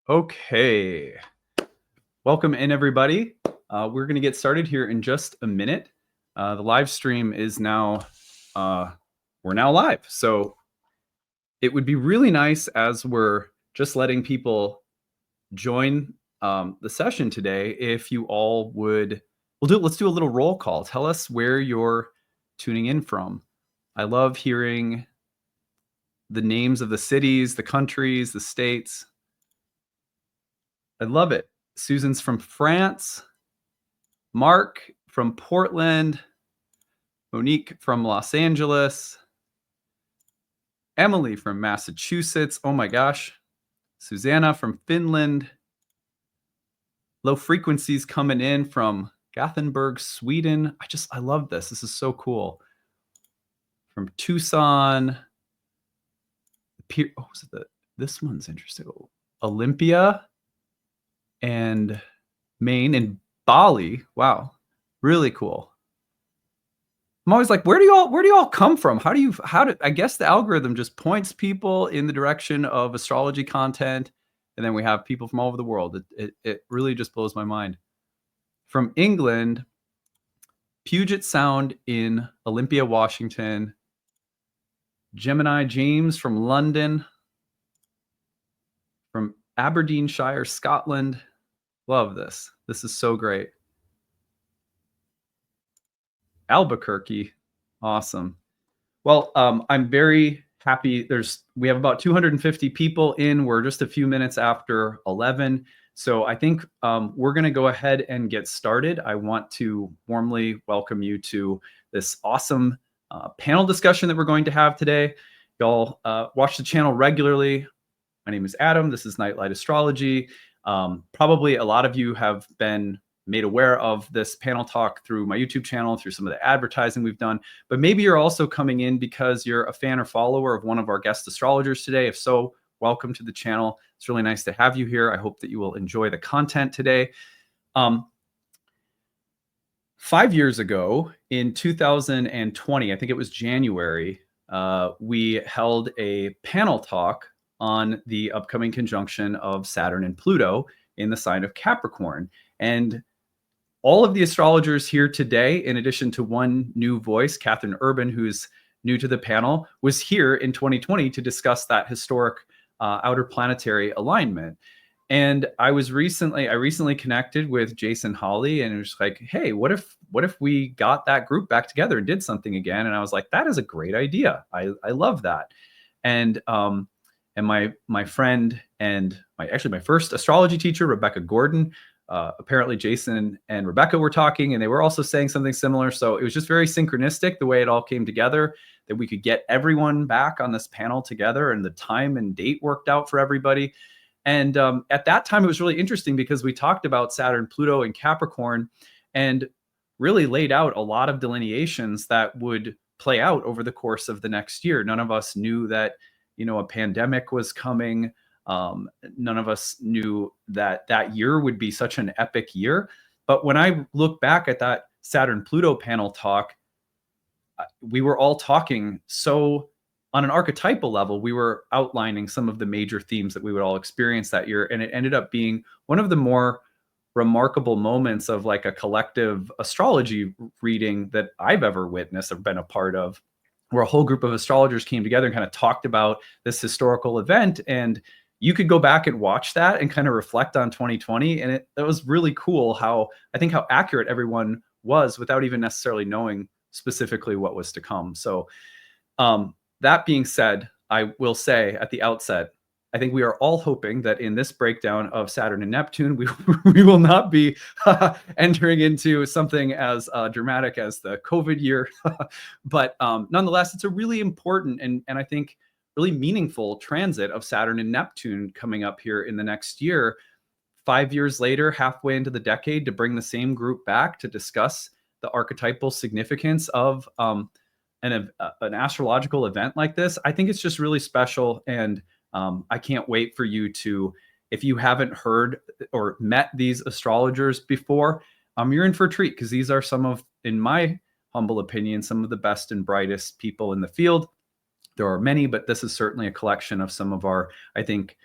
Okay, welcome in everybody. We're going to get started here in just a minute. The live stream is now, we're now live. So it would be really nice as we're just letting people join the session today if you all would, let's do a little roll call. Tell us where you're tuning in from. I love hearing the names of the cities, the countries, the states. I love it. Susan's from France. Mark from Portland, Monique from Los Angeles, Emily from Massachusetts. Oh my gosh. Susanna from Finland. Low frequencies coming in from Gothenburg, Sweden. I love this. This is so cool. From Tucson. This one's interesting. Olympia and Maine and Bali. Wow. Really cool. I'm always like, where do you all come from? I guess the algorithm just points people in the direction of astrology content, and then we have people from all over the world. It really just blows my mind. From England, Puget Sound in Olympia, Washington. Gemini James from London. From Aberdeenshire, Scotland. Love this. This is so great. Albuquerque. Awesome. Well, I'm very happy. We have about 250 people in. We're just a few minutes after 11. So I think we're going to go ahead and get started. I want to warmly welcome you to this awesome panel discussion that we're going to have today. Y'all watch the channel regularly. My name is Adam. This is Nightlight Astrology. Probably a lot of you have been made aware of this panel talk through my YouTube channel, through some of the advertising we've done, but maybe you're also coming in because you're a fan or follower of one of our guest astrologers today. If so, welcome to the channel. It's really nice to have you here. I hope that you will enjoy the content today. 5 years ago, in 2020, I think it was January, we held a panel talk on the upcoming conjunction of Saturn and Pluto in the sign of Capricorn. And all of the astrologers here today, in addition to one new voice, Catherine Urban, who's new to the panel, was here in 2020 to discuss that historic outer planetary alignment. And I recently connected with Jason Hawley, and it was like, hey, what if we got that group back together and did something again? And I was like, that is a great idea. I love that. And my friend and my first astrology teacher, Rebecca Gordon, apparently Jason and Rebecca were talking, and they were also saying something similar. So it was just very synchronistic the way it all came together, that we could get everyone back on this panel together, and the time and date worked out for everybody. And at that time, it was really interesting because we talked about Saturn, Pluto, and Capricorn, and really laid out a lot of delineations that would play out over the course of the next year. None of us knew that, a pandemic was coming. None of us knew that that year would be such an epic year. But when I look back at that Saturn-Pluto panel talk, we were all talking so on an archetypal level, we were outlining some of the major themes that we would all experience that year. And it ended up being one of the more remarkable moments of like a collective astrology reading that I've ever witnessed or been a part of, where a whole group of astrologers came together and kind of talked about this historical event. And you could go back and watch that and kind of reflect on 2020. And it was really cool how accurate everyone was without even necessarily knowing specifically what was to come. So that being said, I will say at the outset, I think we are all hoping that in this breakdown of Saturn and Neptune, we will not be entering into something as dramatic as the COVID year. But nonetheless, it's a really important and I think really meaningful transit of Saturn and Neptune coming up here in the next year. 5 years later, halfway into the decade, to bring the same group back to discuss the archetypal significance of an astrological event like this. I think it's just really special. And I can't wait for you to, if you haven't heard or met these astrologers before, you're in for a treat, because these are some of, in my humble opinion, some of the best and brightest people in the field. There are many, but this is certainly a collection of some of our, I think,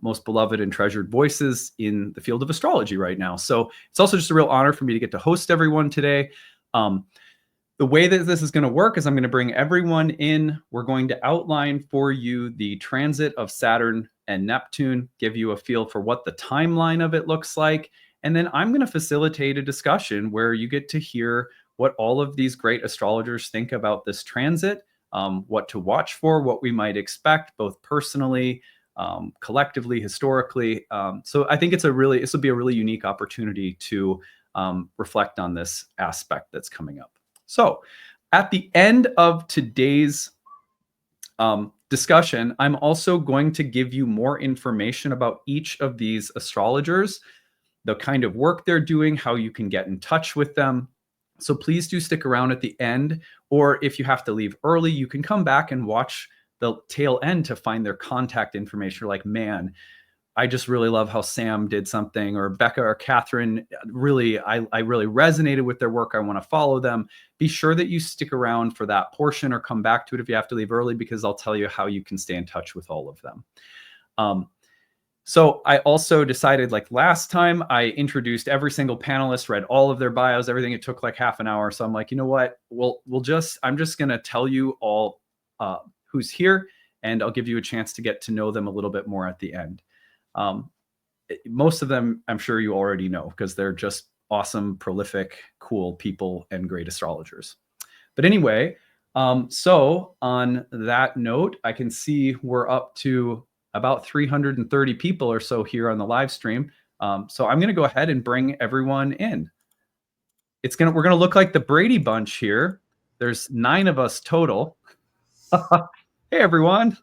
most beloved and treasured voices in the field of astrology right now. So it's also just a real honor for me to get to host everyone today. The way that this is going to work is I'm going to bring everyone in. We're going to outline for you the transit of Saturn and Neptune, give you a feel for what the timeline of it looks like. And then I'm going to facilitate a discussion where you get to hear what all of these great astrologers think about this transit, what to watch for, what we might expect, both personally, collectively, historically. So I think this will be a really unique opportunity to reflect on this aspect that's coming up. So at the end of today's discussion, I'm also going to give you more information about each of these astrologers, the kind of work they're doing, how you can get in touch with them. So please do stick around at the end, or if you have to leave early, you can come back and watch the tail end to find their contact information. You're like, man, I just really love how Sam did something, or Becca or Catherine, really, I really resonated with their work. I want to follow them. Be sure that you stick around for that portion, or come back to it if you have to leave early, because I'll tell you how you can stay in touch with all of them. So I also decided, like last time, I introduced every single panelist, read all of their bios, everything. It took like half an hour. So I'm like, you know what? I'm just going to tell you all who's here, and I'll give you a chance to get to know them a little bit more at the end. Most of them, I'm sure you already know, because they're just awesome, prolific, cool people and great astrologers. But anyway, so on that note, I can see we're up to about 330 people or so here on the live stream. So I'm going to go ahead and bring everyone in. We're going to look like the Brady Bunch here. There's 9 of us total. Hey, everyone.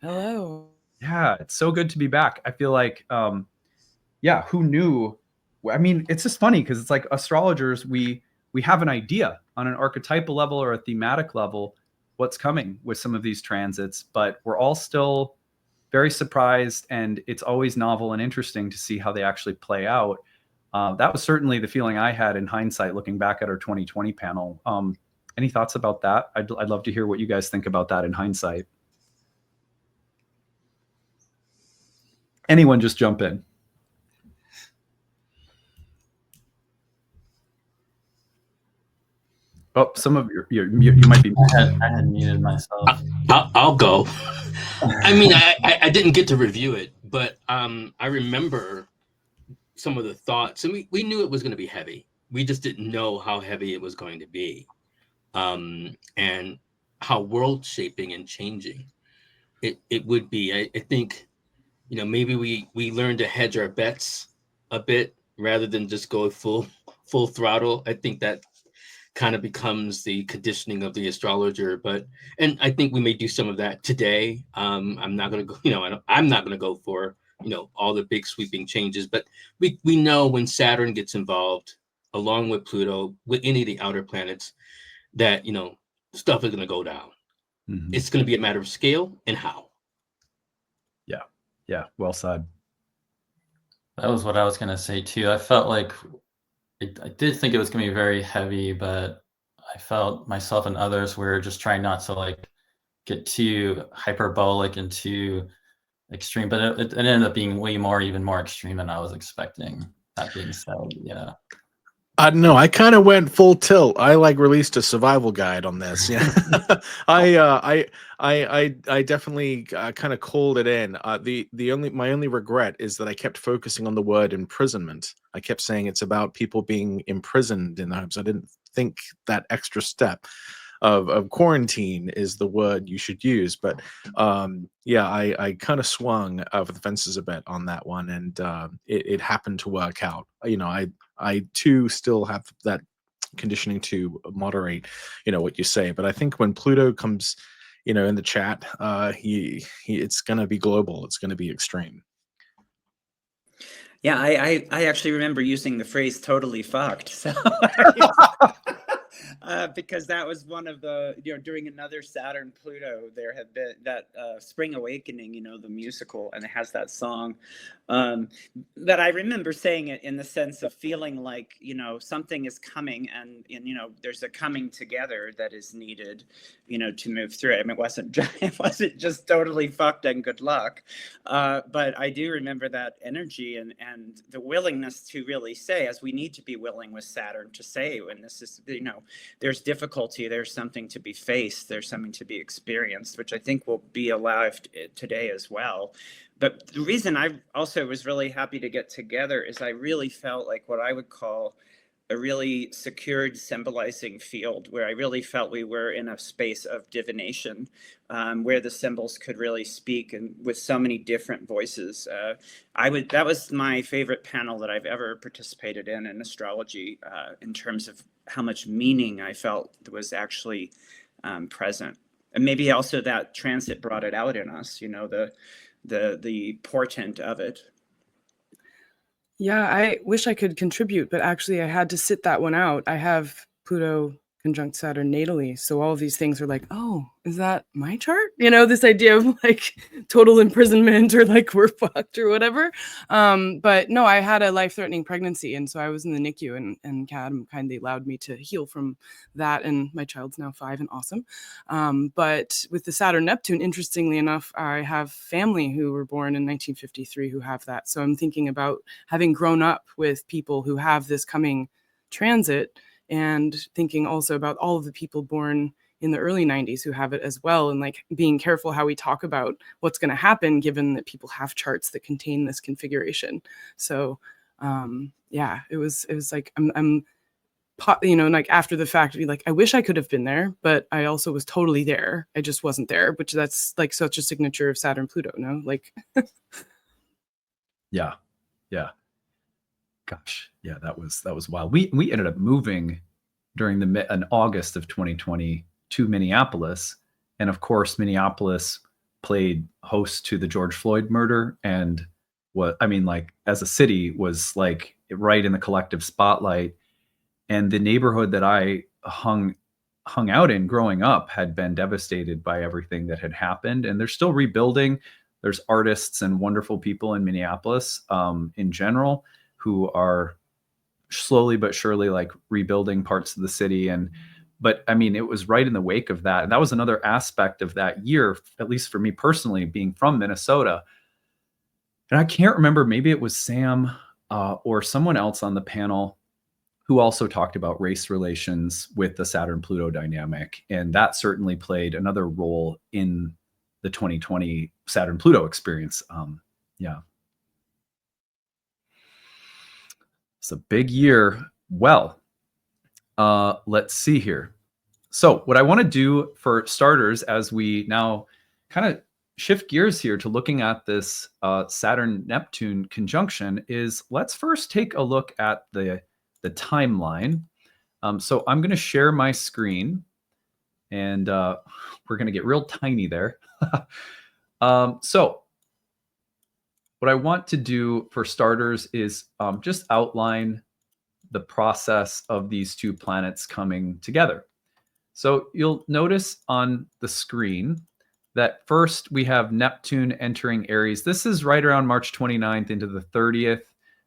Hello. Yeah, it's so good to be back. I feel like, who knew? I mean, it's just funny because it's like astrologers, we have an idea on an archetypal level or a thematic level what's coming with some of these transits, but we're all still very surprised, and it's always novel and interesting to see how they actually play out. That was certainly the feeling I had in hindsight, looking back at our 2020 panel. Any thoughts about that? I'd love to hear what you guys think about that in hindsight. Anyone just jump in. Oh, some of you might be. I had muted myself. I'll go. I mean, I didn't get to review it, but I remember some of the thoughts, and we knew it was going to be heavy. We just didn't know how heavy it was going to be, and how world shaping and changing it would be. I think, maybe we learned to hedge our bets a bit rather than just go full throttle. I think that kind of becomes the conditioning of the astrologer, and I think we may do some of that today. I'm not going to go, I'm not going to go for, all the big sweeping changes, but we know when Saturn gets involved, along with Pluto, with any of the outer planets, that, stuff is going to go down. Mm-hmm. It's going to be a matter of scale and how. Yeah. Well said. That was what I was going to say too. I felt like I did think it was going to be very heavy, but I felt myself and others were just trying not to get too hyperbolic and too extreme, but it ended up being even more extreme than I was expecting. That being said, yeah. No, I kind of went full tilt. I released a survival guide on this. Yeah, I definitely kind of called it in. My only regret is that I kept focusing on the word imprisonment. I kept saying it's about people being imprisoned in homes. I didn't think that extra step of quarantine is the word you should use. But I kind of swung over the fences a bit on that one, and it happened to work out. I too still have that conditioning to moderate, what you say. But I think when Pluto comes, in the chat, it's going to be global. It's going to be extreme. Yeah, I actually remember using the phrase "totally fucked." So because that was one of the, during another Saturn Pluto, there had been that Spring Awakening, the musical, and it has that song that I remember saying it in the sense of feeling like, something is coming, and there's a coming together that is needed, to move through it. I mean, it wasn't just totally fucked and good luck. But I do remember that energy and the willingness to really say, as we need to be willing with Saturn to say, when this is, there's difficulty, there's something to be faced, there's something to be experienced, which I think will be alive today as well. But the reason I also was really happy to get together is I really felt like what I would call a really secured symbolizing field, where I really felt we were in a space of divination, where the symbols could really speak, and with so many different voices. That was my favorite panel that I've ever participated in astrology, in terms of how much meaning I felt was actually present. And maybe also that transit brought it out in us, the portent of it. Yeah, I wish I could contribute, but actually I had to sit that one out. I have Pluto conjunct Saturn natally, so all of these things are like, oh, is that my chart? This idea of like total imprisonment, or like we're fucked or whatever. But no, I had a life-threatening pregnancy, and so I was in the NICU, and Cam kindly allowed me to heal from that, and my child's now 5 and awesome. But with the Saturn-Neptune, interestingly enough, I have family who were born in 1953 who have that. So I'm thinking about having grown up with people who have this coming transit, and thinking also about all of the people born in the early 90s who have it as well, and like being careful how we talk about what's going to happen, given that people have charts that contain this configuration. So yeah, it was like I'm like after the fact, be like, I wish I could have been there, but I also was totally there. I just wasn't there, which that's like such a signature of Saturn Pluto, no? Like Yeah. Gosh, yeah, that was wild. We ended up moving during in August of 2020 to Minneapolis, and of course, Minneapolis played host to the George Floyd murder, and as a city, was like right in the collective spotlight. And the neighborhood that I hung out in growing up had been devastated by everything that had happened, and they're still rebuilding. There's artists and wonderful people in Minneapolis in general, who are slowly but surely like rebuilding parts of the city. But I mean, it was right in the wake of that. And that was another aspect of that year, at least for me personally, being from Minnesota. And I can't remember, maybe it was Sam or someone else on the panel who also talked about race relations with the Saturn-Pluto dynamic. And that certainly played another role in the 2020 Saturn-Pluto experience. Yeah. It's a big year. Well, let's see here. So what I want to do for starters, as we now kind of shift gears here to looking at this Saturn-Neptune conjunction, is let's first take a look at the timeline. So I'm going to share my screen, and we're going to get real tiny there. So what I want to do for starters is just outline the process of these two planets coming together. So you'll notice on the screen that first we have Neptune entering Aries. This is right around March 29th into the 30th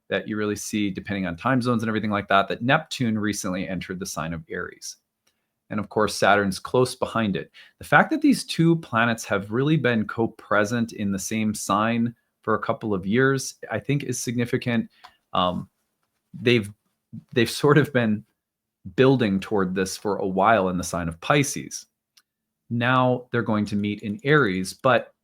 that you really see, depending on time zones and everything like that, that Neptune recently entered the sign of Aries. And of course, Saturn's close behind it. The fact that these two planets have really been co-present in the same sign for a couple of years, I think is significant. They've sort of been building toward this for a while in the sign of Pisces. Now they're going to meet in Aries, but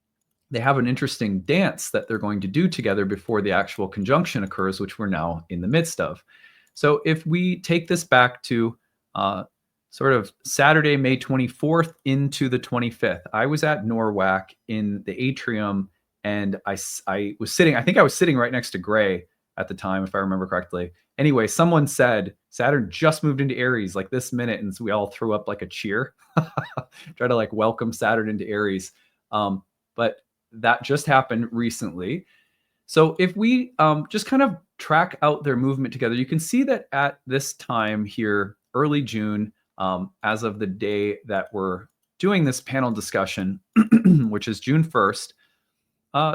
they have an interesting dance that they're going to do together before the actual conjunction occurs, which we're now in the midst of. So if we take this back to sort of Saturday, May 24th into the 25th, I was at Norwalk in the atrium, and I was sitting, I think I was sitting right next to Gray at the time, if I remember correctly. Anyway, someone said Saturn just moved into Aries like this minute, and so we all threw up like a cheer, try to like welcome Saturn into Aries. But that just happened recently. So if we just kind of track out their movement together, you can see that at this time here, early June, as of the day that we're doing this panel discussion, which is June 1st,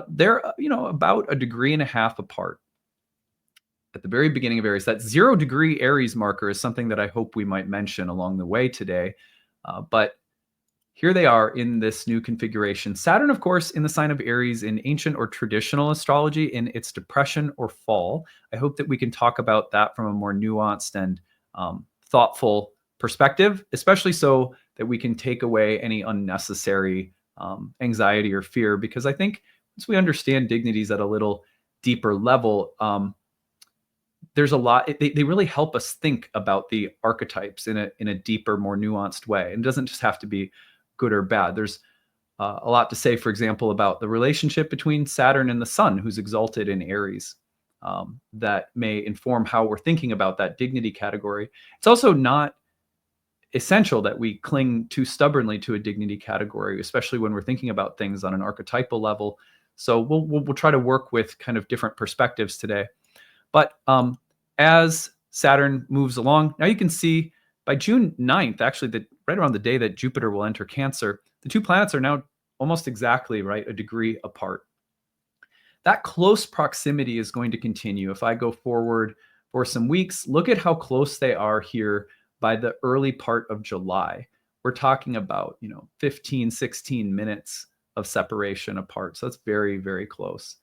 they're about 1.5 degrees apart. At the very beginning of Aries, that 0 degree Aries marker is something that I hope we might mention along the way today. But here they are in this new configuration. Saturn, of course, in the sign of Aries in ancient or traditional astrology in its depression or fall. I hope that we can talk about that from a more nuanced and thoughtful perspective, especially so that we can take away any unnecessary anxiety or fear, because I think once we understand dignities at a little deeper level, there's a lot, they really help us think about the archetypes in a deeper, more nuanced way. And it doesn't just have to be good or bad. There's a lot to say, for example, about the relationship between Saturn and the Sun, who's exalted in Aries, that may inform how we're thinking about that dignity category. It's also not essential that we cling too stubbornly to a dignity category, especially when we're thinking about things on an archetypal level. So we'll try to work with kind of different perspectives today. But as Saturn moves along, now you can see by June 9th, actually right around the day that Jupiter will enter Cancer, the two planets are now almost exactly 1 degree apart. That close proximity is going to continue. If I go forward for some weeks, look at how close they are here by the early part of July. We're talking about 15, 16 minutes of separation apart. So that's very, very close.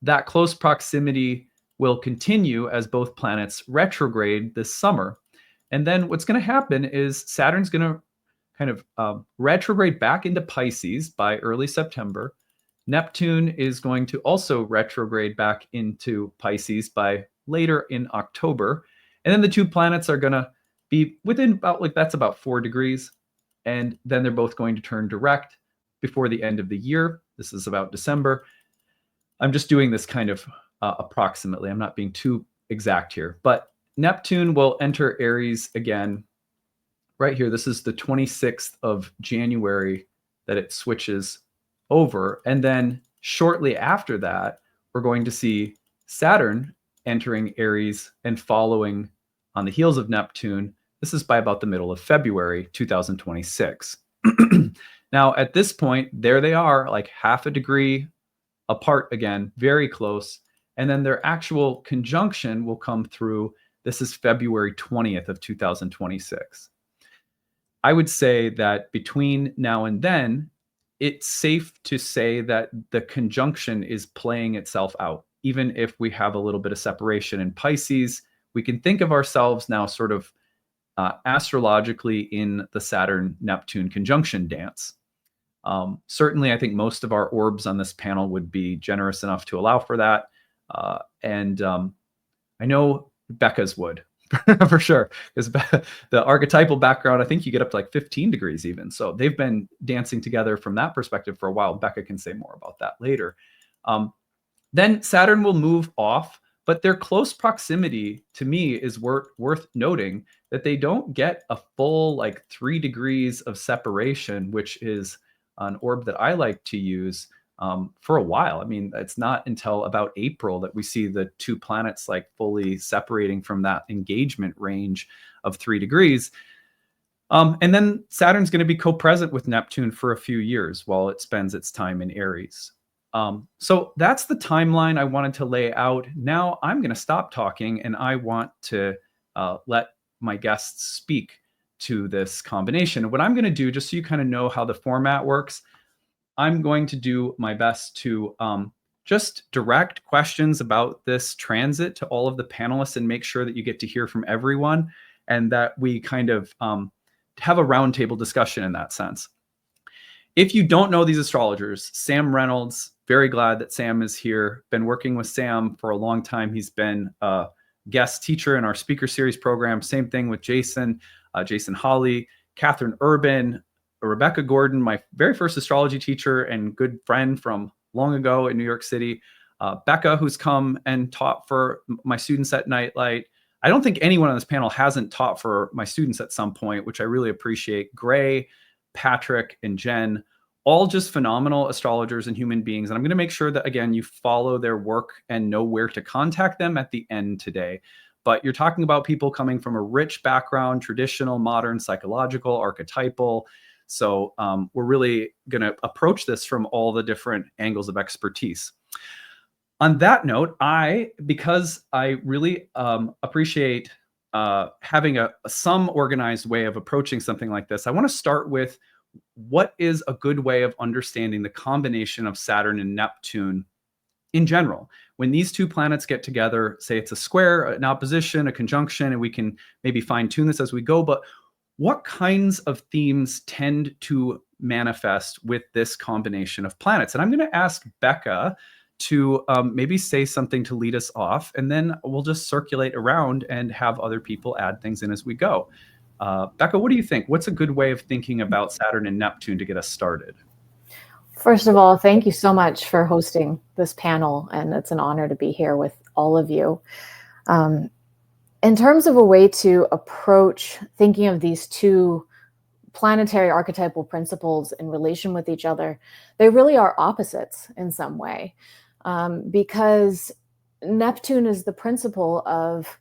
That close proximity will continue as both planets retrograde this summer. And then what's going to happen is Saturn's going to kind of retrograde back into Pisces by early September. Neptune is going to also retrograde back into Pisces by later in October. And then the two planets are going to be within about, that's about 4 degrees. And then they're both going to turn direct before the end of the year. This is about December. I'm just doing this kind of approximately. I'm not being too exact here, but Neptune will enter Aries again right here. This is the 26th of January that it switches over. And then shortly after that, we're going to see Saturn entering Aries and following on the heels of Neptune. This is by about the middle of February 2026. Now, at this point, there they are, 0.5 degree apart again, very close. And then their actual conjunction will come through. This is February 20th of 2026. I would say that between now and then, it's safe to say that the conjunction is playing itself out. Even if we have a little bit of separation in Pisces, we can think of ourselves now sort of astrologically in the Saturn-Neptune conjunction dance. Certainly, I think most of our orbs on this panel would be generous enough to allow for that. And I know Becca's would, for sure. Because the archetypal background, I think you get up to 15 degrees even. So they've been dancing together from that perspective for a while. Becca can say more about that later. Then Saturn will move off, but their close proximity to me is worth noting that they don't get a full 3 degrees of separation, which is an orb that I like to use for a while. I mean, it's not until about April that we see the two planets fully separating from that engagement range of 3 degrees. And then Saturn's going to be co-present with Neptune for a few years while it spends its time in Aries. So that's the timeline I wanted to lay out. Now I'm going to stop talking and I want to let my guests speak to this combination. What I'm going to do, just so you kind of know how the format works, I'm going to do my best to just direct questions about this transit to all of the panelists and make sure that you get to hear from everyone and that we kind of have a roundtable discussion in that sense. If you don't know these astrologers, Sam Reynolds, very glad that Sam is here. Been working with Sam for a long time. He's been a guest teacher in our speaker series program. Same thing with Jason, Jason Hawley, Catherine Urban, Rebecca Gordon, my very first astrology teacher and good friend from long ago in New York City. Becca, who's come and taught for my students at Nightlight. I don't think anyone on this panel hasn't taught for my students at some point, which I really appreciate. Gray, Patrick, and Jen, all just phenomenal astrologers and human beings. And I'm going to make sure that, again, you follow their work and know where to contact them at the end today. but you're talking about people coming from a rich background, traditional, modern, psychological, archetypal. So we're really going to approach this from all the different angles of expertise. On that note, because I really appreciate having some organized way of approaching something like this, I want to start with what is a good way of understanding the combination of Saturn and Neptune in general. When these two planets get together, say it's a square, an opposition, a conjunction, and we can maybe fine tune this as we go, but what kinds of themes tend to manifest with this combination of planets? And I'm going to ask Becca to maybe say something to lead us off, and then we'll just circulate around and have other people add things in as we go. Becca, what do you think? What's a good way of thinking about Saturn and Neptune to get us started? First of all, thank you so much for hosting this panel, and it's an honor to be here with all of you. In terms of a way to approach thinking of these two planetary archetypal principles in relation with each other, they really are opposites in some way, because Neptune is the principle of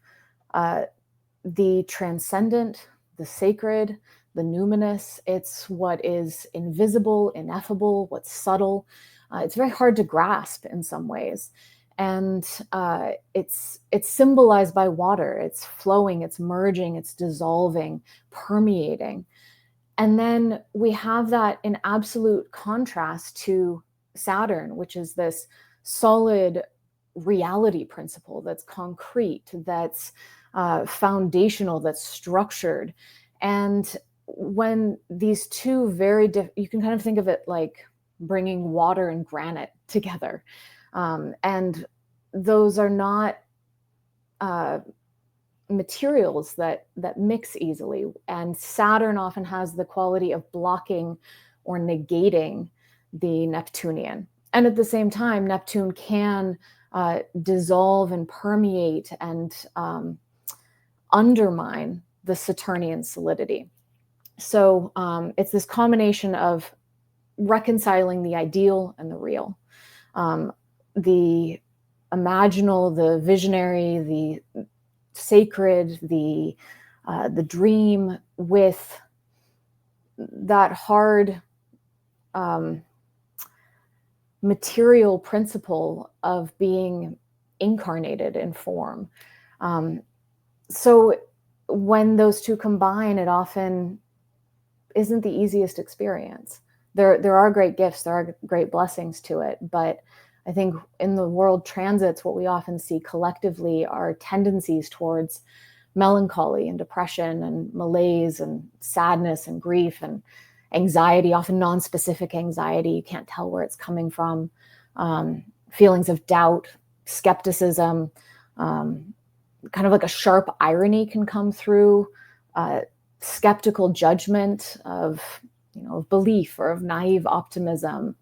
the transcendent, the sacred, the numinous. It's what is invisible, ineffable, what's subtle. It's very hard to grasp in some ways. And it's symbolized by water. It's flowing, it's merging, it's dissolving, permeating. And then we have that in absolute contrast to Saturn, which is this solid reality principle that's concrete, that's foundational, that's structured. And when these two you can kind of think of it like bringing water and granite together. And those are not materials that mix easily. And Saturn often has the quality of blocking or negating the Neptunian. And at the same time, Neptune can dissolve and permeate and undermine the Saturnian solidity. So it's this combination of reconciling the ideal and the real, the imaginal, the visionary, the sacred, the dream, with that hard material principle of being incarnated in form. So when those two combine, it often isn't the easiest experience. There are great gifts, there are great blessings to it, but I think in the world transits, what we often see collectively are tendencies towards melancholy and depression and malaise and sadness and grief and anxiety, often non-specific anxiety. You can't tell where it's coming from. Feelings of doubt, skepticism, kind of like a sharp irony can come through, skeptical judgment of belief or of naive optimism.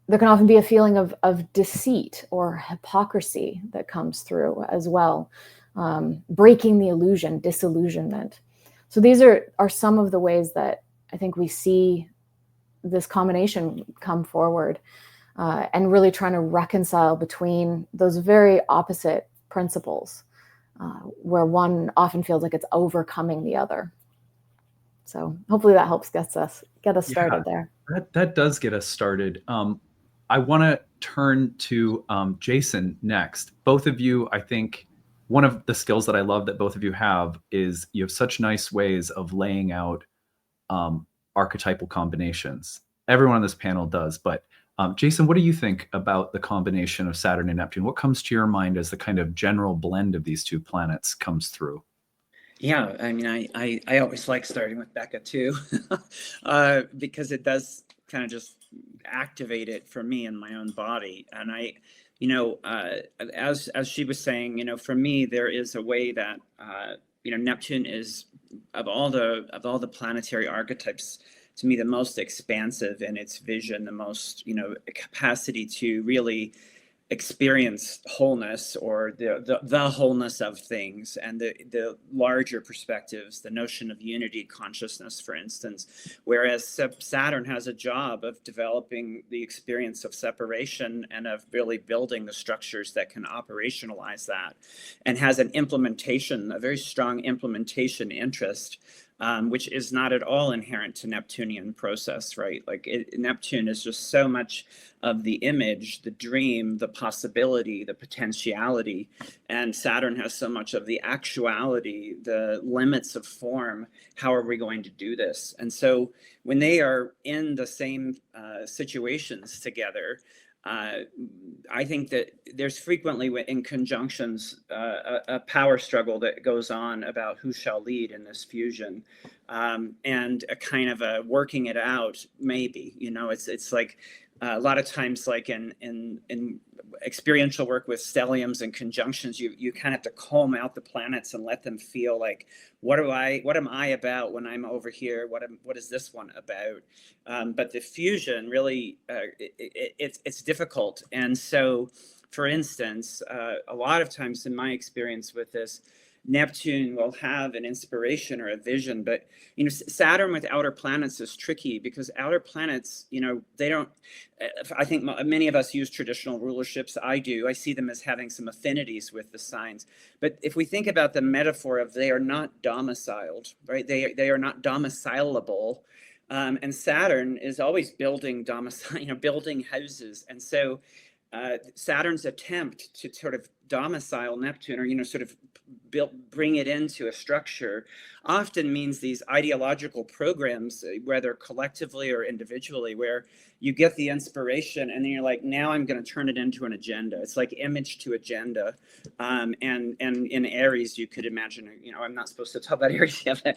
There can often be a feeling of deceit or hypocrisy that comes through as well, breaking the illusion, disillusionment. So these are some of the ways that I think we see this combination come forward, and really trying to reconcile between those very opposite principles, where one often feels like it's overcoming the other. So hopefully that helps get us started there. That does get us started. I want to turn to Jason next. Both of you, I think one of the skills that I love that both of you have is you have such nice ways of laying out archetypal combinations. Everyone on this panel does, but Jason, what do you think about the combination of Saturn and Neptune? What comes to your mind as the kind of general blend of these two planets comes through? Yeah, I mean, I always like starting with Becca too, because it does kind of just activate it for me in my own body. And as she was saying, for me, there is a way that, Neptune is of all the planetary archetypes, to me, the most expansive in its vision, the most, capacity to really experience wholeness, or the wholeness of things, and the larger perspectives, the notion of unity consciousness, for instance. Whereas Saturn has a job of developing the experience of separation and of really building the structures that can operationalize that, and has an implementation, a very strong implementation interest, which is not at all inherent to Neptunian process, right? Like Neptune is just so much of the image, the dream, the possibility, the potentiality, and Saturn has so much of the actuality, the limits of form. How are we going to do this? And so when they are in the same situations together, I think that there's frequently in conjunctions a power struggle that goes on about who shall lead in this fusion, and a kind of a working it out. Maybe, you know, it's like a lot of times, like in experiential work with stelliums and conjunctions, you kind of have to comb out the planets and let them feel like, what am I about when I'm over here? What is this one about? But the fusion really, it's difficult. And so, for instance, a lot of times in my experience with this, Neptune will have an inspiration or a vision, but, you know, Saturn with outer planets is tricky, because outer planets, you know, they don't, I think many of us use traditional rulerships. I do. I see them as having some affinities with the signs. But if we think about the metaphor of they are not domiciled, right? They are not domicilable. And Saturn is always building building houses. And so Saturn's attempt to sort of domicile Neptune, or, you know, sort of bring it into a structure, often means these ideological programs, whether collectively or individually, where you get the inspiration and then you're like, now I'm going to turn it into an agenda. It's like image to agenda. And in Aries, you could imagine, you know, I'm not supposed to talk about Aries yet, but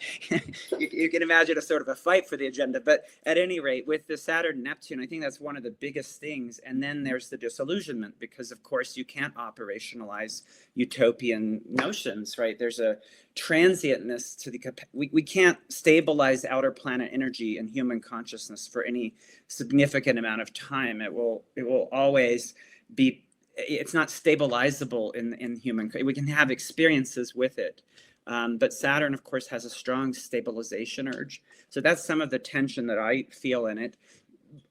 you can imagine a sort of a fight for the agenda. But at any rate, with the Saturn Neptune, I think that's one of the biggest things. And then there's the disillusionment, because of course you can't operationalize utopian notions, right? There's a transientness to the we can't stabilize outer planet energy in human consciousness for any significant amount of time. It will always be, it's not stabilizable in human. We can have experiences with it, but Saturn of course has a strong stabilization urge. So that's some of the tension that I feel in it.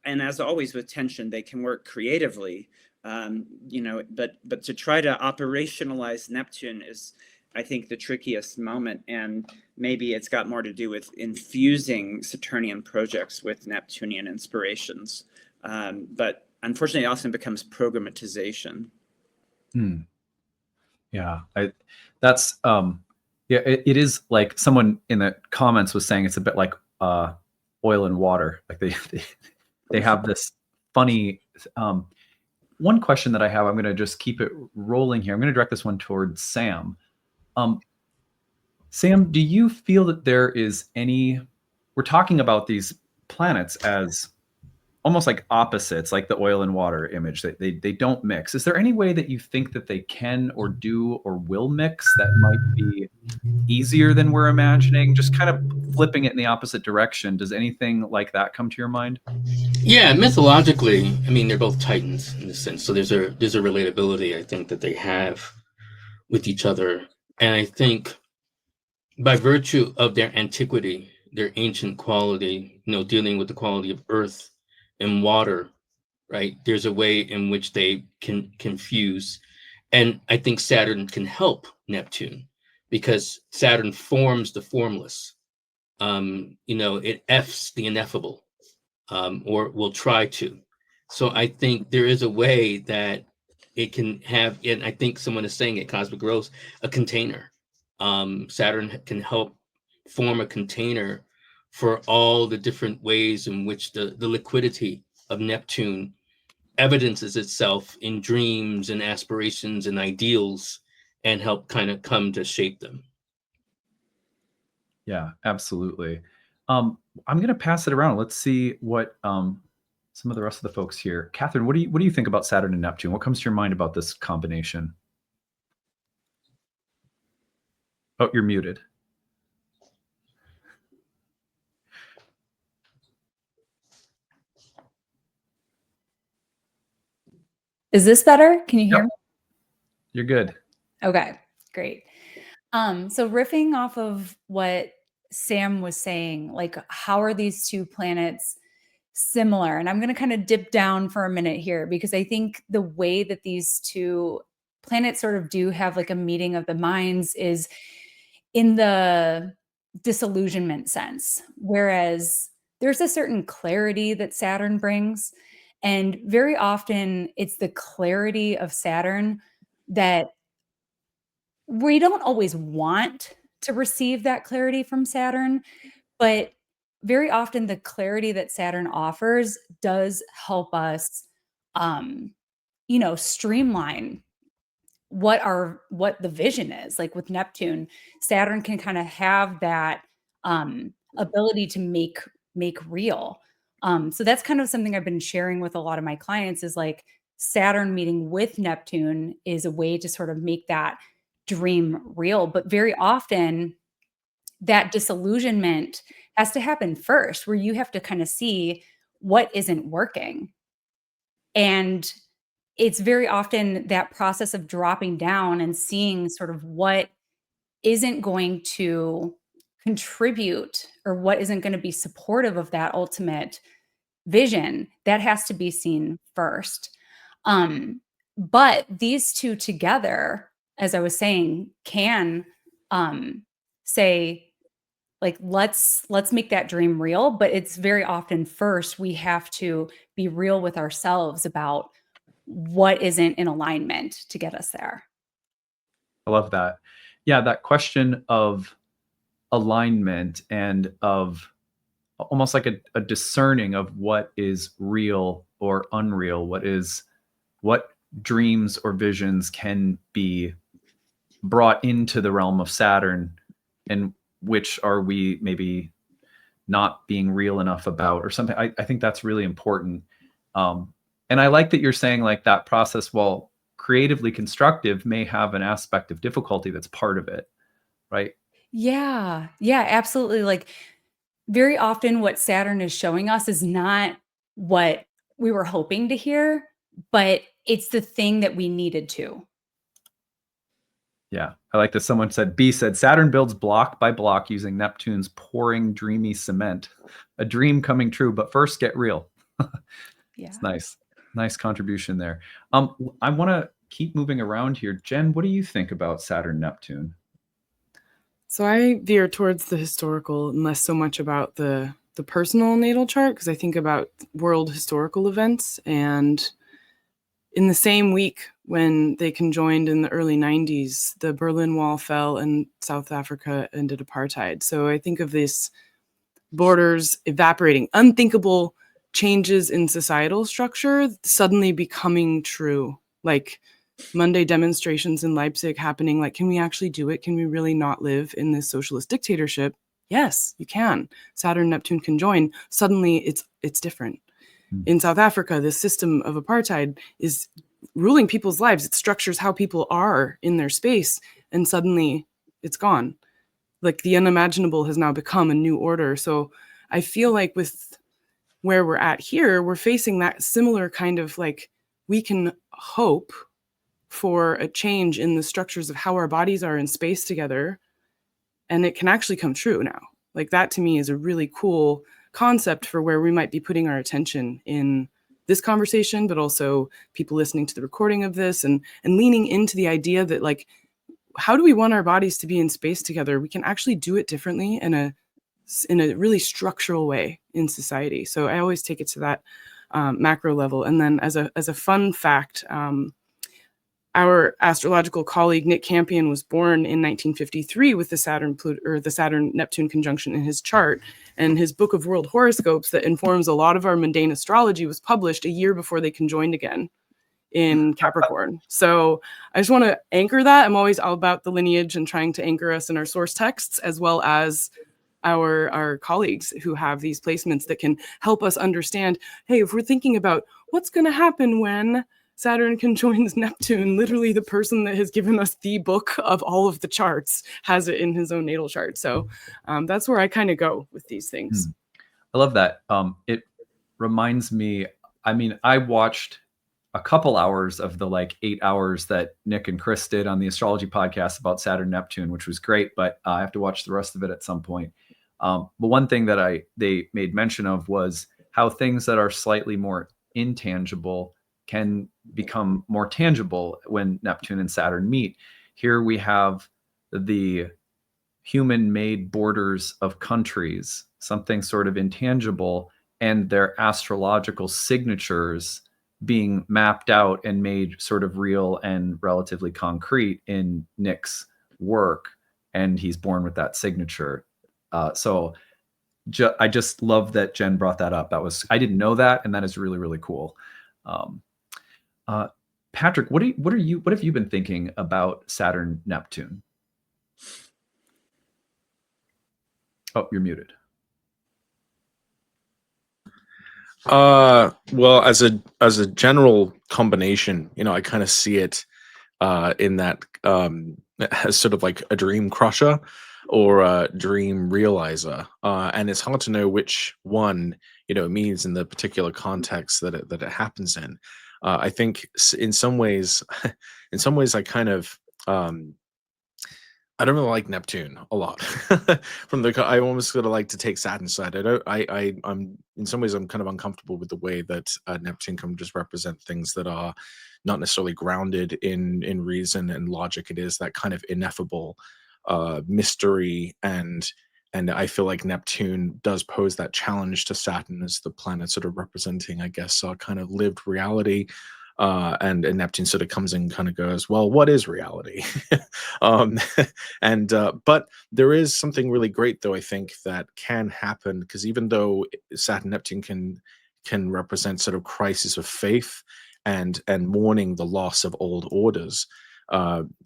And as always with tension, they can work creatively, you know, but to try to operationalize Neptune is, I think, the trickiest moment, and maybe it's got more to do with infusing Saturnian projects with Neptunian inspirations. But unfortunately, it often becomes programmatization. Yeah, that's yeah, it is like someone in the comments was saying it's a bit like oil and water. Like they have this funny. One question that I have, I'm going to just keep it rolling here. I'm going to direct this one towards Sam. Sam, do you feel that there is any, we're talking about these planets as almost like opposites, like the oil and water image, that they don't mix. Is there any way that you think that they can or do or will mix that might be easier than we're imagining? Just kind of flipping it in the opposite direction. Does anything like that come to your mind? Yeah, mythologically, I mean, they're both titans in a sense. So there's a relatability, I think, that they have with each other. And I think by virtue of their antiquity, their ancient quality, you know, dealing with the quality of earth and water, right? There's a way in which they can fuse. And I think Saturn can help Neptune, because Saturn forms the formless. You know, it F's the ineffable, or will try to. So I think there is a way that it can have, and I think someone is saying it, Cosmic Rose, a container. Saturn can help form a container for all the different ways in which the liquidity of Neptune evidences itself in dreams and aspirations and ideals, and help kind of come to shape them. Yeah, absolutely. I'm going to pass it around. Let's see what some of the rest of the folks here. Catherine, what do you think about Saturn and Neptune? What comes to your mind about this combination? Oh, you're muted. Is this better? Can you hear Yep. me? You're good. Okay, great. So riffing off of what Sam was saying, like how are these two planets similar? And I'm going to kind of dip down for a minute here because I think the way that these two planets sort of do have like a meeting of the minds is in the disillusionment sense, whereas there's a certain clarity that Saturn brings. And very often it's the clarity of Saturn that we don't always want to receive that clarity from Saturn, but very often the clarity that Saturn offers does help us, um, streamline what the vision is. Like with Neptune, Saturn can kind of have that ability to make real. So that's kind of something I've been sharing with a lot of my clients is like Saturn meeting with Neptune is a way to sort of make that dream real. But very often that disillusionment has to happen first, where you have to kind of see what isn't working. And it's very often that process of dropping down and seeing sort of what isn't going to contribute or what isn't going to be supportive of that ultimate vision that has to be seen first. But these two together, as I was saying, can say, like, let's make that dream real. But it's very often first we have to be real with ourselves about what isn't in alignment to get us there. I love that. Yeah, that question of alignment and of almost like a discerning of what is real or unreal, what dreams or visions can be brought into the realm of Saturn, and which are we maybe not being real enough about or something. I think that's really important. And I like that you're saying like that process, while creatively constructive, may have an aspect of difficulty that's part of it, right? Yeah, absolutely. Like very often what Saturn is showing us is not what we were hoping to hear, but it's the thing that we needed to. Yeah, I like that. Someone said, B said, Saturn builds block by block using Neptune's pouring dreamy cement. A dream coming true, but first get real. Yeah. It's nice. Nice contribution there. I want to keep moving around here. Jen, what do you think about Saturn-Neptune? So I veer towards the historical and less so much about the personal natal chart, because I think about world historical events. And in the same week when they conjoined in the early 90s, the Berlin Wall fell and South Africa ended apartheid. So I think of this borders evaporating, unthinkable changes in societal structure suddenly becoming true. Like Monday demonstrations in Leipzig happening, like, can we actually do it? Can we really not live in this socialist dictatorship? Yes, you can. Saturn, Neptune conjoin. Suddenly it's different. In South Africa, this system of apartheid is ruling people's lives. It structures how people are in their space, and suddenly it's gone. Like the unimaginable has now become a new order. So I feel like with where we're at here, we're facing that similar kind of like, we can hope for a change in the structures of how our bodies are in space together, and it can actually come true now. Like that to me is a really cool concept for where we might be putting our attention in this conversation, but also people listening to the recording of this and leaning into the idea that, like, how do we want our bodies to be in space together? We can actually do it differently in a really structural way in society. So I always take it to that macro level. And then as a fun fact, our astrological colleague Nick Campion was born in 1953 with the Saturn-Neptune conjunction in his chart, and his book of world horoscopes that informs a lot of our mundane astrology was published a year before they conjoined again in Capricorn. So I just want to anchor that. I'm always all about the lineage and trying to anchor us in our source texts, as well as our colleagues who have these placements that can help us understand, hey, if we're thinking about what's going to happen when Saturn conjoins Neptune, literally the person that has given us the book of all of the charts has it in his own natal chart. So that's where I kind of go with these things. I love that. It reminds me, I mean, I watched a couple hours of the like 8 hours that Nick and Chris did on the astrology podcast about Saturn-Neptune, which was great, but I have to watch the rest of it at some point. But one thing that they made mention of was how things that are slightly more intangible can become more tangible when Neptune and Saturn meet. Here we have the human-made borders of countries, something sort of intangible, and their astrological signatures being mapped out and made sort of real and relatively concrete in Nick's work, and he's born with that signature. So I just love that Jen brought that up. I didn't know that, and that is really, really cool. Patrick, what have you been thinking about Saturn-Neptune? Oh, you're muted. Well, as a general combination, I kind of see it in that as sort of like a dream crusher or a dream realizer, and it's hard to know which one it means in the particular context that it happens in. I think in some ways, I kind of I don't really like Neptune a lot. I almost sort of like to take Saturn's side. I'm in some ways I'm kind of uncomfortable with the way that Neptune can just represent things that are not necessarily grounded in reason and logic. It is that kind of ineffable mystery, and I feel like Neptune does pose that challenge to Saturn as the planet sort of representing, I guess, our kind of lived reality. And Neptune sort of comes in and kind of goes, well, what is reality? But there is something really great, though, I think, that can happen, because even though Saturn Neptune can represent sort of crisis of faith and mourning the loss of old orders,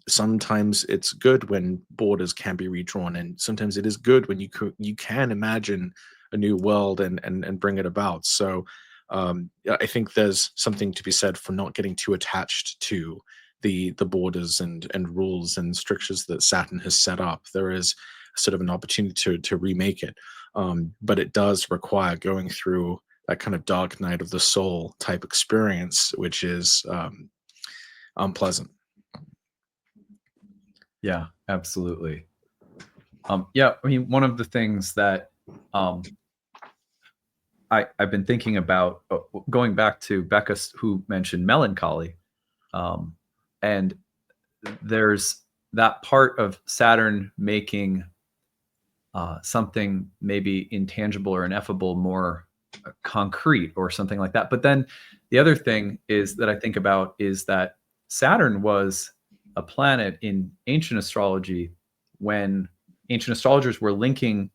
sometimes it's good when borders can be redrawn, and sometimes it is good when you can imagine a new world and bring it about. So I think there's something to be said for not getting too attached to the borders and rules and strictures that Saturn has set up. There is sort of an opportunity to remake it, but it does require going through that kind of dark night of the soul type experience, which is unpleasant. Yeah, absolutely. Yeah, I mean, one of the things that I've been thinking about, going back to Becca, who mentioned melancholy, and there's that part of Saturn making something maybe intangible or ineffable more concrete or something like that. But then the other thing is that I think about is that Saturn was a planet in ancient astrology when ancient astrologers were linking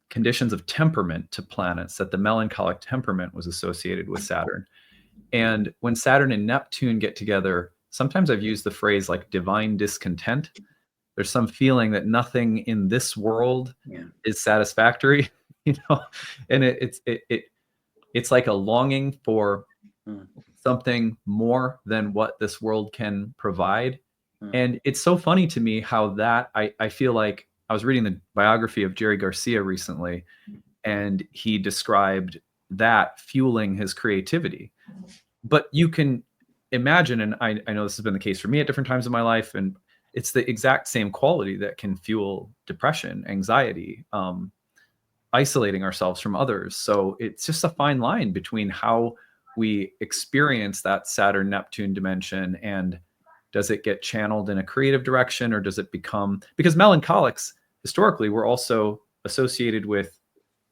conditions of temperament to planets, that the melancholic temperament was associated with Saturn. And when Saturn and Neptune get together, sometimes I've used the phrase like divine discontent. There's some feeling that nothing in this world is satisfactory, and it's like a longing for something more than what this world can provide. And it's so funny to me how that I feel like I was reading the biography of Jerry Garcia recently, and he described that fueling his creativity. But you can imagine, and I know this has been the case for me at different times in my life, and it's the exact same quality that can fuel depression, anxiety, isolating ourselves from others. So it's just a fine line between how we experience that Saturn-Neptune dimension, and does it get channeled in a creative direction, or does it become, because melancholics historically were also associated with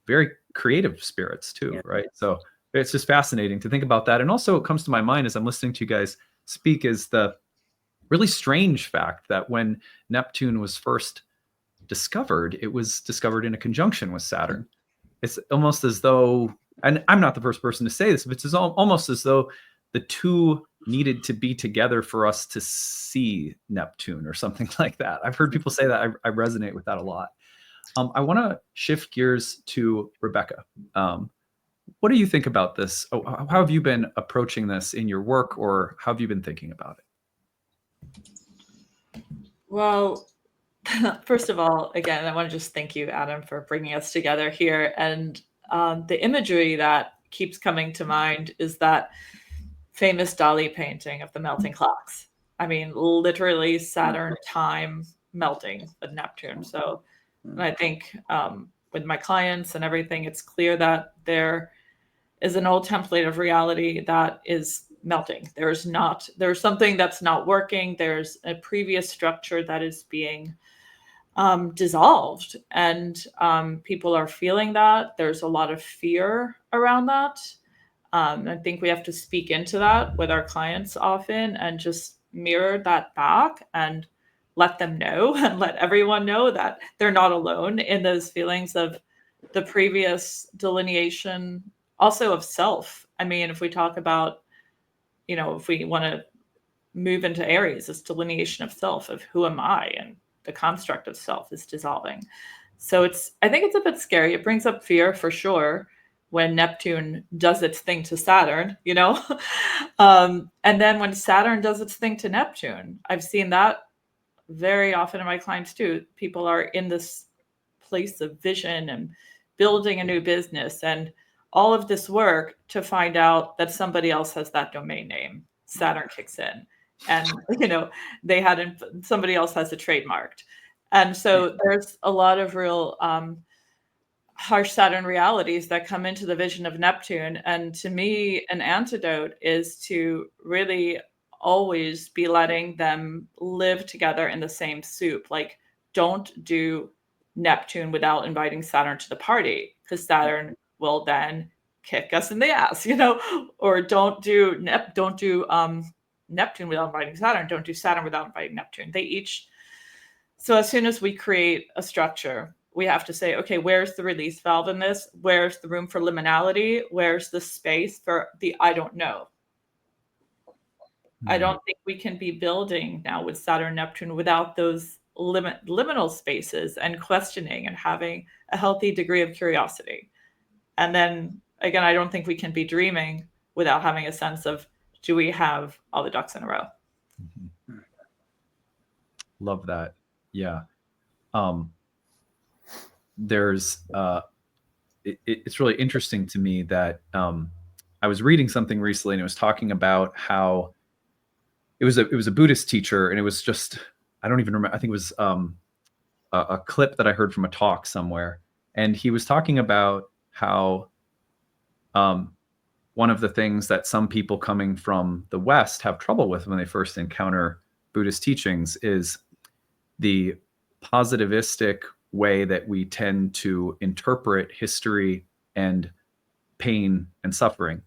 very creative spirits too, right? So it's just fascinating to think about that. And also it comes to my mind as I'm listening to you guys speak is the really strange fact that when Neptune was first discovered, it was discovered in a conjunction with Saturn. It's almost as though, and I'm not the first person to say this, but it's almost as though the two needed to be together for us to see Neptune or something like that. I've heard people say that. I resonate with that a lot. I want to shift gears to Rebecca. What do you think about this? How have you been approaching this in your work, or how have you been thinking about it? Well, first of all, again, I want to just thank you, Adam, for bringing us together here. And the imagery that keeps coming to mind is that famous Dali painting of the melting clocks. I mean, literally Saturn time melting with Neptune. So, and I think with my clients and everything, it's clear that there is an old template of reality that is melting. There's something that's not working. There's a previous structure that is being dissolved, and people are feeling that. There's a lot of fear around that. I think we have to speak into that with our clients often and just mirror that back and let them know and let everyone know that they're not alone in those feelings of the previous delineation, also of self. I mean, if we talk about, if we want to move into Aries, this delineation of self, of who am I, and the construct of self is dissolving. So I think it's a bit scary. It brings up fear for sure when Neptune does its thing to Saturn, and then when Saturn does its thing to Neptune, I've seen that very often in my clients too. People are in this place of vision and building a new business and all of this work to find out that somebody else has that domain name. Saturn kicks in, and somebody else has it trademarked. And so there's a lot of real harsh Saturn realities that come into the vision of Neptune. And to me, an antidote is to really always be letting them live together in the same soup. Like, don't do Neptune without inviting Saturn to the party, because Saturn will then kick us in the ass, or don't do Neptune without inviting Saturn. Don't do Saturn without inviting Neptune. So as soon as we create a structure, we have to say, okay, where's the release valve in this? Where's the room for liminality? Where's the space for the I don't know? I don't think we can be building now with Saturn Neptune without those liminal spaces and questioning and having a healthy degree of curiosity. And then again, I don't think we can be dreaming without having a sense of, do we have all the ducks in a row? Love that. Yeah. There's it's really interesting to me that I was reading something recently, and it was talking about how it was a Buddhist teacher, and it was just, I don't even remember, I think it was a clip that I heard from a talk somewhere, and he was talking about how one of the things that some people coming from the West have trouble with when they first encounter Buddhist teachings is the positivistic way that we tend to interpret history and pain and suffering.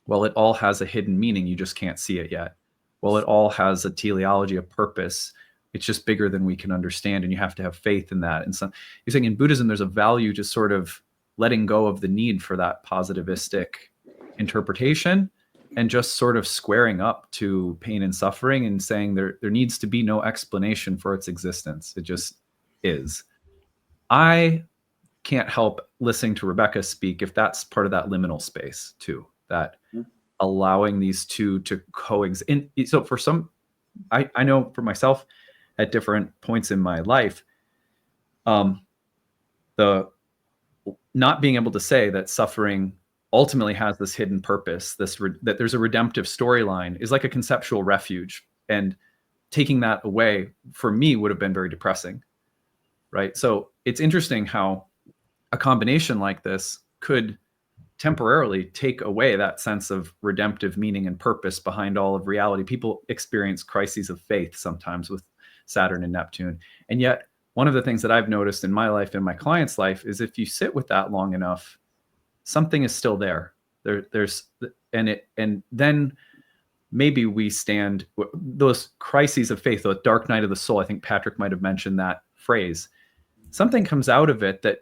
Well, it all has a hidden meaning. You just can't see it yet. Well, it all has a teleology, a purpose. It's just bigger than we can understand, and you have to have faith in that. And so you're saying in Buddhism, there's a value to sort of letting go of the need for that positivistic interpretation and just sort of squaring up to pain and suffering and saying there needs to be no explanation for its existence. It just is. I can't help listening to Rebecca speak if that's part of that liminal space too, that allowing these two to coexist. And so for some, I know for myself at different points in my life, the not being able to say that suffering ultimately has this hidden purpose, that there's a redemptive storyline, is like a conceptual refuge. And taking that away for me would have been very depressing, right? So it's interesting how a combination like this could temporarily take away that sense of redemptive meaning and purpose behind all of reality. People experience crises of faith sometimes with Saturn and Neptune. And yet, one of the things that I've noticed in my life and my client's life is if you sit with that long enough, something is still there. And then maybe we stand those crises of faith, the dark night of the soul. I think Patrick might have mentioned that phrase. Something comes out of it that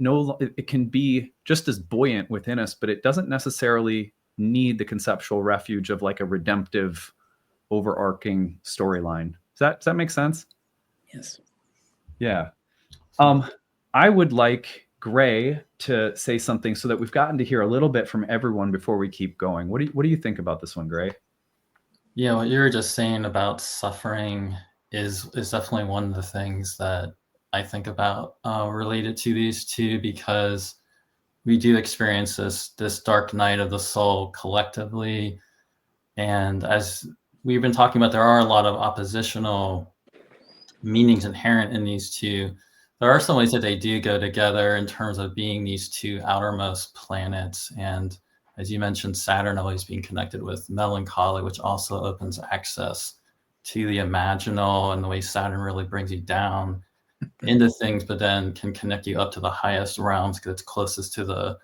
it can be just as buoyant within us, but it doesn't necessarily need the conceptual refuge of like a redemptive, overarching storyline. Does that make sense? Yes. Yeah. I would like Gray to say something so that we've gotten to hear a little bit from everyone before we keep going. What do you think about this one, Gray? Yeah, what you were just saying about suffering is definitely one of the things that I think about related to these two, because we do experience this dark night of the soul collectively And as we've been talking about, there are a lot of oppositional meanings inherent in these two. There are some ways that they do go together in terms of being these two outermost planets. And as you mentioned, Saturn always being connected with melancholy, which also opens access to the imaginal, and the way Saturn really brings you down into things, but then can connect you up to the highest realms because it's closest to the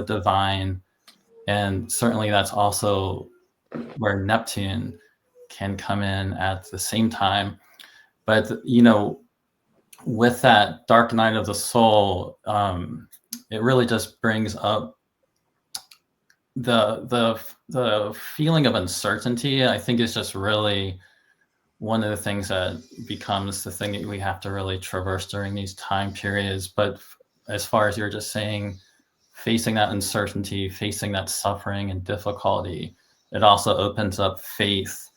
divine. And certainly that's also where Neptune can come in at the same time. But, you know, with that dark night of the soul, it really just brings up the feeling of uncertainty. I think is just really one of the things that becomes the thing that we have to really traverse during these time periods. But as far as you're just saying, facing that uncertainty, facing that suffering and difficulty, it also opens up faith,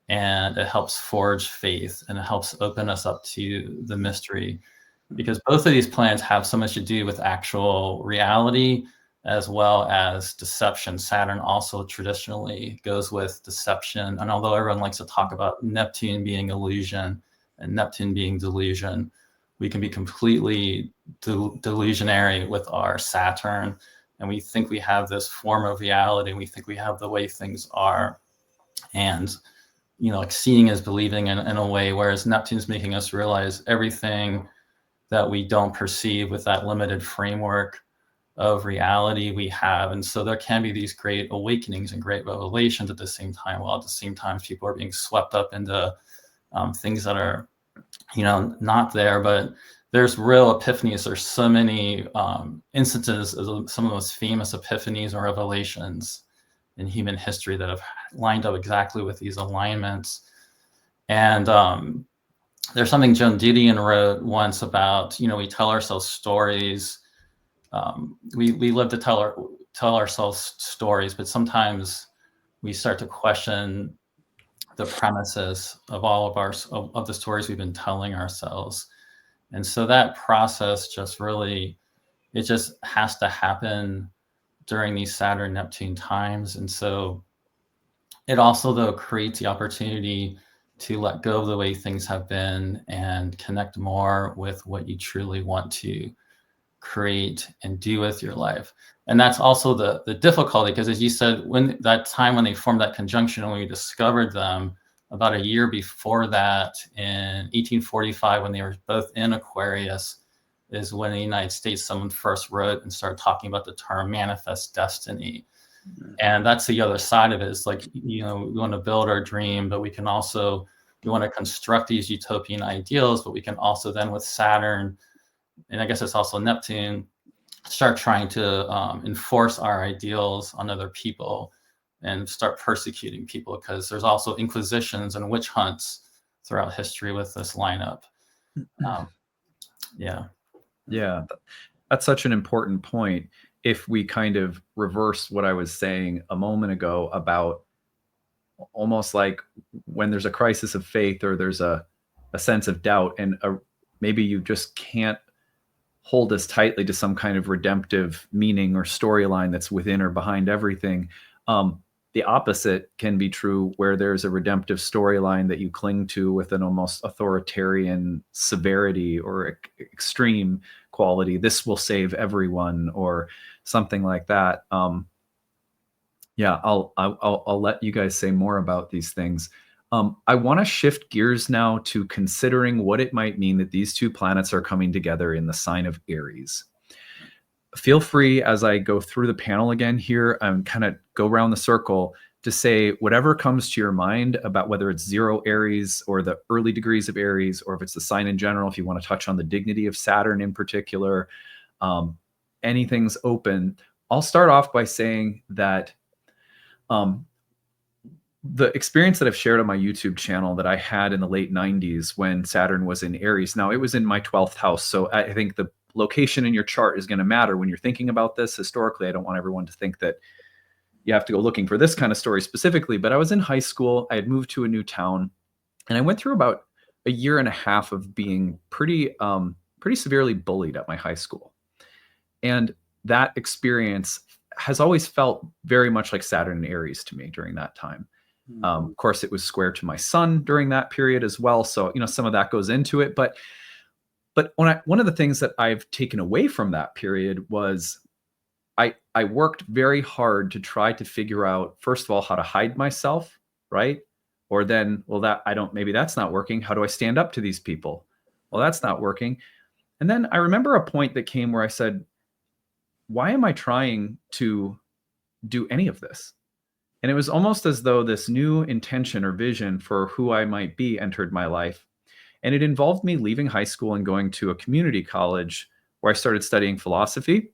and it helps forge faith, and it helps open us up to the mystery, because both of these planets have so much to do with actual reality as well as deception. Saturn also traditionally goes with deception. And although everyone likes to talk about Neptune being illusion and Neptune being delusion, we can be completely delusionary with our Saturn. And we think we have this form of reality, and we think we have the way things are. And, you know, like seeing is believing in a way, whereas Neptune's making us realize everything that we don't perceive with that limited framework of reality we have. And so there can be these great awakenings and great revelations at the same time, while at the same time people are being swept up into things that are, you know, not there. But there's real epiphanies. There's so many instances of some of the most famous epiphanies or revelations in human history that have lined up exactly with these alignments. And there's something Joan Didion wrote once about, you know, we tell ourselves stories. We live to tell ourselves stories, but sometimes we start to question the premises of all of the stories we've been telling ourselves. And so that process just really, it just has to happen during these Saturn Neptune times. And so it also, though, creates the opportunity to let go of the way things have been and connect more with what you truly want to create and do with your life. And that's also the difficulty, because as you said, when that time when they formed that conjunction, when we discovered them about a year before that, in 1845, when they were both in Aquarius, is when in the United States someone first wrote and started talking about the term manifest destiny. And that's the other side of it. Is like, you know, we want to build our dream, but we want to construct these utopian ideals, but we can also then, with Saturn, and I guess it's also Neptune, start trying to enforce our ideals on other people and start persecuting people, because there's also inquisitions and witch hunts throughout history with this lineup. Yeah, that's such an important point. If we kind of reverse what I was saying a moment ago about almost like when there's a crisis of faith, or there's a sense of doubt, and maybe you just can't hold as tightly to some kind of redemptive meaning or storyline that's within or behind everything. The opposite can be true, where there's a redemptive storyline that you cling to with an almost authoritarian severity or extreme quality. This will save everyone, or something like that. Yeah, I'll let you guys say more about these things. I want to shift gears now to considering what it might mean that these two planets are coming together in the sign of Aries. Feel free, as I go through the panel again here, kind of go around the circle, to say whatever comes to your mind about whether it's 0 Aries or the early degrees of Aries, or if it's the sign in general, if you want to touch on the dignity of Saturn in particular. Anything's open. I'll start off by saying that the experience that I've shared on my YouTube channel that I had in the late 90s when Saturn was in Aries, now it was in my 12th house. So I think the location in your chart is going to matter when you're thinking about this. Historically, I don't want everyone to think that you have to go looking for this kind of story specifically, but I was in high school. I had moved to a new town, and I went through about a year and a half of being pretty severely bullied at my high school. And that experience has always felt very much like Saturn and Aries to me during that time. Of course, it was square to my sun during that period as well. So, some of that goes into it. But one of the things that I've taken away from that period was I worked very hard to try to figure out, first of all, how to hide myself, right? Or then, maybe that's not working. How do I stand up to these people? Well, that's not working. And then I remember a point that came where I said, why am I trying to do any of this? And it was almost as though this new intention or vision for who I might be entered my life. And it involved me leaving high school and going to a community college where I started studying philosophy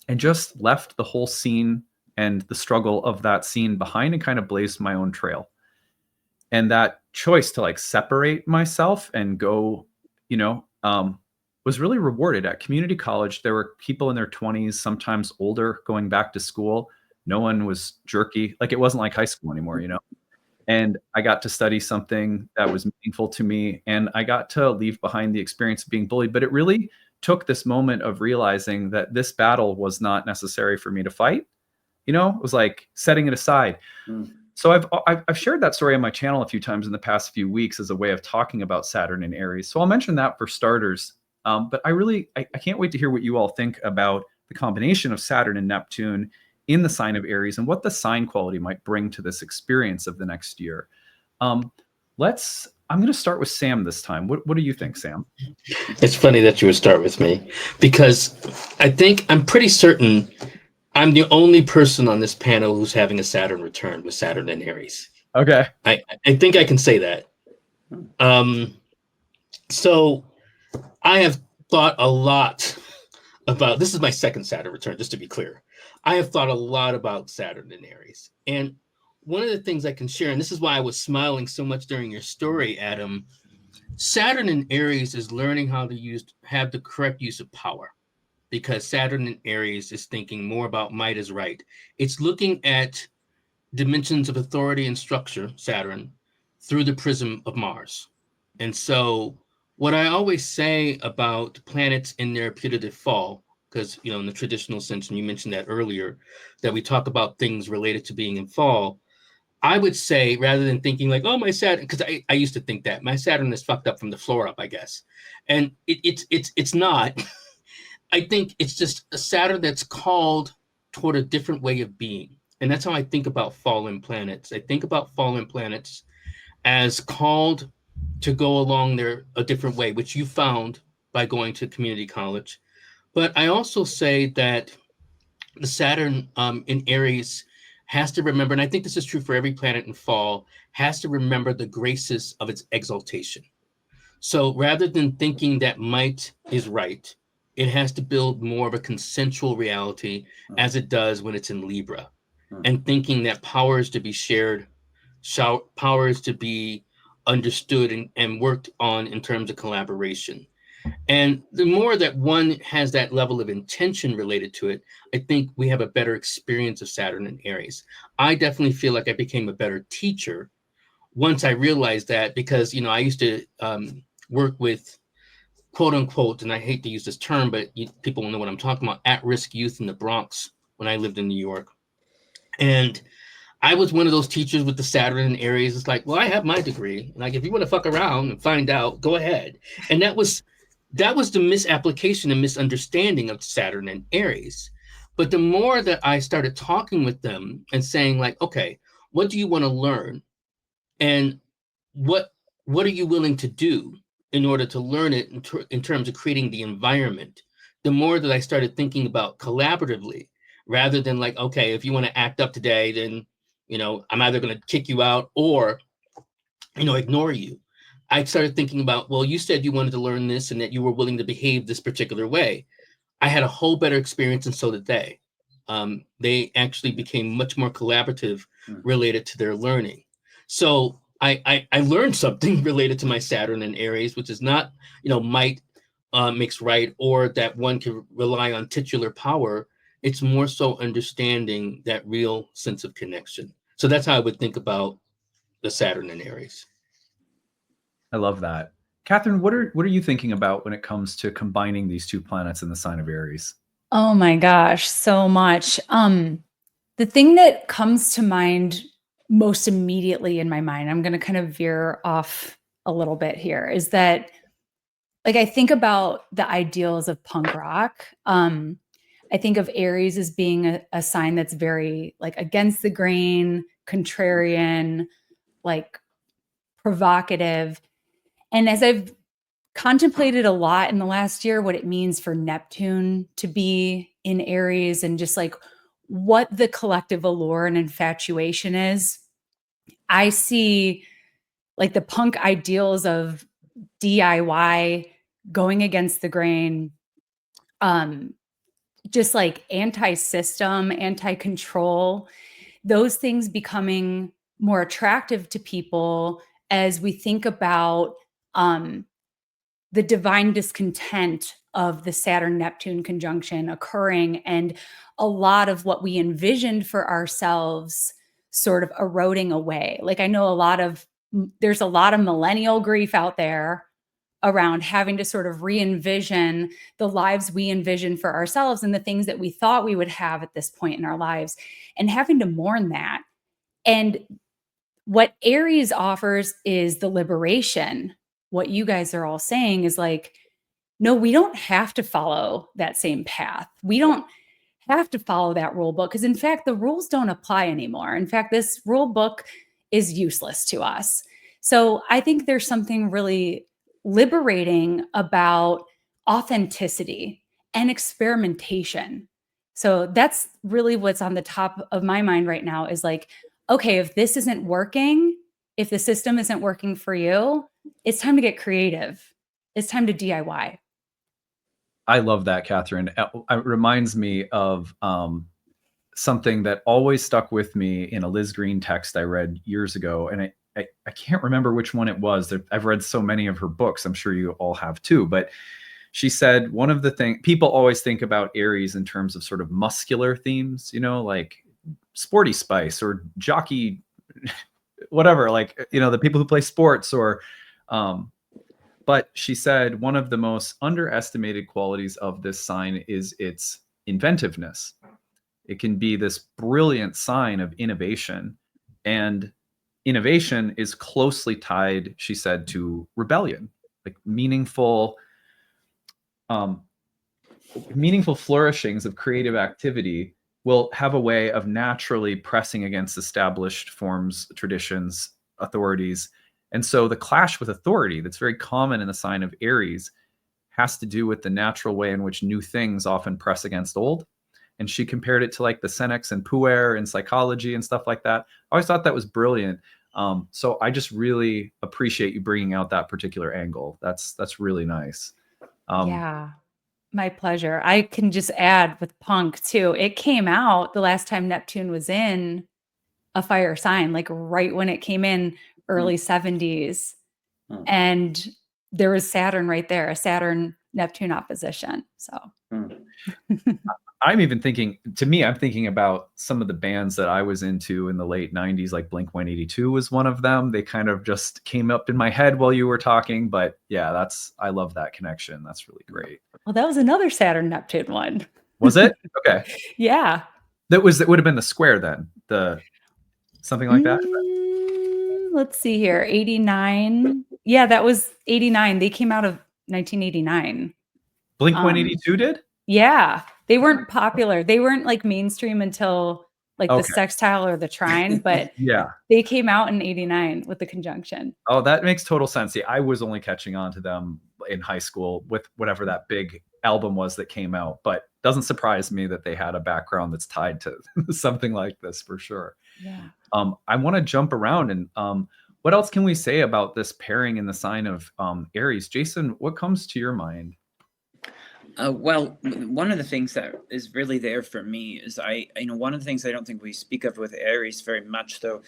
and just left the whole scene and the struggle of that scene behind and kind of blazed my own trail. And that choice to separate myself and go, was really rewarded. At community college, there were people in their 20s, sometimes older, going back to school. No one was jerky. It wasn't like high school anymore, And I got to study something that was meaningful to me. And I got to leave behind the experience of being bullied. But it really took this moment of realizing that this battle was not necessary for me to fight. It was like setting it aside. So I've shared that story on my channel a few times in the past few weeks as a way of talking about Saturn and Aries. So I'll mention that for starters. But I can't wait to hear what you all think about the combination of Saturn and Neptune in the sign of Aries and what the sign quality might bring to this experience of the next year. I'm going to start with Sam this time. What do you think, Sam? It's funny that you would start with me, because I'm pretty certain I'm the only person on this panel who's having a Saturn return with Saturn and Aries. Okay. I think I can say that. So I have thought a lot about, this is my second Saturn return, just to be clear. I have thought a lot about Saturn and Aries. And one of the things I can share, and this is why I was smiling so much during your story, Adam, Saturn and Aries is learning how to have the correct use of power, because Saturn and Aries is thinking more about might is right. It's looking at dimensions of authority and structure, Saturn, through the prism of Mars. And so what I always say about planets in their putative fall, because, in the traditional sense, and you mentioned that earlier, that we talk about things related to being in fall, I would say, rather than thinking oh, my Saturn, because I used to think that my Saturn is fucked up from the floor up, I guess. And it's not. I think it's just a Saturn that's called toward a different way of being. And that's how I think about fallen planets. I think about fallen planets as called to go along a different way, which you found by going to community college. But I also say that the Saturn in Aries has to remember, and I think this is true for every planet in fall, has to remember the graces of its exaltation. So rather than thinking that might is right, it has to build more of a consensual reality as it does when it's in Libra, and thinking that power is to be shared, power is to be understood and worked on in terms of collaboration. And the more that one has that level of intention related to it, I think we have a better experience of Saturn and Aries. I definitely feel like I became a better teacher once I realized that, because, I used to work with, quote unquote, and I hate to use this term, but people will know what I'm talking about, at-risk youth in the Bronx when I lived in New York. And I was one of those teachers with the Saturn and Aries. It's like, well, I have my degree. If you want to fuck around and find out, go ahead. And that was the misapplication and misunderstanding of Saturn and Aries. But the more that I started talking with them and saying okay, what do you want to learn? And what are you willing to do in order to learn it in terms of creating the environment? The more that I started thinking about collaboratively, rather than okay, if you want to act up today, then, I'm either going to kick you out or, ignore you. I started thinking about, well, you said you wanted to learn this and that you were willing to behave this particular way. I had a whole better experience, and so did they. They actually became much more collaborative related to their learning. So I learned something related to my Saturn and Aries, which is not, might makes right, or that one can rely on titular power. It's more so understanding that real sense of connection. So that's how I would think about the Saturn and Aries. I love that. Catherine, what are you thinking about when it comes to combining these two planets in the sign of Aries? Oh my gosh, so much. The thing that comes to mind most immediately in my mind, I'm going to kind of veer off a little bit here, is that like I think about the ideals of punk rock. I think of Aries as being a sign that's very like against the grain, contrarian, like provocative. And as I've contemplated a lot in the last year what it means for Neptune to be in Aries and just like what the collective allure and infatuation is, I see like the punk ideals of DIY, going against the grain, just like anti-system, anti-control, those things becoming more attractive to people as we think about the divine discontent of the Saturn-Neptune conjunction occurring, and a lot of what we envisioned for ourselves sort of eroding away. Like I know there's a lot of millennial grief out there around having to sort of re-envision the lives we envision for ourselves and the things that we thought we would have at this point in our lives, and having to mourn that. And what Aries offers is the liberation. What you guys are all saying is like, no, we don't have to follow that same path. We don't have to follow that rule book because in fact, the rules don't apply anymore. In fact, this rule book is useless to us. So I think there's something really liberating about authenticity and experimentation. So that's really what's on the top of my mind right now is like, okay, if this isn't working, if the system isn't working for you, it's time to get creative. It's time to DIY. I love that, Catherine. It reminds me of something that always stuck with me in a Liz Green text I read years ago. And I can't remember which one it was. I've read so many of her books. I'm sure you all have too. But she said one of the things people always think about Aries in terms of sort of muscular themes, you know, like Sporty Spice or jockey, whatever, like, you know, the people who play sports or, but she said one of the most underestimated qualities of this sign is its inventiveness. It can be this brilliant sign of innovation, and innovation is closely tied, she said, to rebellion, like meaningful flourishings of creative activity will have a way of naturally pressing against established forms, traditions, authorities. And so the clash with authority that's very common in the sign of Aries has to do with the natural way in which new things often press against old. And she compared it to like the Senex and Puer and psychology and stuff like that. I always thought that was brilliant. So I just really appreciate you bringing out that particular angle. That's really nice. Yeah, my pleasure. I can just add with punk too. It came out the last time Neptune was in a fire sign, like right when it came in, early 70s. And there was Saturn right there, a Saturn-Neptune opposition. So I'm even thinking, to me, I'm thinking about some of the bands that I was into in the late 90s, like Blink-182 was one of them. They kind of just came up in my head while you were talking. But yeah, I love that connection. That's really great. Well, that was another Saturn-Neptune one. Was it? Okay. Yeah. That would have been the square then, something like that. Let's see here. 89. Yeah, that was 89. They came out of 1989. Blink-182 did? Yeah. They weren't popular. They weren't like mainstream until like the sextile or the trine, but yeah, they came out in 89 with the conjunction. Oh, that makes total sense. See, I was only catching on to them in high school with whatever that big album was that came out, but doesn't surprise me that they had a background that's tied to something like this for sure. Yeah. I want to jump around and what else can we say about this pairing in the sign of Aries? Jason, what comes to your mind? Well, one of the things that is really there for me is one of the things I don't think we speak of with Aries very much, though,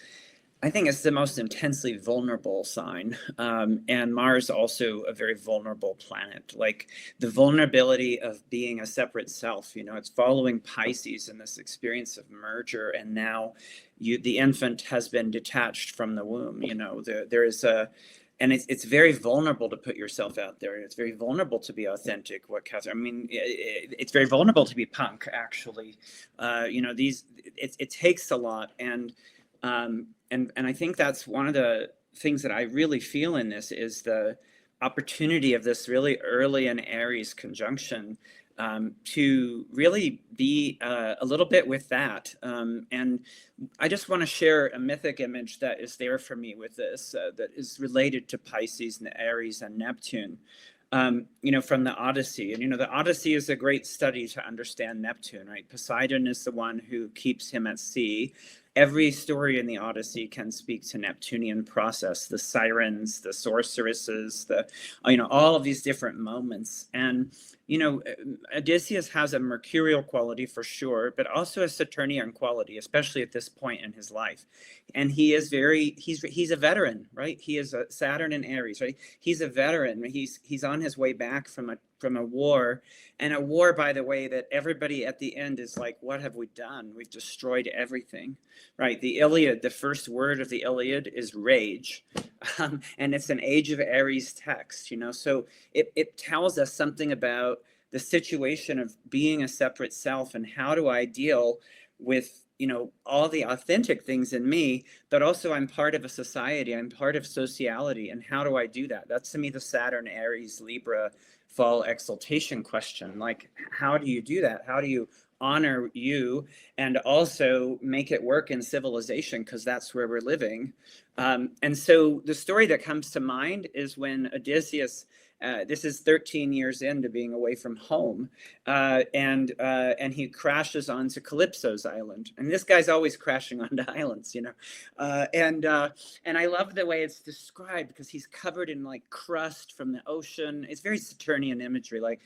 I think it's the most intensely vulnerable sign. And Mars also a very vulnerable planet, like the vulnerability of being a separate self. You know, it's following Pisces in this experience of merger. And now the infant has been detached from the womb. You know, there is and it's very vulnerable to put yourself out there. It's very vulnerable to be authentic. It's very vulnerable to be punk, actually. It takes a lot. And And I think that's one of the things that I really feel in this is the opportunity of this really early in Aries conjunction to really be a little bit with that. And I just want to share a mythic image that is there for me with this that is related to Pisces and Aries and Neptune. From the Odyssey. And, the Odyssey is a great study to understand Neptune, right? Poseidon is the one who keeps him at sea. Every story in the Odyssey can speak to Neptunian process, the sirens, the sorceresses, all of these different moments. And, Odysseus has a mercurial quality for sure, but also a Saturnian quality, especially at this point in his life. And he is he's a veteran, right? He is a Saturn in Aries, right? He's a veteran. He's on his way back from a war, and a war, by the way, that everybody at the end is like, what have we done? We've destroyed everything, right? The Iliad, the first word of the Iliad is rage. And it's an Age of Aries text, so it tells us something about the situation of being a separate self and how do I deal with all the authentic things in me, but also I'm part of a society, I'm part of sociality, and how do I do that? That's to me the Saturn, Aries, Libra fall exaltation question. Like, how do you do that? How do you honor you and also make it work in civilization, because that's where we're living? And so the story that comes to mind is when Odysseus, this is 13 years into being away from home, and he crashes onto Calypso's island. And this guy's always crashing onto islands, and I love the way it's described, because he's covered in like crust from the ocean. It's very Saturnian imagery, like,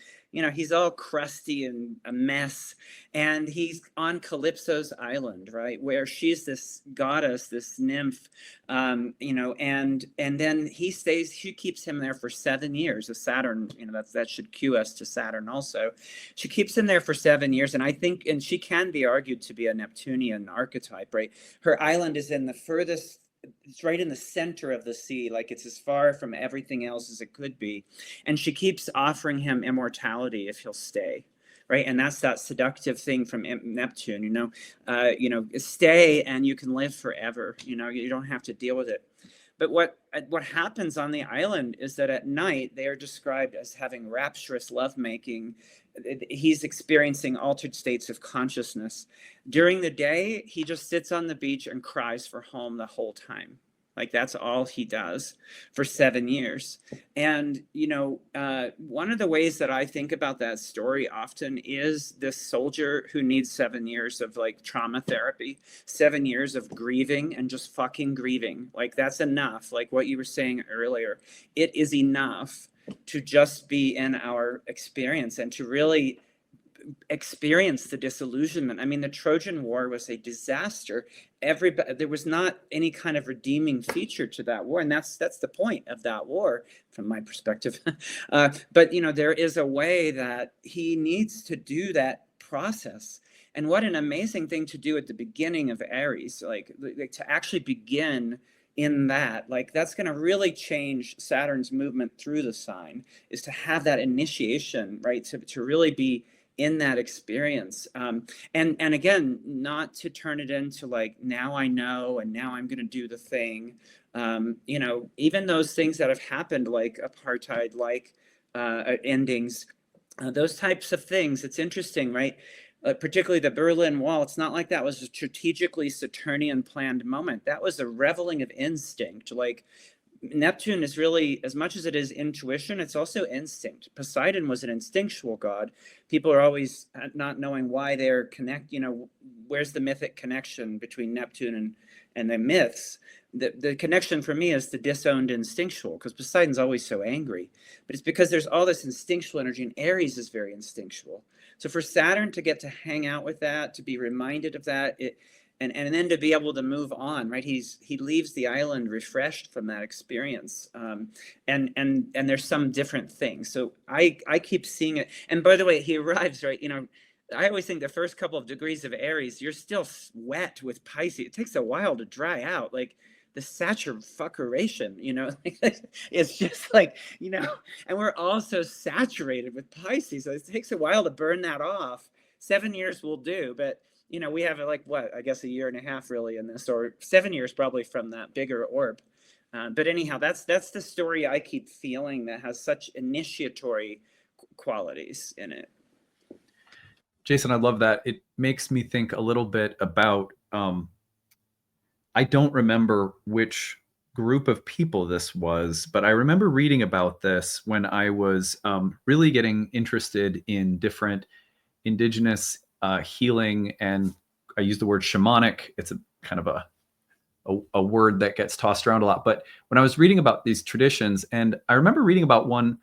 he's all crusty and a mess, and he's on Calypso's island, right, where she's this goddess, this nymph, and then she keeps him there for 7 years. Of Saturn, that should cue us to Saturn also. She keeps him there for 7 years, and I think, and she can be argued to be a Neptunian archetype, right? Her island is in the furthest, it's right in the center of the sea, like it's as far from everything else as it could be, and she keeps offering him immortality if he'll stay, right? And that's that seductive thing from Neptune, stay and you can live forever, you don't have to deal with it. But what happens on the island is that at night they are described as having rapturous lovemaking. He's experiencing altered states of consciousness. During the day, he just sits on the beach and cries for home the whole time. Like, that's all he does for 7 years. And, one of the ways that I think about that story often is this soldier who needs 7 years of like trauma therapy, 7 years of grieving and just fucking grieving. Like, that's enough. Like what you were saying earlier, it is enough to just be in our experience and to really experience the disillusionment. I mean, the Trojan War was a disaster. There was not any kind of redeeming feature to that war, and that's the point of that war, from my perspective. But there is a way that he needs to do that process. And what an amazing thing to do at the beginning of Aries, like to actually begin in that, like that's going to really change Saturn's movement through the sign, is to have that initiation, right? To really be in that experience. And again, not to turn it into like, now I know, and now I'm going to do the thing. Even those things that have happened, like apartheid, like endings, those types of things, it's interesting, right? Particularly the Berlin Wall, it's not like that was a strategically Saturnian planned moment. That was a reveling of instinct. Like, Neptune is really, as much as it is intuition, it's also instinct. Poseidon was an instinctual god. People are always not knowing why they're where's the mythic connection between Neptune and the myths? The connection for me is the disowned instinctual, because Poseidon's always so angry. But it's because there's all this instinctual energy, and Aries is very instinctual. So for Saturn to get to hang out with that, to be reminded of that, and then to be able to move on, right? He leaves the island refreshed from that experience, and there's some different things. So I keep seeing it. And by the way, he arrives, right? I always think the first couple of degrees of Aries, you're still wet with Pisces. It takes a while to dry out, like the saturation, it's just like, and we're also saturated with Pisces. So it takes a while to burn that off. 7 years will do, but you know, we have like what, I guess a year and a half really in this, or 7 years probably from that bigger orb. But anyhow, that's the story I keep feeling that has such initiatory qualities in it. Jason, I love that. It makes me think a little bit about, I don't remember which group of people this was, but I remember reading about this when I was really getting interested in different indigenous healing, and I use the word shamanic. It's a kind of a word that gets tossed around a lot. But when I was reading about these traditions, and I remember reading about one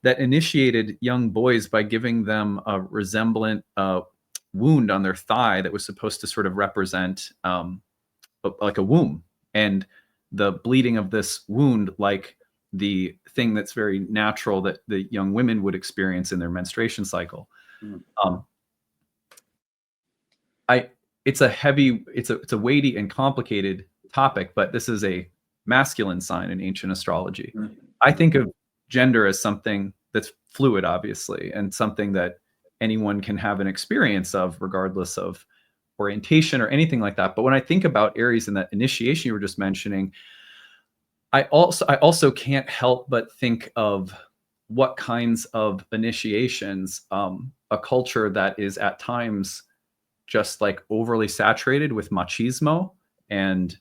that initiated young boys by giving them a resemblant wound on their thigh that was supposed to sort of represent like a womb, and the bleeding of this wound like the thing that's very natural that the young women would experience in their menstruation cycle. It's a weighty and complicated topic, but this is a masculine sign in ancient astrology. I think of gender as something that's fluid, obviously, and something that anyone can have an experience of regardless of orientation or anything like that. But when I think about Aries and that initiation you were just mentioning, I also can't help but think of what kinds of initiations a culture that is at times just like overly saturated with machismo and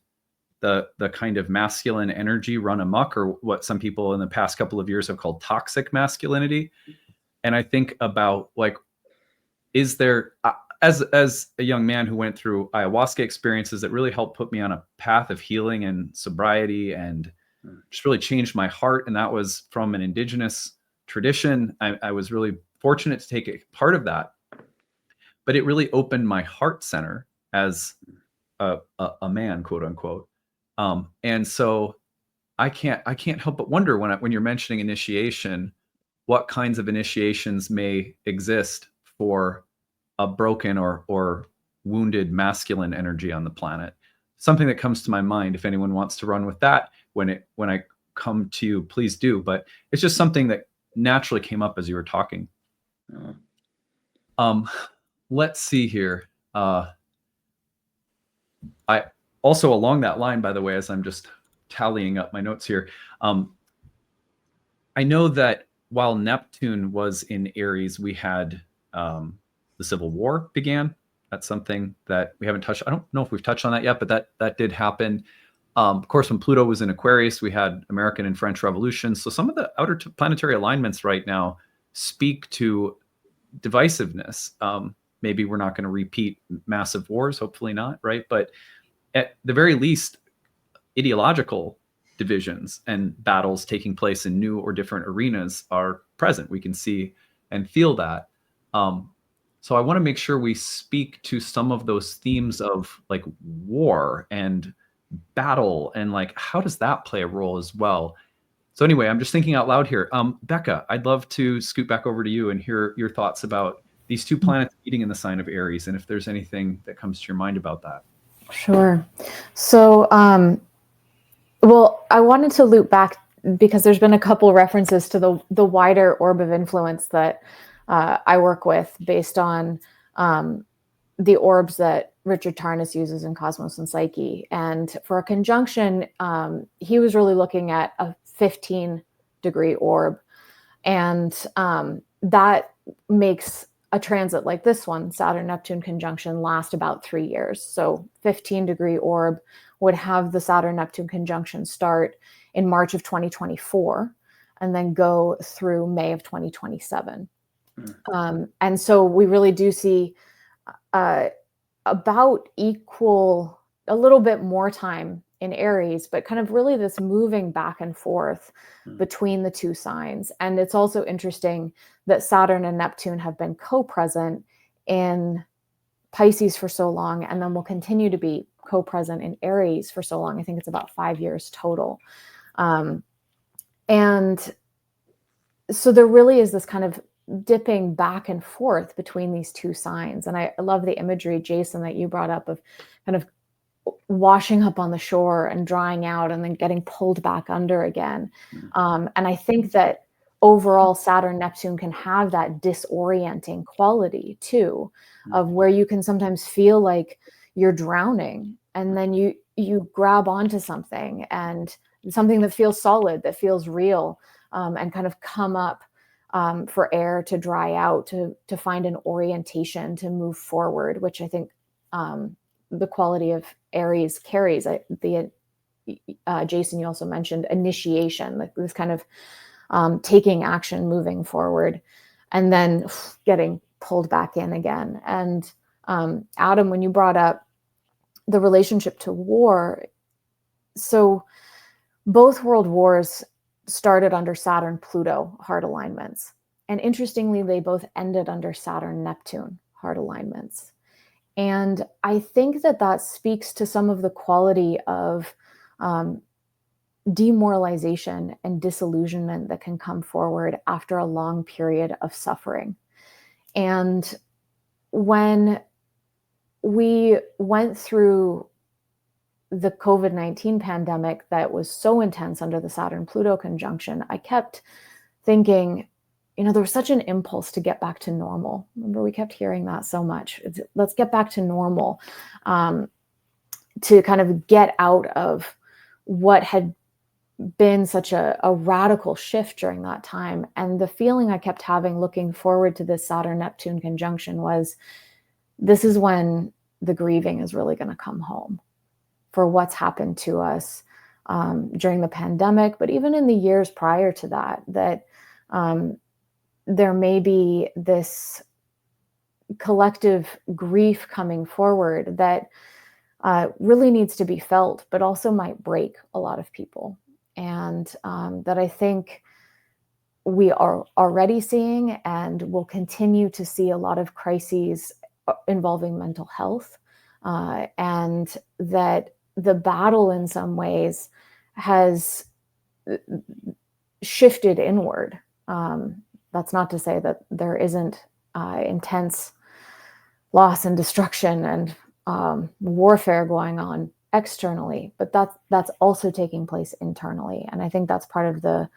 the kind of masculine energy run amok, or what some people in the past couple of years have called toxic masculinity. And I think about, like, is there, as a young man who went through ayahuasca experiences that really helped put me on a path of healing and sobriety and just really changed my heart, and that was from an indigenous tradition. I was really fortunate to take a part of that, but it really opened my heart center as a man, quote unquote. And so I can't help but wonder when you're mentioning initiation, what kinds of initiations may exist for a broken or wounded masculine energy on the planet. Something that comes to my mind. If anyone wants to run with that when I come to you, please do. But it's just something that naturally came up as you were talking. Let's see here. I also, along that line, by the way, as I'm just tallying up my notes here, I know that while Neptune was in Aries, we had the Civil War began. That's something that we haven't touched. I don't know if we've touched on that yet, but that did happen. Of course, when Pluto was in Aquarius, we had American and French revolutions. So some of the outer planetary alignments right now speak to divisiveness. Maybe we're not going to repeat massive wars, hopefully not, right? But at the very least, ideological divisions and battles taking place in new or different arenas are present. We can see and feel that. So I want to make sure we speak to some of those themes of like war and battle, and like, how does that play a role as well? So anyway, I'm just thinking out loud here. Becca, I'd love to scoot back over to you and hear your thoughts about these two planets meeting in the sign of Aries, and if there's anything that comes to your mind about that. Sure. So, well, I wanted to loop back because there's been a couple references to the wider orb of influence that I work with based on the orbs that Richard Tarnas uses in Cosmos and Psyche. And for a conjunction, he was really looking at a 15-degree orb. And that makes a transit like this one, Saturn-Neptune conjunction, last about 3 years. So 15-degree orb would have the Saturn-Neptune conjunction start in March of 2024 and then go through May of 2027. And so we really do see about equal, a little bit more time in Aries, but kind of really this moving back and forth between the two signs. And it's also interesting that Saturn and Neptune have been co-present in Pisces for so long, and then will continue to be co-present in Aries for so long. I think it's about 5 years total. And so there really is this kind of dipping back and forth between these two signs. And I love the imagery, Jason, that you brought up of kind of washing up on the shore and drying out and then getting pulled back under again. And I think that overall Saturn-Neptune can have that disorienting quality too, of where you can sometimes feel like you're drowning, and then you grab onto something, and something that feels solid, that feels real, and kind of come up for air to dry out, to find an orientation, to move forward, which I think the quality of Aries carries. Jason, you also mentioned initiation, like this kind of taking action, moving forward, and then getting pulled back in again. And Adam, when you brought up the relationship to war, so both world wars started under Saturn-Pluto hard alignments. And interestingly, they both ended under Saturn-Neptune hard alignments. And I think that speaks to some of the quality of demoralization and disillusionment that can come forward after a long period of suffering. And when we went through the COVID-19 pandemic that was so intense under the Saturn-Pluto conjunction, I kept thinking, there was such an impulse to get back to normal. Remember, we kept hearing that so much. Let's get back to normal, to kind of get out of what had been such a radical shift during that time. And the feeling I kept having looking forward to this Saturn-Neptune conjunction was, this is when the grieving is really going to come home for what's happened to us during the pandemic, but even in the years prior to that, there may be this collective grief coming forward that really needs to be felt, but also might break a lot of people. And that I think we are already seeing and will continue to see a lot of crises involving mental health, and that the battle in some ways has shifted inward. That's not to say that there isn't intense loss and destruction and warfare going on externally, but that's also taking place internally. And I think that's part of the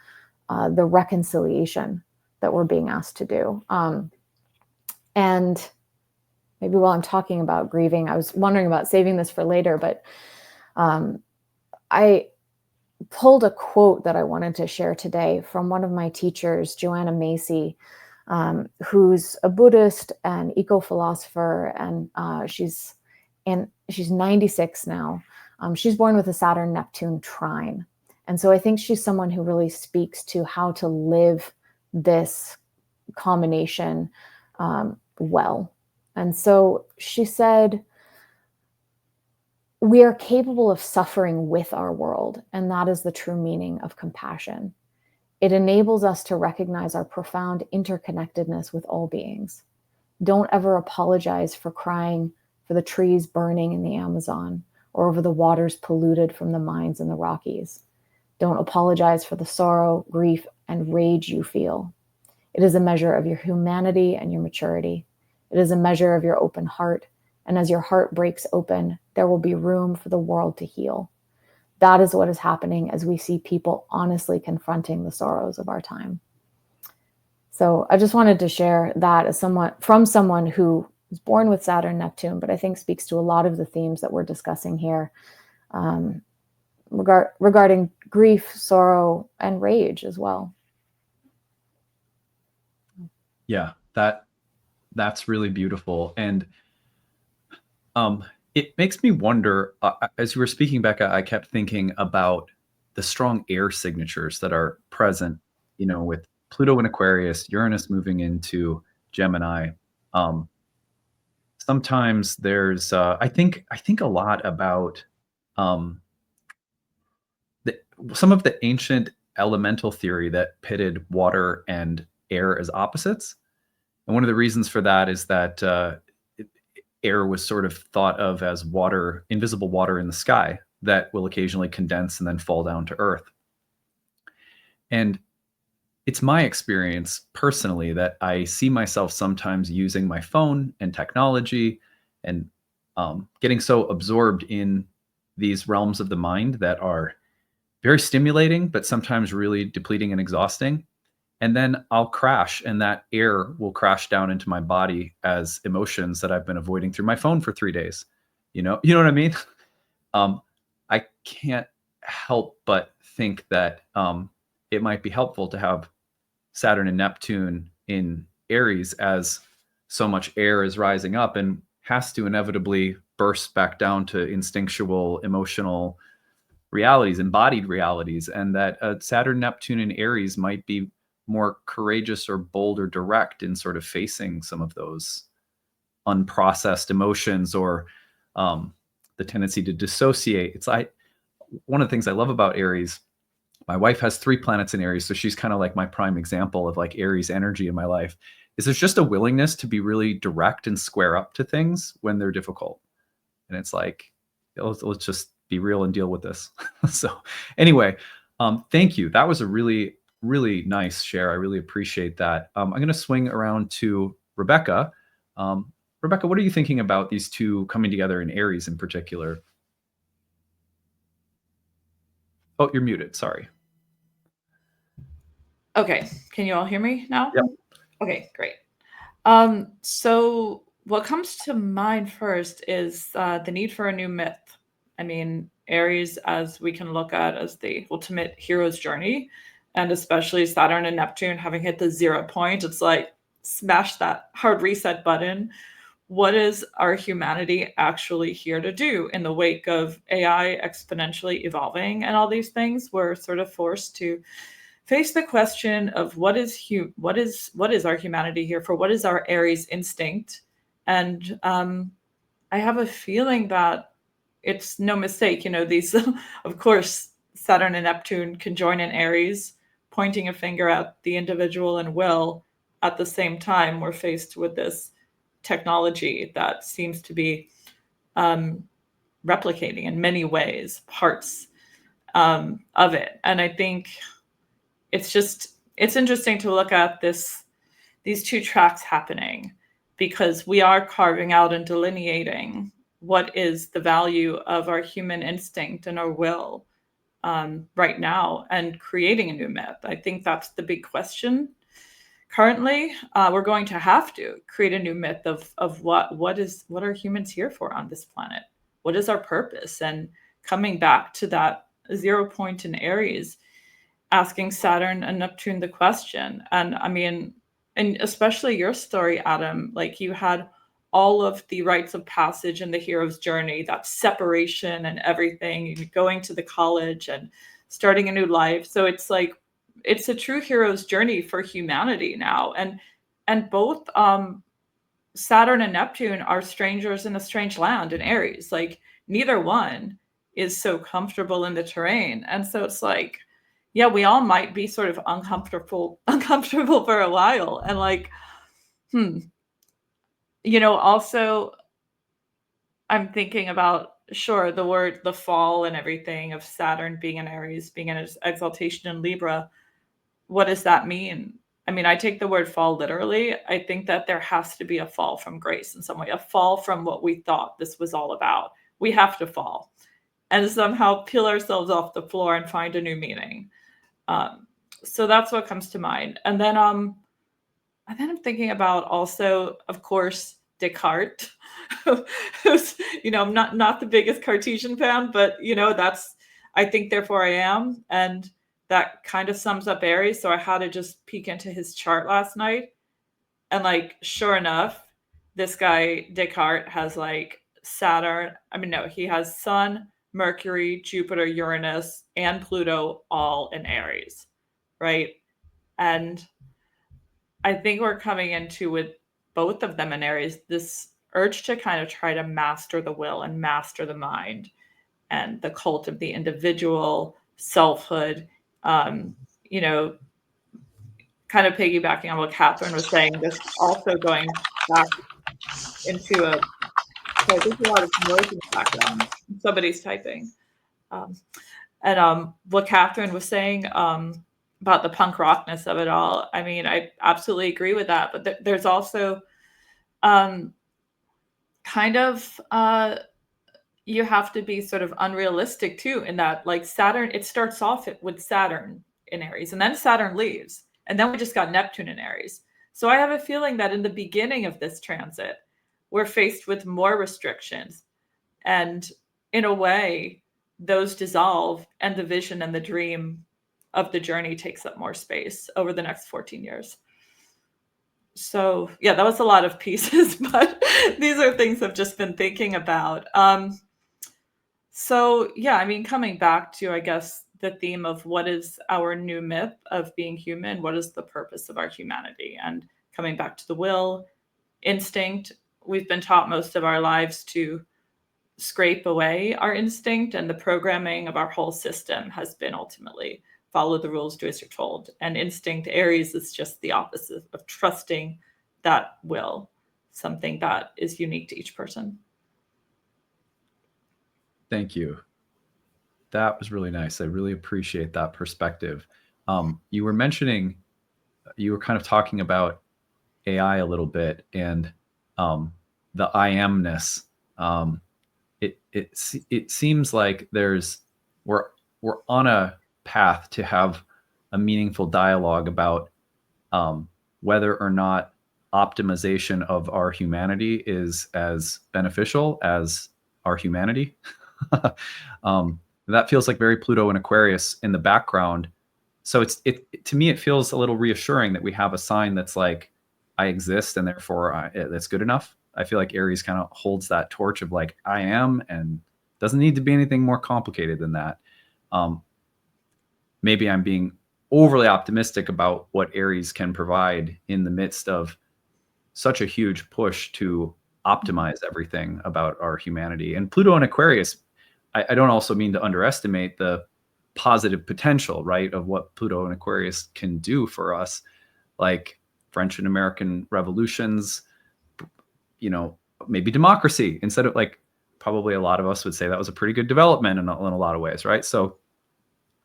reconciliation that we're being asked to do. And maybe while I'm talking about grieving, I was wondering about saving this for later, but I pulled a quote that I wanted to share today from one of my teachers, Joanna Macy, who's a Buddhist and eco-philosopher, and she's 96 now. She's born with a Saturn-Neptune trine. And so I think she's someone who really speaks to how to live this combination well. And so she said, we are capable of suffering with our world, and that is the true meaning of compassion. It enables us to recognize our profound interconnectedness with all beings. Don't ever apologize for crying for the trees burning in the Amazon, or over the waters polluted from the mines in the Rockies. Don't apologize for the sorrow, grief, and rage you feel. It is a measure of your humanity and your maturity. It is a measure of your open heart. And as your heart breaks open, there will be room for the world to heal. That is what is happening as we see people honestly confronting the sorrows of our time. So I just wanted to share that as from someone who was born with Saturn Neptune, but I think speaks to a lot of the themes that we're discussing here, regarding grief, sorrow, and rage as well. Yeah, that's really beautiful. And it makes me wonder, as you were speaking, Becca, I kept thinking about the strong air signatures that are present, with Pluto in Aquarius, Uranus moving into Gemini. Sometimes there's, I think a lot about some of the ancient elemental theory that pitted water and air as opposites. And one of the reasons for that is that air was sort of thought of as water, invisible water in the sky that will occasionally condense and then fall down to earth. And it's my experience personally that I see myself sometimes using my phone and technology and getting so absorbed in these realms of the mind that are very stimulating, but sometimes really depleting and exhausting. and then I'll crash, and that air will crash down into my body as emotions that I've been avoiding through my phone for 3 days. You know what I mean? I can't help but think that it might be helpful to have Saturn and Neptune in Aries, as so much air is rising up and has to inevitably burst back down to instinctual, emotional realities, embodied realities, and that Saturn, Neptune, and Aries might be more courageous or bold or direct in sort of facing some of those unprocessed emotions, or the tendency to dissociate. It's one of the things I love about Aries. My wife has 3 planets in Aries, so she's kind of like my prime example of like Aries energy in my life. Is there's just a willingness to be really direct and square up to things when they're difficult, and it's like, let's just be real and deal with this. So anyway, thank you. That was a really, really nice share. I really appreciate that. I'm going to swing around to Rebecca. Rebecca, what are you thinking about these two coming together in Aries in particular? Oh, you're muted. Sorry. Okay. Can you all hear me now? Yep. Okay, great. So what comes to mind first is the need for a new myth. I mean, Aries, as we can look at as the ultimate hero's journey, and especially Saturn and Neptune having hit the 0 point, it's like, smash that hard reset button. What is our humanity actually here to do in the wake of AI exponentially evolving and all these things? We're sort of forced to face the question of what is our humanity here for? What is our Aries instinct? And I have a feeling that it's no mistake. These, of course, Saturn and Neptune conjoin in Aries, pointing a finger at the individual and will. At the same time, we're faced with this technology that seems to be replicating in many ways parts of it. And I think it's interesting to look at these two tracks happening, because we are carving out and delineating what is the value of our human instinct and our will right now, and creating a new myth. I think that's the big question. Currently, we're going to have to create a new myth of what are humans here for on this planet? What is our purpose? And coming back to that 0 point in Aries, asking Saturn and Neptune the question. And I mean, and especially your story, Adam, like you had all of the rites of passage and the hero's journey, that separation and everything, going to the college and starting a new life. So it's like, it's a true hero's journey for humanity now. And both Saturn and Neptune are strangers in a strange land in Aries. Like neither one is so comfortable in the terrain. And so it's like, yeah, we all might be sort of uncomfortable for a while. And like, also I'm thinking about, sure, the fall and everything of Saturn being in Aries, being in its exaltation in Libra. What does that mean? I mean, I take the word fall literally. I think that there has to be a fall from grace in some way, a fall from what we thought this was all about. We have to fall and somehow peel ourselves off the floor and find a new meaning. So that's what comes to mind. And then I'm thinking about also, of course, Descartes, who's, I'm not the biggest Cartesian fan, but that's, I think, therefore I am. And that kind of sums up Aries. So I had to just peek into his chart last night. And like, sure enough, this guy, Descartes, has like Saturn. He has Sun, Mercury, Jupiter, Uranus, and Pluto all in Aries, right? And I think we're coming into, with both of them in Aries, this urge to kind of try to master the will and master the mind and the cult of the individual, selfhood. Kind of piggybacking on what Catherine was saying, this also going back into there's a lot of noise in the background. Somebody's typing. What Catherine was saying about the punk rockness of it all, I mean, I absolutely agree with that. But there's also you have to be sort of unrealistic too, in that like Saturn, it starts off with Saturn in Aries, and then Saturn leaves. And then we just got Neptune in Aries. So I have a feeling that in the beginning of this transit, we're faced with more restrictions. And in a way, those dissolve and the vision and the dream of the journey takes up more space over the next 14 years. So yeah, that was a lot of pieces, but these are things I've just been thinking about. So yeah, I mean, coming back to, I guess, the theme of what is our new myth of being human, what is the purpose of our humanity? And coming back to the will, instinct, we've been taught most of our lives to scrape away our instinct, and the programming of our whole system has been ultimately follow the rules, do as you're told. And instinct, Aries, is just the opposite of trusting that will, something that is unique to each person. Thank you. That was really nice. I really appreciate that perspective. You were mentioning, you were kind of talking about AI a little bit, and the I amness. It seems like we're on a path to have a meaningful dialogue about whether or not optimization of our humanity is as beneficial as our humanity. That feels like very Pluto and Aquarius in the background. So to me, it feels a little reassuring that we have a sign that's like, I exist, and therefore that's good enough. I feel like Aries kind of holds that torch of like, I am, and doesn't need to be anything more complicated than that. Maybe I'm being overly optimistic about what Aries can provide in the midst of such a huge push to optimize everything about our humanity. And Pluto and Aquarius, I don't also mean to underestimate the positive potential, right, of what Pluto and Aquarius can do for us, like French and American revolutions, you know, maybe democracy, instead of like, probably a lot of us would say that was a pretty good development in a lot of ways, right? So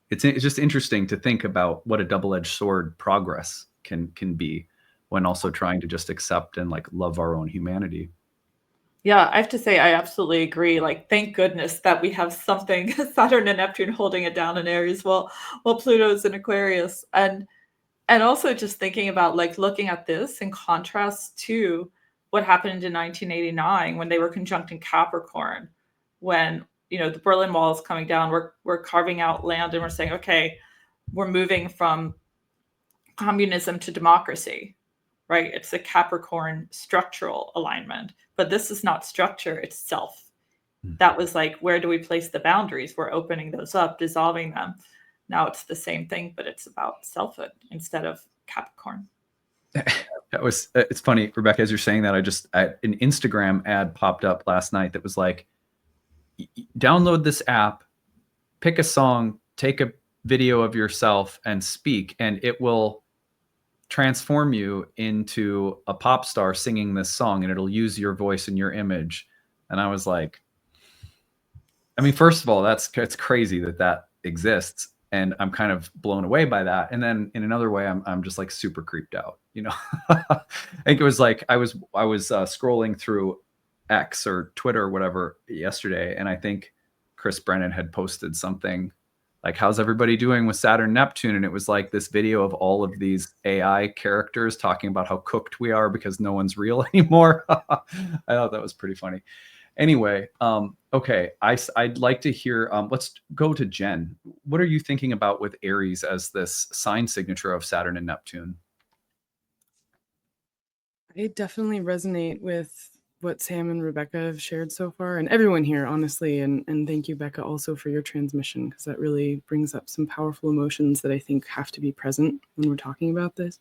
it's just interesting to think about what a double-edged sword progress can be when also trying to just accept and like love our own humanity. Yeah, I have to say, I absolutely agree. Like, thank goodness that we have something, Saturn and Neptune holding it down in Aries, while Pluto's in Aquarius. And also just thinking about like looking at this in contrast to what happened in 1989 when they were conjunct in Capricorn, when, you know, the Berlin Wall is coming down, we're carving out land, and we're saying, okay, we're moving from communism to democracy, right? It's a Capricorn structural alignment, but this is not structure, it's self. That was like, where do we place the boundaries? We're opening those up, dissolving them. Now it's the same thing, but it's about selfhood instead of Capricorn. It's funny, Rebecca, as you're saying that, an Instagram ad popped up last night that was like, download this app, pick a song, take a video of yourself and speak, and it will transform you into a pop star singing this song, and it'll use your voice and your image. And I was like, I mean, first of all, it's crazy that exists, and I'm kind of blown away by that. And then in another way, I'm just like super creeped out, you know. I think it was like I was scrolling through X or Twitter or whatever yesterday, and I think Chris Brennan had posted something like, how's everybody doing with Saturn-Neptune? And it was like this video of all of these AI characters talking about how cooked we are because no one's real anymore. I thought that was pretty funny. Anyway, okay, I'd like to hear, let's go to Jen. What are you thinking about with Aries as this sign signature of Saturn and Neptune? I definitely resonate with what Sam and Rebecca have shared so far, and everyone here, honestly. And thank you, Becca, also for your transmission, because that really brings up some powerful emotions that I think have to be present when we're talking about this.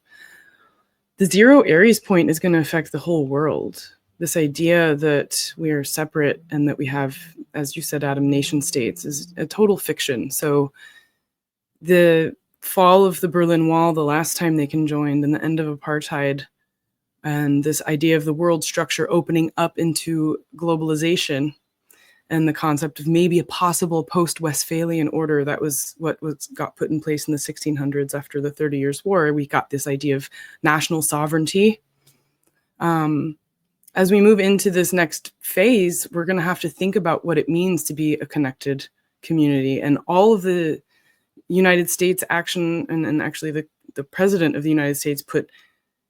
The 0 Aries point is going to affect the whole world. This idea that we are separate and that we have, as you said, Adam, nation states is a total fiction. So the fall of the Berlin Wall, the last time they conjoined, and the end of apartheid, and this idea of the world structure opening up into globalization, and the concept of maybe a possible post-Westphalian order, that was what got put in place in the 1600s after the 30 Years' War. We got this idea of national sovereignty. As we move into this next phase, we're going to have to think about what it means to be a connected community, and all of the United States action, and actually the the president of the United States put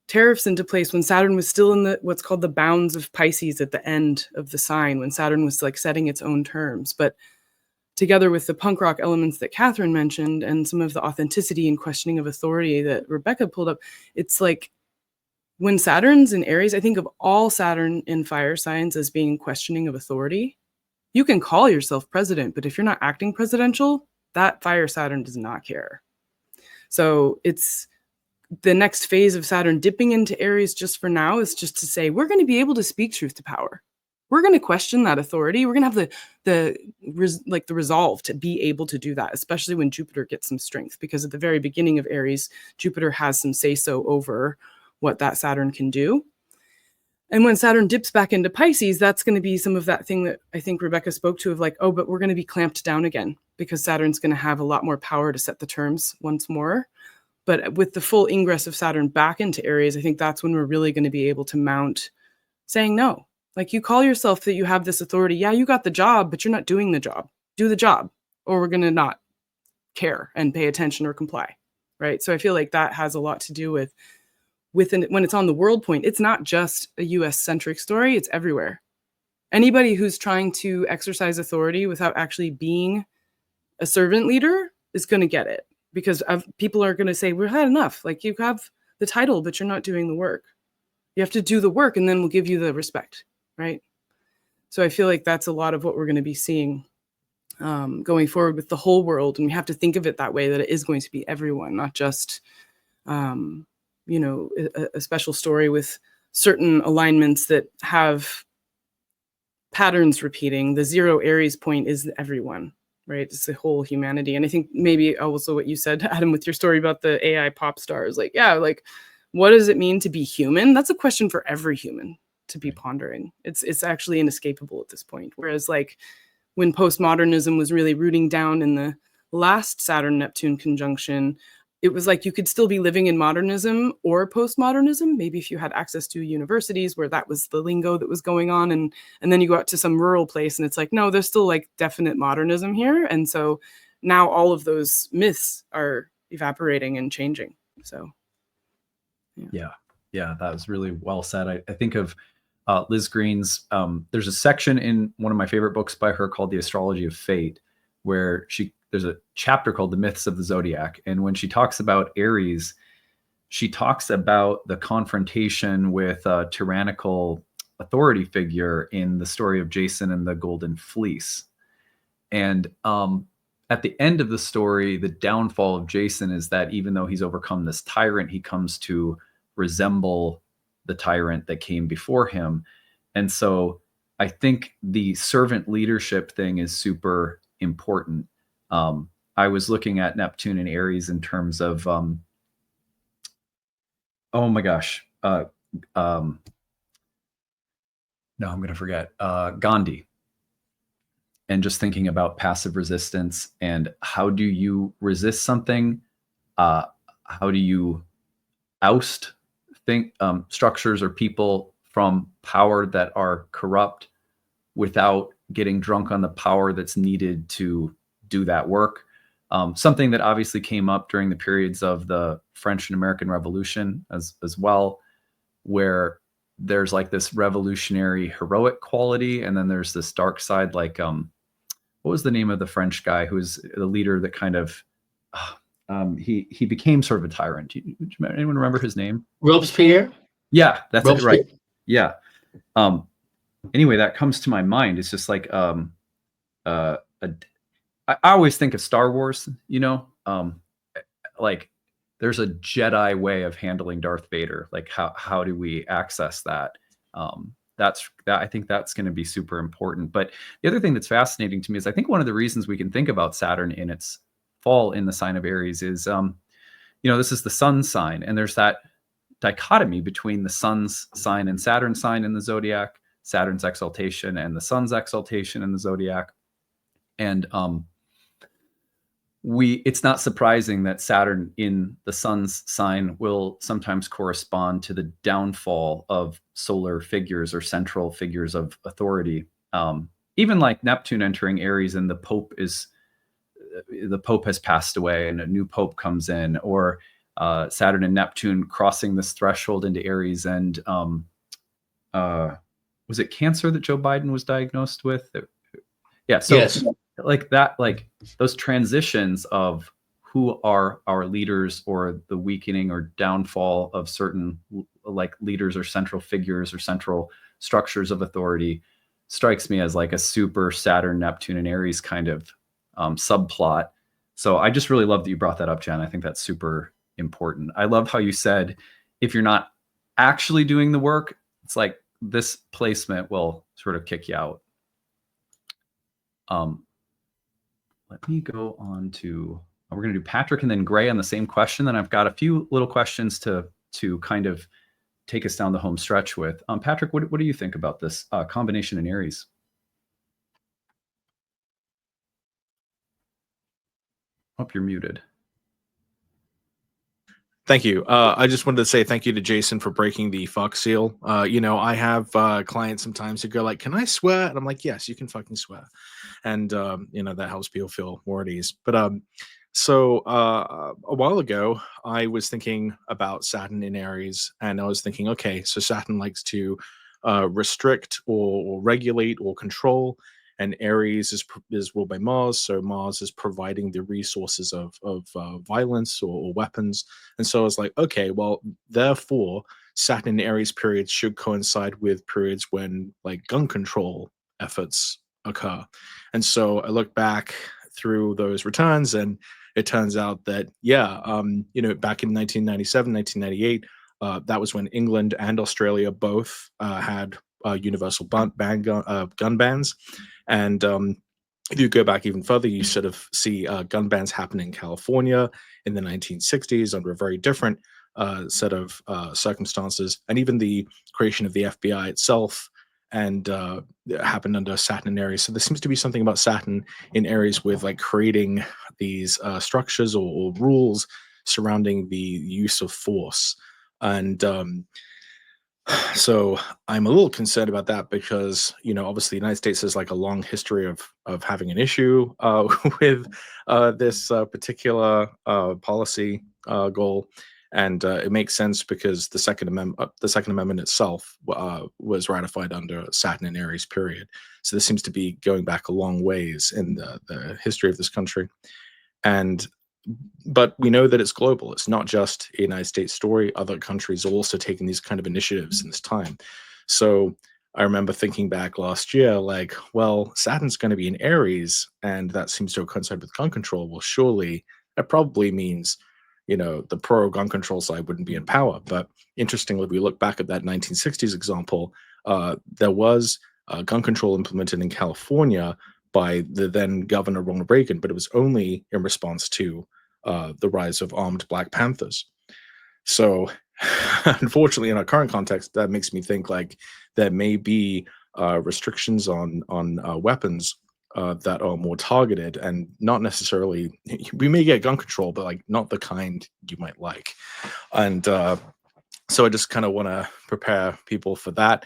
tariffs into place when Saturn was still in the what's called the bounds of Pisces at the end of the sign, when Saturn was like setting its own terms. But together with the punk rock elements that Catherine mentioned and some of the authenticity and questioning of authority that Rebecca pulled up, it's like when Saturn's in Aries, I think of all Saturn in fire signs as being questioning of authority. You can call yourself president, but if you're not acting presidential, that fire Saturn does not care. So it's the next phase of Saturn dipping into Aries just for now is just to say, we're going to be able to speak truth to power. We're going to question that authority. We're going to have the resolve to be able to do that, especially when Jupiter gets some strength, because at the very beginning of Aries, Jupiter has some say-so over what that Saturn can do. And when Saturn dips back into Pisces, that's going to be some of that thing that I think Rebecca spoke to of like, oh, but we're going to be clamped down again because Saturn's going to have a lot more power to set the terms once more. But with the full ingress of Saturn back into Aries, I think that's when we're really going to be able to mount saying no. Like, you call yourself that you have this authority. Yeah, you got the job, but you're not doing the job. Do the job, or we're going to not care and pay attention or comply, right? So I feel like that has a lot to do with when it's on the world point, it's not just a US-centric story, it's everywhere. Anybody who's trying to exercise authority without actually being a servant leader is going to get it. Because people are going to say, we've had enough. Like, you have the title, but you're not doing the work. You have to do the work, and then we'll give you the respect, right? So I feel like that's a lot of what we're going to be seeing going forward with the whole world. And we have to think of it that way, that it is going to be everyone, not just, a special story with certain alignments that have patterns repeating. The 0 Aries point is everyone. Right, it's the whole humanity. And I think maybe also what you said, Adam, with your story about the AI pop stars, like, yeah, like, what does it mean to be human? That's a question for every human to be pondering. It's actually inescapable at this point. Whereas, like, when postmodernism was really rooting down in the last Saturn-Neptune conjunction, it was like you could still be living in modernism or postmodernism. Maybe if you had access to universities where that was the lingo that was going on, and then you go out to some rural place and it's like, no, there's still like definite modernism here. And so now all of those myths are evaporating and changing. So yeah, that was really well said. I think of Liz Green's, there's a section in one of my favorite books by her called The Astrology of Fate, where there's a chapter called The Myths of the Zodiac. And when she talks about Aries, she talks about the confrontation with a tyrannical authority figure in the story of Jason and the Golden Fleece. And at the end of the story, the downfall of Jason is that even though he's overcome this tyrant, he comes to resemble the tyrant that came before him. And so I think the servant leadership thing is super important. I was looking at Neptune and Aries in terms of, oh my gosh, no, I'm going to forget, Gandhi. And just thinking about passive resistance and how do you resist something? How do you oust structures or people from power that are corrupt without getting drunk on the power that's needed to do that work? Something that obviously came up during the periods of the French and American Revolution as well, where there's like this revolutionary heroic quality, and then there's this dark side, like what was the name of the French guy who was the leader that kind of he became sort of a tyrant? Anyone remember his name? Robespierre. Yeah, that's it, right. Yeah. Anyway, that comes to my mind. It's just like I always think of Star Wars, like there's a Jedi way of handling Darth Vader. Like how do we access that? I think that's going to be super important. But the other thing that's fascinating to me is I think one of the reasons we can think about Saturn in its fall in the sign of Aries is, this is the sun sign, and there's that dichotomy between the sun's sign and Saturn's sign in the zodiac, Saturn's exaltation and the sun's exaltation in the zodiac. And it's not surprising that Saturn in the sun's sign will sometimes correspond to the downfall of solar figures or central figures of authority. Even like Neptune entering Aries and the Pope has passed away and a new Pope comes in, or Saturn and Neptune crossing this threshold into Aries, and was it cancer that Joe Biden was diagnosed with? Yeah. So Yes. like that, like those transitions of who are our leaders, or the weakening or downfall of certain like leaders or central figures or central structures of authority, strikes me as like a super Saturn, Neptune, and Aries kind of subplot. So I just really love that you brought that up, Jen. I think that's super important. I love how you said, if you're not actually doing the work, it's like this placement will sort of kick you out. Let me go on to, we're going to do Patrick and then Gray on the same question. Then I've got a few little questions to kind of take us down the home stretch with. Patrick, what do you think about this combination in Aries? Hope you're muted. Thank you. I just wanted to say thank you to Jason for breaking the Fox seal. You know, I have clients sometimes who go like, "Can I swear?" And I'm like, "Yes, you can fucking swear," and you know, that helps people feel more at ease. But so a while ago, I was thinking about Saturn in Aries, and I was thinking, okay, so Saturn likes to restrict or regulate or control, and Aries is ruled by Mars, so Mars is providing the resources of violence or weapons. And so I was like, okay, well, therefore, Saturn and Aries periods should coincide with periods when like gun control efforts occur. And so I look back through those returns, and it turns out that, yeah, you know, back in 1997, 1998, that was when England and Australia both had universal gun bans. And if you go back even further, you sort of see gun bans happen in California in the 1960s under a very different set of circumstances. And even the creation of the FBI itself and happened under Saturn and Aries. So there seems to be something about Saturn in Aries with like creating these structures or rules surrounding the use of force. And so I'm a little concerned about that because, you know, obviously the United States has like a long history of having an issue with this particular policy goal, and it makes sense because the Second Amendment itself was ratified under Saturn and Aries period. So this seems to be going back a long ways in the history of this country, but we know that it's global. It's not just a United States story. Other countries are also taking these kind of initiatives in this time. So I remember thinking back last year, like, well, Saturn's going to be in Aries, and that seems to coincide with gun control. Well, surely that probably means, you know, the pro-gun control side wouldn't be in power. But interestingly, if we look back at that 1960s example, there was gun control implemented in California by the then Governor Ronald Reagan, but it was only in response to the rise of armed Black Panthers. So unfortunately, in our current context, that makes me think like there may be restrictions on weapons that are more targeted and not necessarily, we may get gun control, but like not the kind you might like. And so I just kind of want to prepare people for that.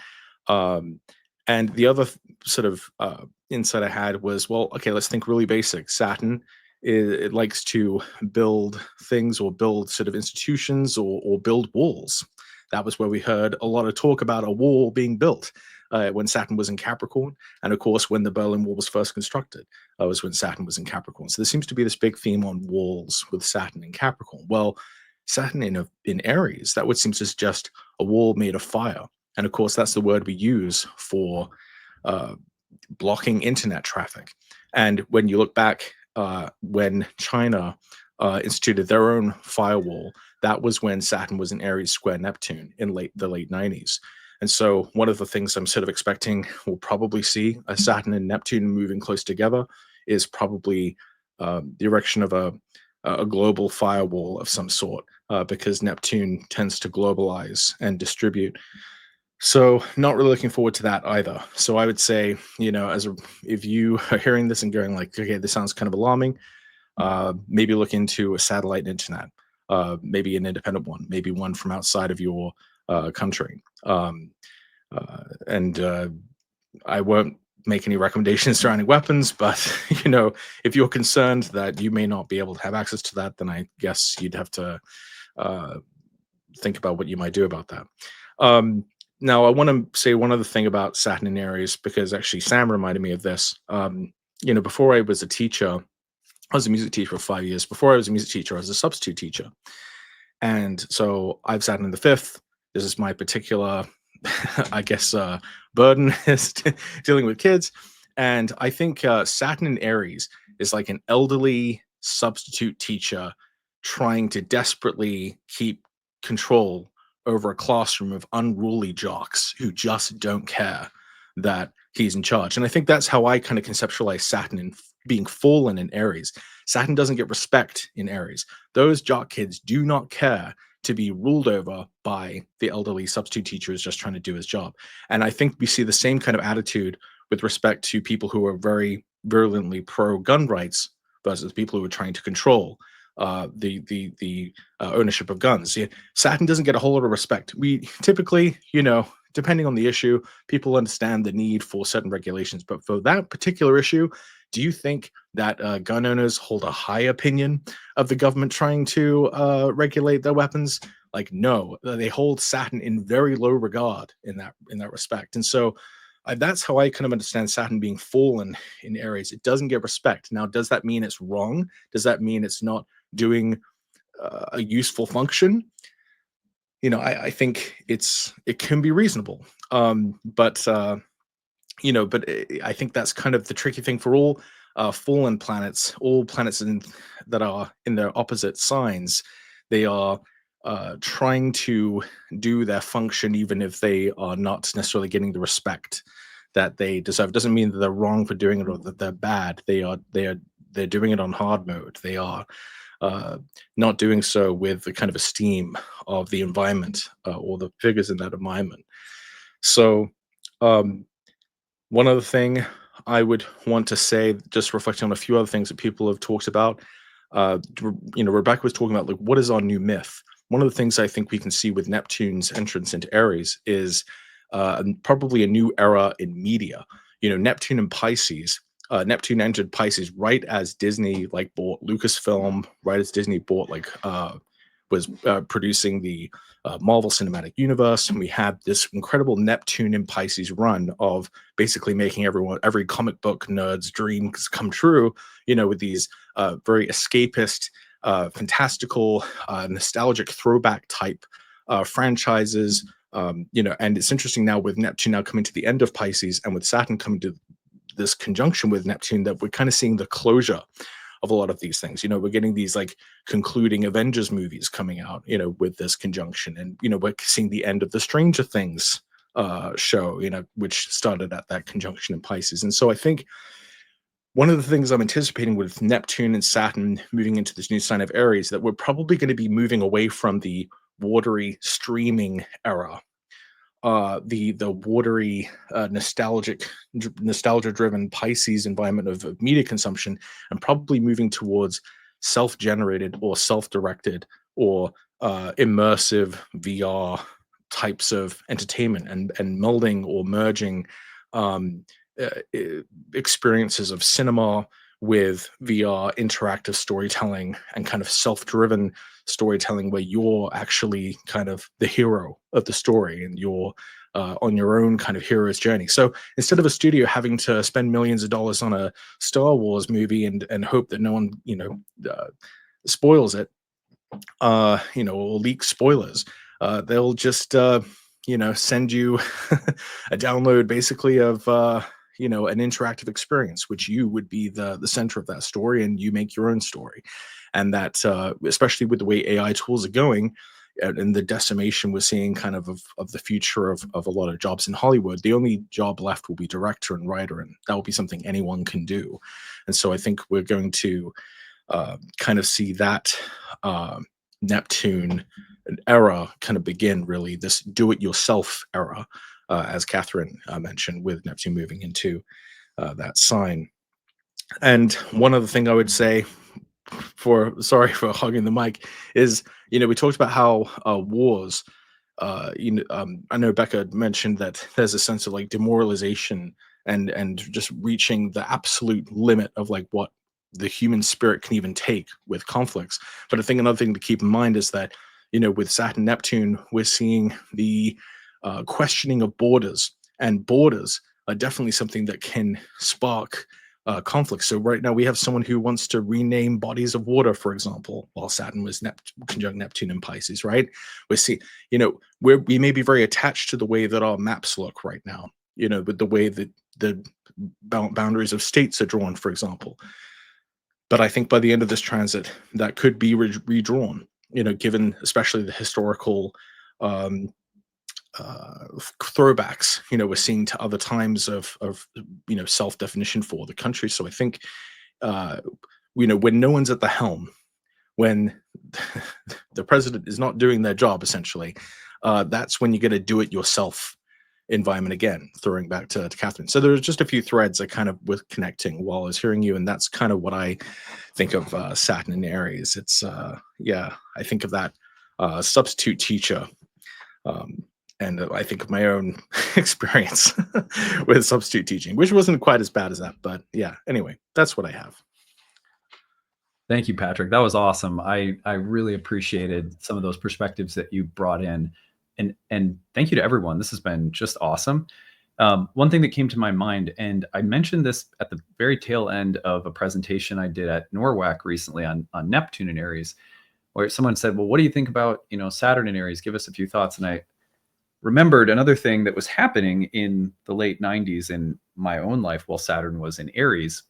And the other sort of insight I had was, well, okay, let's think really basic. Saturn, it likes to build things or build sort of institutions or build walls. That was where we heard a lot of talk about a wall being built when Saturn was in Capricorn. And of course, when the Berlin Wall was first constructed, was when Saturn was in Capricorn. So there seems to be this big theme on walls with Saturn in Capricorn. Well, Saturn in Aries, that would seem to suggest a wall made of fire. And of course, that's the word we use for blocking internet traffic. And when you look back, when China instituted their own firewall, that was when Saturn was in Aries square Neptune in the late 90s. And so one of the things I'm sort of expecting we'll probably see a Saturn and Neptune moving close together is probably the erection of a global firewall of some sort, because Neptune tends to globalize and distribute. So not really looking forward to that either. So I would say, you know, if you are hearing this and going like, okay, this sounds kind of alarming, maybe look into a satellite internet, maybe an independent one, maybe one from outside of your country. And I won't make any recommendations surrounding weapons, but, you know, if you're concerned that you may not be able to have access to that, then I guess you'd have to think about what you might do about that. Now, I want to say one other thing about Saturn in Aries, because actually Sam reminded me of this. Before I was a teacher, I was a music teacher for 5 years. Before I was a music teacher, I was a substitute teacher. And so I've Saturn in the 5th. This is my particular, I guess, burden is dealing with kids. And I think Saturn in Aries is like an elderly substitute teacher trying to desperately keep control over a classroom of unruly jocks who just don't care that he's in charge. And I think that's how I kind of conceptualize Saturn in being fallen in Aries. Saturn doesn't get respect in Aries. Those jock kids do not care to be ruled over by the elderly substitute teacher who's just trying to do his job. And I think we see the same kind of attitude with respect to people who are very virulently pro-gun rights versus people who are trying to control the ownership of guns. Yeah, Saturn doesn't get a whole lot of respect. We typically, depending on the issue, people understand the need for certain regulations. But for that particular issue, do you think that gun owners hold a high opinion of the government trying to regulate their weapons? Like, no, they hold Saturn in very low regard in that respect. And so that's how I kind of understand Saturn being fallen in Aries. It doesn't get respect. Now, does that mean it's wrong? Does that mean it's not doing a useful function? I think it can be reasonable. But I think that's kind of the tricky thing for all fallen planets, all planets that are in their opposite signs. They are trying to do their function, even if they are not necessarily getting the respect that they deserve. It doesn't mean that they're wrong for doing it or that they're bad. They're doing it on hard mode. They are not doing so with the kind of esteem of the environment or the figures in that environment. So one other thing I would want to say, just reflecting on a few other things that people have talked about, Rebecca was talking about, like, what is our new myth? One of the things I think we can see with Neptune's entrance into Aries is probably a new era in media. Neptune and Pisces. Neptune entered Pisces right as Disney bought Lucasfilm, right as Disney bought was producing the Marvel Cinematic Universe, and we had this incredible Neptune in Pisces run of basically making every comic book nerd's dreams come true. With these very escapist, fantastical, nostalgic throwback type franchises. And it's interesting now with Neptune now coming to the end of Pisces and with Saturn coming to this conjunction with Neptune that we're kind of seeing the closure of a lot of these things. We're getting these concluding Avengers movies coming out, with this conjunction, and we're seeing the end of the Stranger Things show, which started at that conjunction in Pisces. And so I think one of the things I'm anticipating with Neptune and Saturn moving into this new sign of Aries, that we're probably going to be moving away from the watery streaming era, the watery, nostalgia-driven Pisces environment of media consumption, and probably moving towards self-generated or self-directed or immersive VR types of entertainment, and melding or merging experiences of cinema with VR interactive storytelling and kind of self-driven storytelling, where you're actually kind of the hero of the story and you're on your own kind of hero's journey. So instead of a studio having to spend millions of dollars on a Star Wars movie and hope that no one spoils it, or leak spoilers, they'll just send you a download basically of an interactive experience, which you would be the center of that story, and you make your own story. And that, especially with the way AI tools are going and the decimation we're seeing kind of the future of a lot of jobs in Hollywood, the only job left will be director and writer, and that will be something anyone can do. And so I think we're going to kind of see that Neptune era kind of begin, really, this do-it-yourself era, as Catherine mentioned, with Neptune moving into that sign. And one other thing I would say, sorry for hogging the mic, is, we talked about how wars, I know Becca mentioned that there's a sense of demoralization and just reaching the absolute limit of what the human spirit can even take with conflicts. But I think another thing to keep in mind is that with Saturn-Neptune, we're seeing the questioning of borders, and borders are definitely something that can spark conflict. So right now we have someone who wants to rename bodies of water, for example, while Saturn was conjunct Neptune in Pisces, right? We see, we may be very attached to the way that our maps look right now, with the way that the boundaries of states are drawn, for example. But I think by the end of this transit, that could be redrawn, given especially the historical throwbacks, we're seeing to other times of self-definition for the country. So I think, when no one's at the helm, when the president is not doing their job, essentially, that's when you get a do-it-yourself environment again, throwing back to Catherine. So there's just a few threads I kind of was connecting while I was hearing you, and that's kind of what I think of Saturn in Aries. It's, I think of that substitute teacher, and I think of my own experience with substitute teaching, which wasn't quite as bad as that. But yeah, anyway, that's what I have. Thank you, Patrick. That was awesome. I really appreciated some of those perspectives that you brought in. And thank you to everyone. This has been just awesome. One thing that came to my mind, and I mentioned this at the very tail end of a presentation I did at NORWAC recently on Neptune and Aries, where someone said, well, what do you think about, Saturn and Aries? Give us a few thoughts. And I remembered another thing that was happening in the late 90s in my own life while Saturn was in Aries,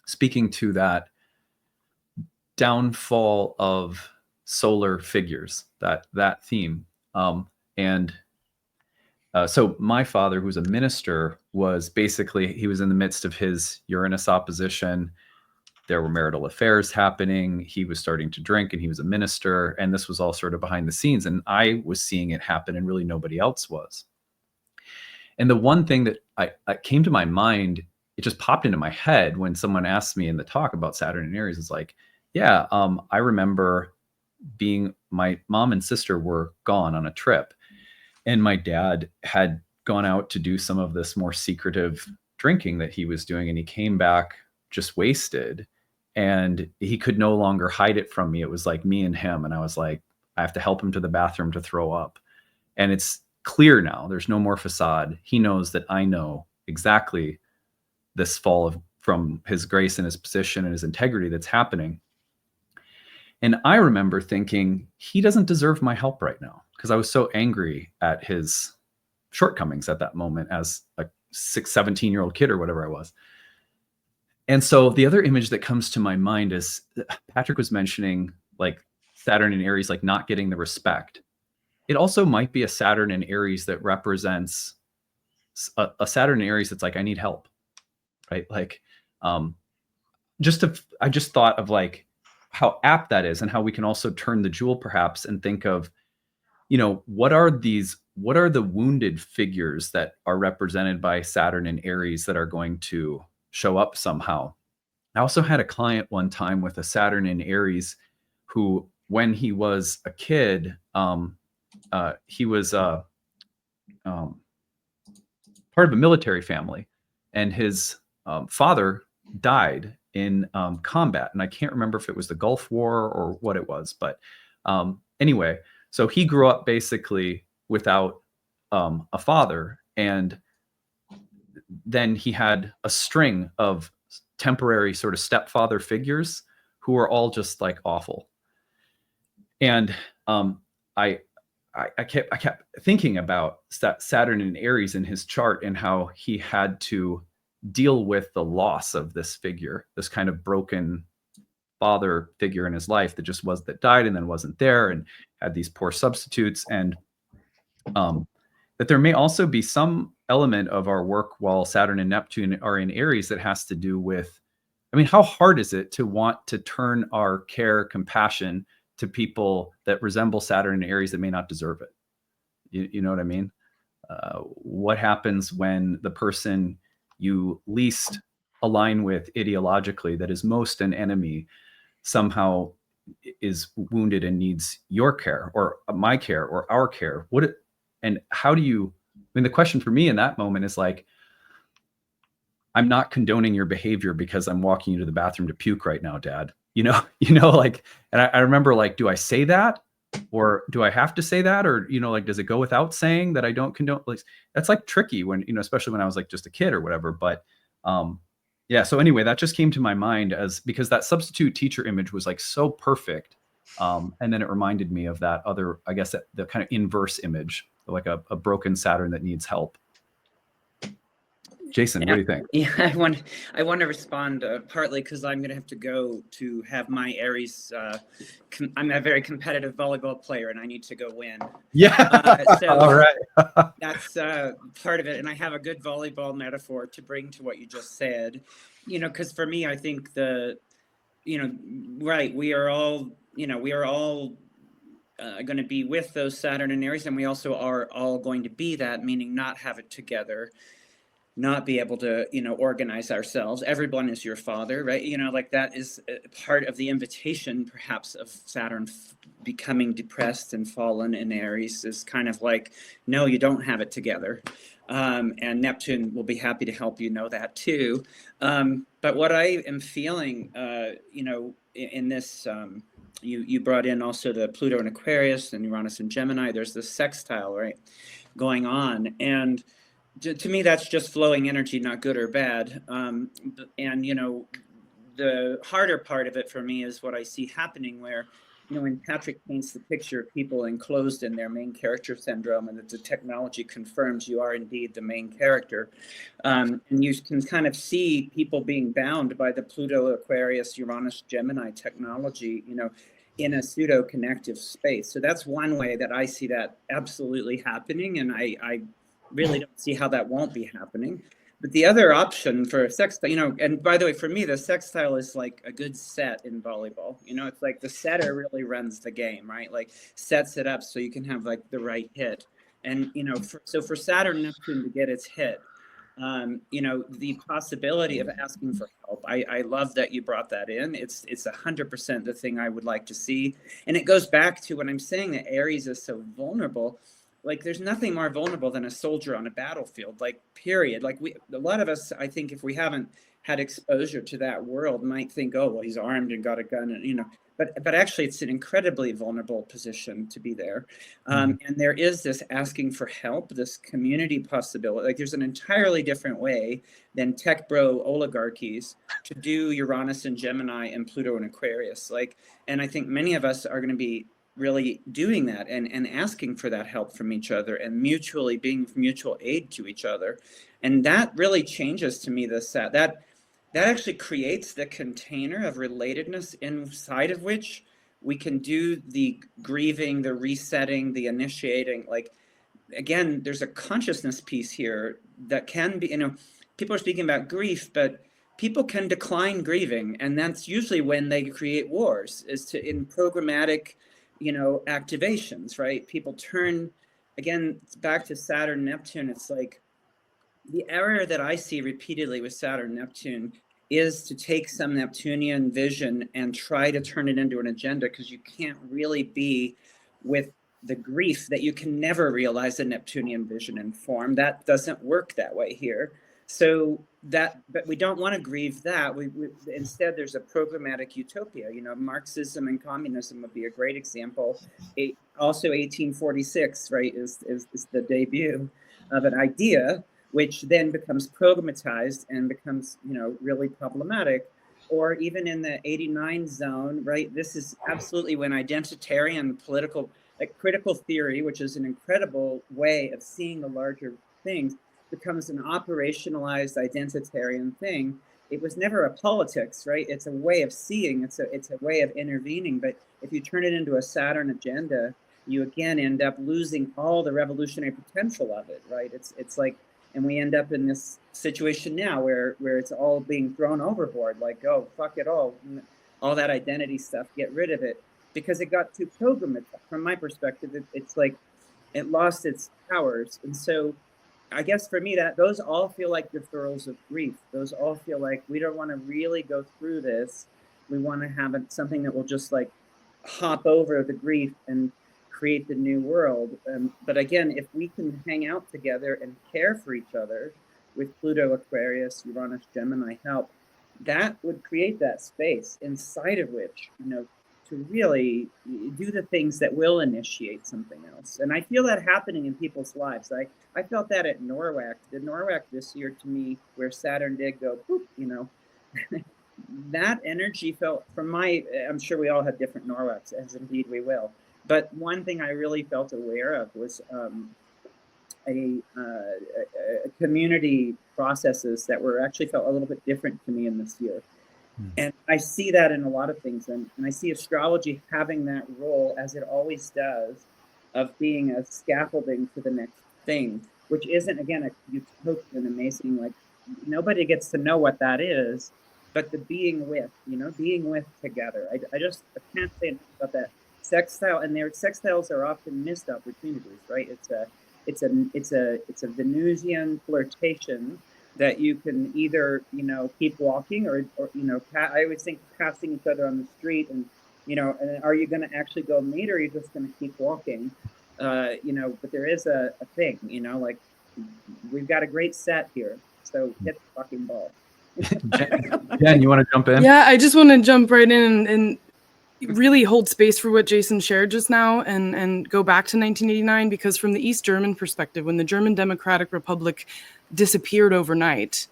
speaking to that downfall of solar figures, that theme. So my father, who's a minister, was basically, he was in the midst of his Uranus opposition. There were marital affairs happening. He was starting to drink, and he was a minister. And this was all sort of behind the scenes. And I was seeing it happen, and really nobody else was. And the one thing that I came to my mind, it just popped into my head when someone asked me in the talk about Saturn and Aries, is like, yeah, I remember my mom and sister were gone on a trip. And my dad had gone out to do some of this more secretive drinking that he was doing. And he came back just wasted, and he could no longer hide it from me. It was like me and him. And I was like, I have to help him to the bathroom to throw up. And it's clear now. There's no more facade. He knows that I know exactly this fall from his grace and his position and his integrity that's happening. And I remember thinking, he doesn't deserve my help right now, because I was so angry at his shortcomings at that moment as a 17-year-old kid or whatever I was. And so the other image that comes to my mind is Patrick was mentioning like Saturn and Aries, like not getting the respect. It also might be a Saturn and Aries that represents a Saturn and Aries that's like, I need help, right? Like, I just thought of like how apt that is, and how we can also turn the jewel perhaps and think of, what are the wounded figures that are represented by Saturn and Aries that are going to show up somehow. I also had a client one time with a Saturn in Aries who, when he was a kid, he was part of a military family, and his father died in combat. And I can't remember if it was the Gulf War or what it was, but anyway, so he grew up basically without a father, and then he had a string of temporary sort of stepfather figures who were all just like awful. And I kept thinking about Saturn and Aries in his chart, and how he had to deal with the loss of this figure, this kind of broken father figure in his life that died and then wasn't there, and had these poor substitutes. And that there may also be some element of our work while Saturn and Neptune are in Aries that has to do with, how hard is it to want to turn our care, compassion to people that resemble Saturn and Aries that may not deserve it? You know what I mean? What happens when the person you least align with ideologically, that is most an enemy, somehow is wounded and needs your care or my care or our care? And how do you, the question for me in that moment is like, I'm not condoning your behavior because I'm walking you to the bathroom to puke right now, Dad. Like, and I remember like, do I say that? Or do I have to say that? Or, like, does it go without saying that I don't condone? Like, that's like tricky when, especially when I was like just a kid or whatever. But yeah. So anyway, that just came to my mind because that substitute teacher image was like so perfect. And then it reminded me of that other, I guess, the kind of inverse image, like a broken Saturn that needs help. Jason, what do you think? Yeah, I want to respond partly because I'm going to have to go to have my Aries. I'm a very competitive volleyball player, and I need to go win. Yeah. So all right. that's part of it, and I have a good volleyball metaphor to bring to what you just said. Because for me, I think right, we are all going to be with those Saturn and Aries, and we also are all going to be that, meaning not have it together, not be able to, organize ourselves. Everyone is your father, right? Like that is part of the invitation, perhaps, of Saturn becoming depressed and fallen in Aries is kind of like, no, you don't have it together. And Neptune will be happy to help you know that too. But what I am feeling, in this, you brought in also the Pluto and Aquarius and Uranus and Gemini. There's this sextile, right, going on. And to me, that's just flowing energy, not good or bad. And, the harder part of it for me is what I see happening where, when Patrick paints the picture of people enclosed in their main character syndrome and that the technology confirms you are indeed the main character. And you can kind of see people being bound by the Pluto, Aquarius, Uranus, Gemini technology, in a pseudo-connective space. So that's one way that I see that absolutely happening. And I really don't see how that won't be happening. But the other option for a sextile, and by the way, for me, the sextile is like a good set in volleyball. It's like the setter really runs the game, right? Like sets it up so you can have like the right hit. And, so for Saturn Neptune to get its hit, the possibility of asking for help. I love that you brought that in. It's 100% the thing I would like to see. And it goes back to when I'm saying that Aries is so vulnerable. Like there's nothing more vulnerable than a soldier on a battlefield, like period. Like a lot of us, I think if we haven't had exposure to that world might think, oh, well, he's armed and got a gun and, but actually it's an incredibly vulnerable position to be there. And there is this asking for help, this community possibility. Like there's an entirely different way than tech bro oligarchies to do Uranus and Gemini and Pluto and Aquarius. And I think many of us are going to be really doing that and asking for that help from each other and mutually being mutual aid to each other. And that really changes to me that actually creates the container of relatedness inside of which we can do the grieving, the resetting, the initiating. Like, again, there's a consciousness piece here that can be, people are speaking about grief, but people can decline grieving. And that's usually when they create wars, is in programmatic activations, right? People turn, again, back to Saturn, Neptune. It's like the error that I see repeatedly with Saturn, Neptune is to take some Neptunian vision and try to turn it into an agenda, because you can't really be with the grief that you can never realize a Neptunian vision and form. That doesn't work that way here. So but we don't want to grieve that. Instead, there's a programmatic utopia. Marxism and communism would be a great example. Also, 1846, right, is the debut of an idea, which then becomes programatized and becomes, really problematic. Or even in the 89 zone, right? This is absolutely when identitarian political, like critical theory, which is an incredible way of seeing the larger things, becomes an operationalized identitarian thing. It was never a politics, right? It's a way of seeing. It's a way of intervening. But if you turn it into a Saturn agenda, you again end up losing all the revolutionary potential of it, right? It's like, and we end up in this situation now where it's all being thrown overboard. Like, oh, fuck it all that identity stuff, get rid of it, because it got too programmed. From my perspective, it's like it lost its powers. And so I guess for me, that those all feel like deferrals of grief. Those all feel like we don't want to really go through this. We want to have something that will just like hop over the grief and create the new world. But again, if we can hang out together and care for each other with Pluto, Aquarius, Uranus, Gemini help, that would create that space inside of which, really do the things that will initiate something else. And I feel that happening in people's lives. I felt that at Norwalk. The Norwalk this year to me, where Saturn did go, boop, you know, that energy felt from I'm sure we all have different Norwalks, as indeed we will. But one thing I really felt aware of was a community processes that were actually felt a little bit different to me in this year. And I see that in a lot of things. And I see astrology having that role, as it always does, of being a scaffolding to the next thing, which isn't, again, a utopian, amazing, like, nobody gets to know what that is, but the being with, you know, being with together. I can't say enough about that sextile, and their sextiles are often missed opportunities, right? It's a Venusian flirtation that you can either, you know, keep walking or you know, I always think passing each other on the street, and, you know, and are you going to actually go meet, or are you just going to keep walking? You know, but there is a thing, you know, like, we've got a great set here, so hit the fucking ball. Jen, you want to jump in? Yeah, I just want to jump right in and really hold space for what Jason shared just now, and go back to 1989, because from the East German perspective, when the German Democratic Republic disappeared overnight,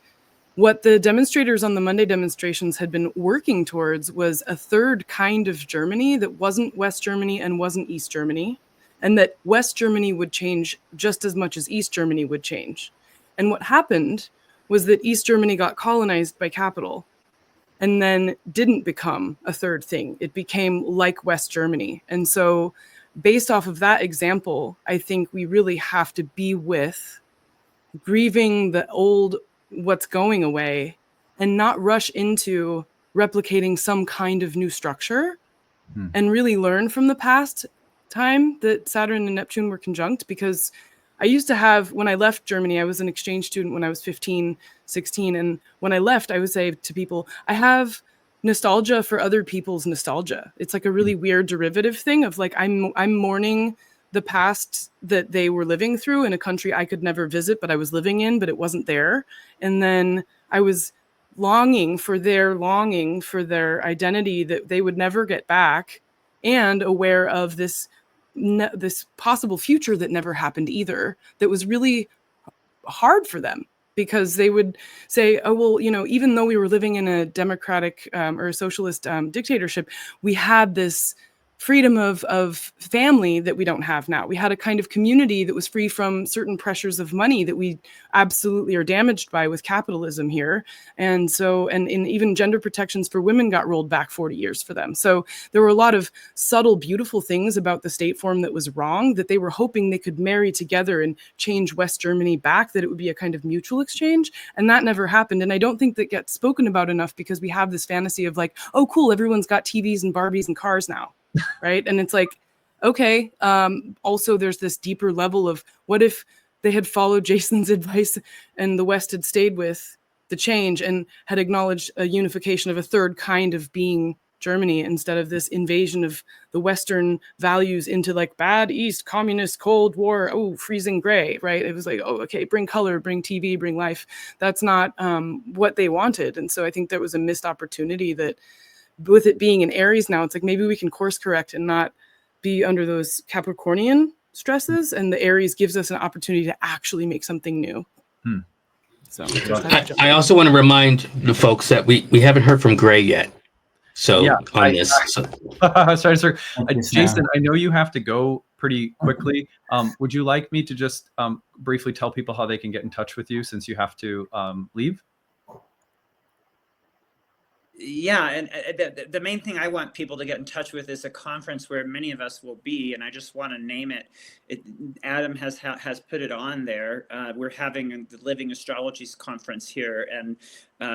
what the demonstrators on the Monday demonstrations had been working towards was a third kind of Germany that wasn't West Germany and wasn't East Germany, and that West Germany would change just as much as East Germany would change. And what happened was that East Germany got colonized by capital, and then didn't become a third thing. It became like West Germany. And so based off of that example, I think we really have to be with grieving the old, what's going away, and not rush into replicating some kind of new structure, and really learn from the past time that Saturn and Neptune were conjunct. Because I used to have, when I left Germany, I was an exchange student when I was 15, 16. And when I left, I would say to people, I have nostalgia for other people's nostalgia. It's like a really weird derivative thing of like, I'm mourning the past that they were living through in a country I could never visit, but I was living in, but it wasn't there. And then I was longing for their identity that they would never get back, and aware of this possible future that never happened either, that was really hard for them, because they would say, oh, well, you know, even though we were living in a democratic or a socialist dictatorship, we had this freedom of family that we don't have now. We had a kind of community that was free from certain pressures of money that we absolutely are damaged by with capitalism here. And so, and even gender protections for women got rolled back 40 years for them. So there were a lot of subtle, beautiful things about the state form that was wrong, that they were hoping they could marry together and change West Germany back, that it would be a kind of mutual exchange. And that never happened. And I don't think that gets spoken about enough, because we have this fantasy of like, oh, cool, everyone's got TVs and Barbies and cars now. Right. And it's like, okay. Also, there's this deeper level of what if they had followed Jason's advice and the West had stayed with the change and had acknowledged a unification of a third kind of being Germany, instead of this invasion of the Western values into like bad East, communist, Cold War, oh, freezing gray. Right. It was like, oh, OK, bring color, bring TV, bring life. That's not what they wanted. And so I think there was a missed opportunity that, with it being in Aries now, it's like maybe we can course correct and not be under those Capricornian stresses. And the Aries gives us an opportunity to actually make something new. So I also want to remind the folks that we haven't heard from Gray yet. So yeah, sorry, sir. Jason, I know you have to go pretty quickly. Would you like me to just briefly tell people how they can get in touch with you, since you have to leave? Yeah, and the main thing I want people to get in touch with is a conference where many of us will be, and I just want to name it. Adam has put it on there. We're having the Living Astrologies conference here, and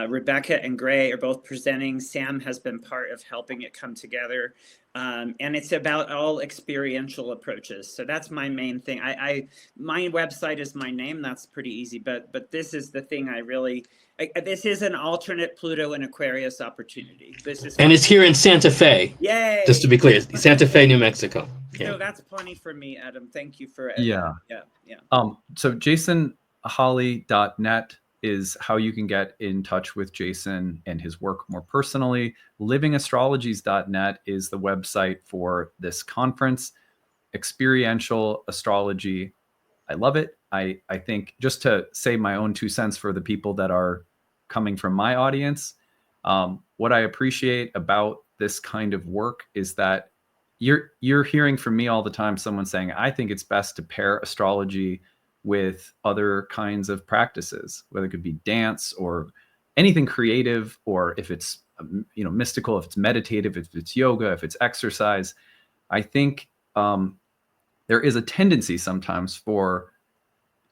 Rebecca and Gray are both presenting. Sam has been part of helping it come together. And it's about all experiential approaches. So that's my main thing. My website is my name. That's pretty easy. But this is the thing this is an alternate Pluto and Aquarius opportunity. And it's here in Santa Fe. Yay! Just to be clear, Santa Fe, New Mexico. Yeah. So that's plenty for me, Adam. Thank you for it. Yeah. Yeah. So jasonholly.net. is how you can get in touch with Jason and his work more personally. Livingastrologies.net is the website for this conference. Experiential astrology. I love it. I think, just to say my own 2 cents for the people that are coming from my audience, what I appreciate about this kind of work is that you're hearing from me all the time someone saying, I think it's best to pair astrology with other kinds of practices, whether it could be dance or anything creative, or if it's mystical, if it's meditative, if it's yoga, if it's exercise. I think there is a tendency sometimes for,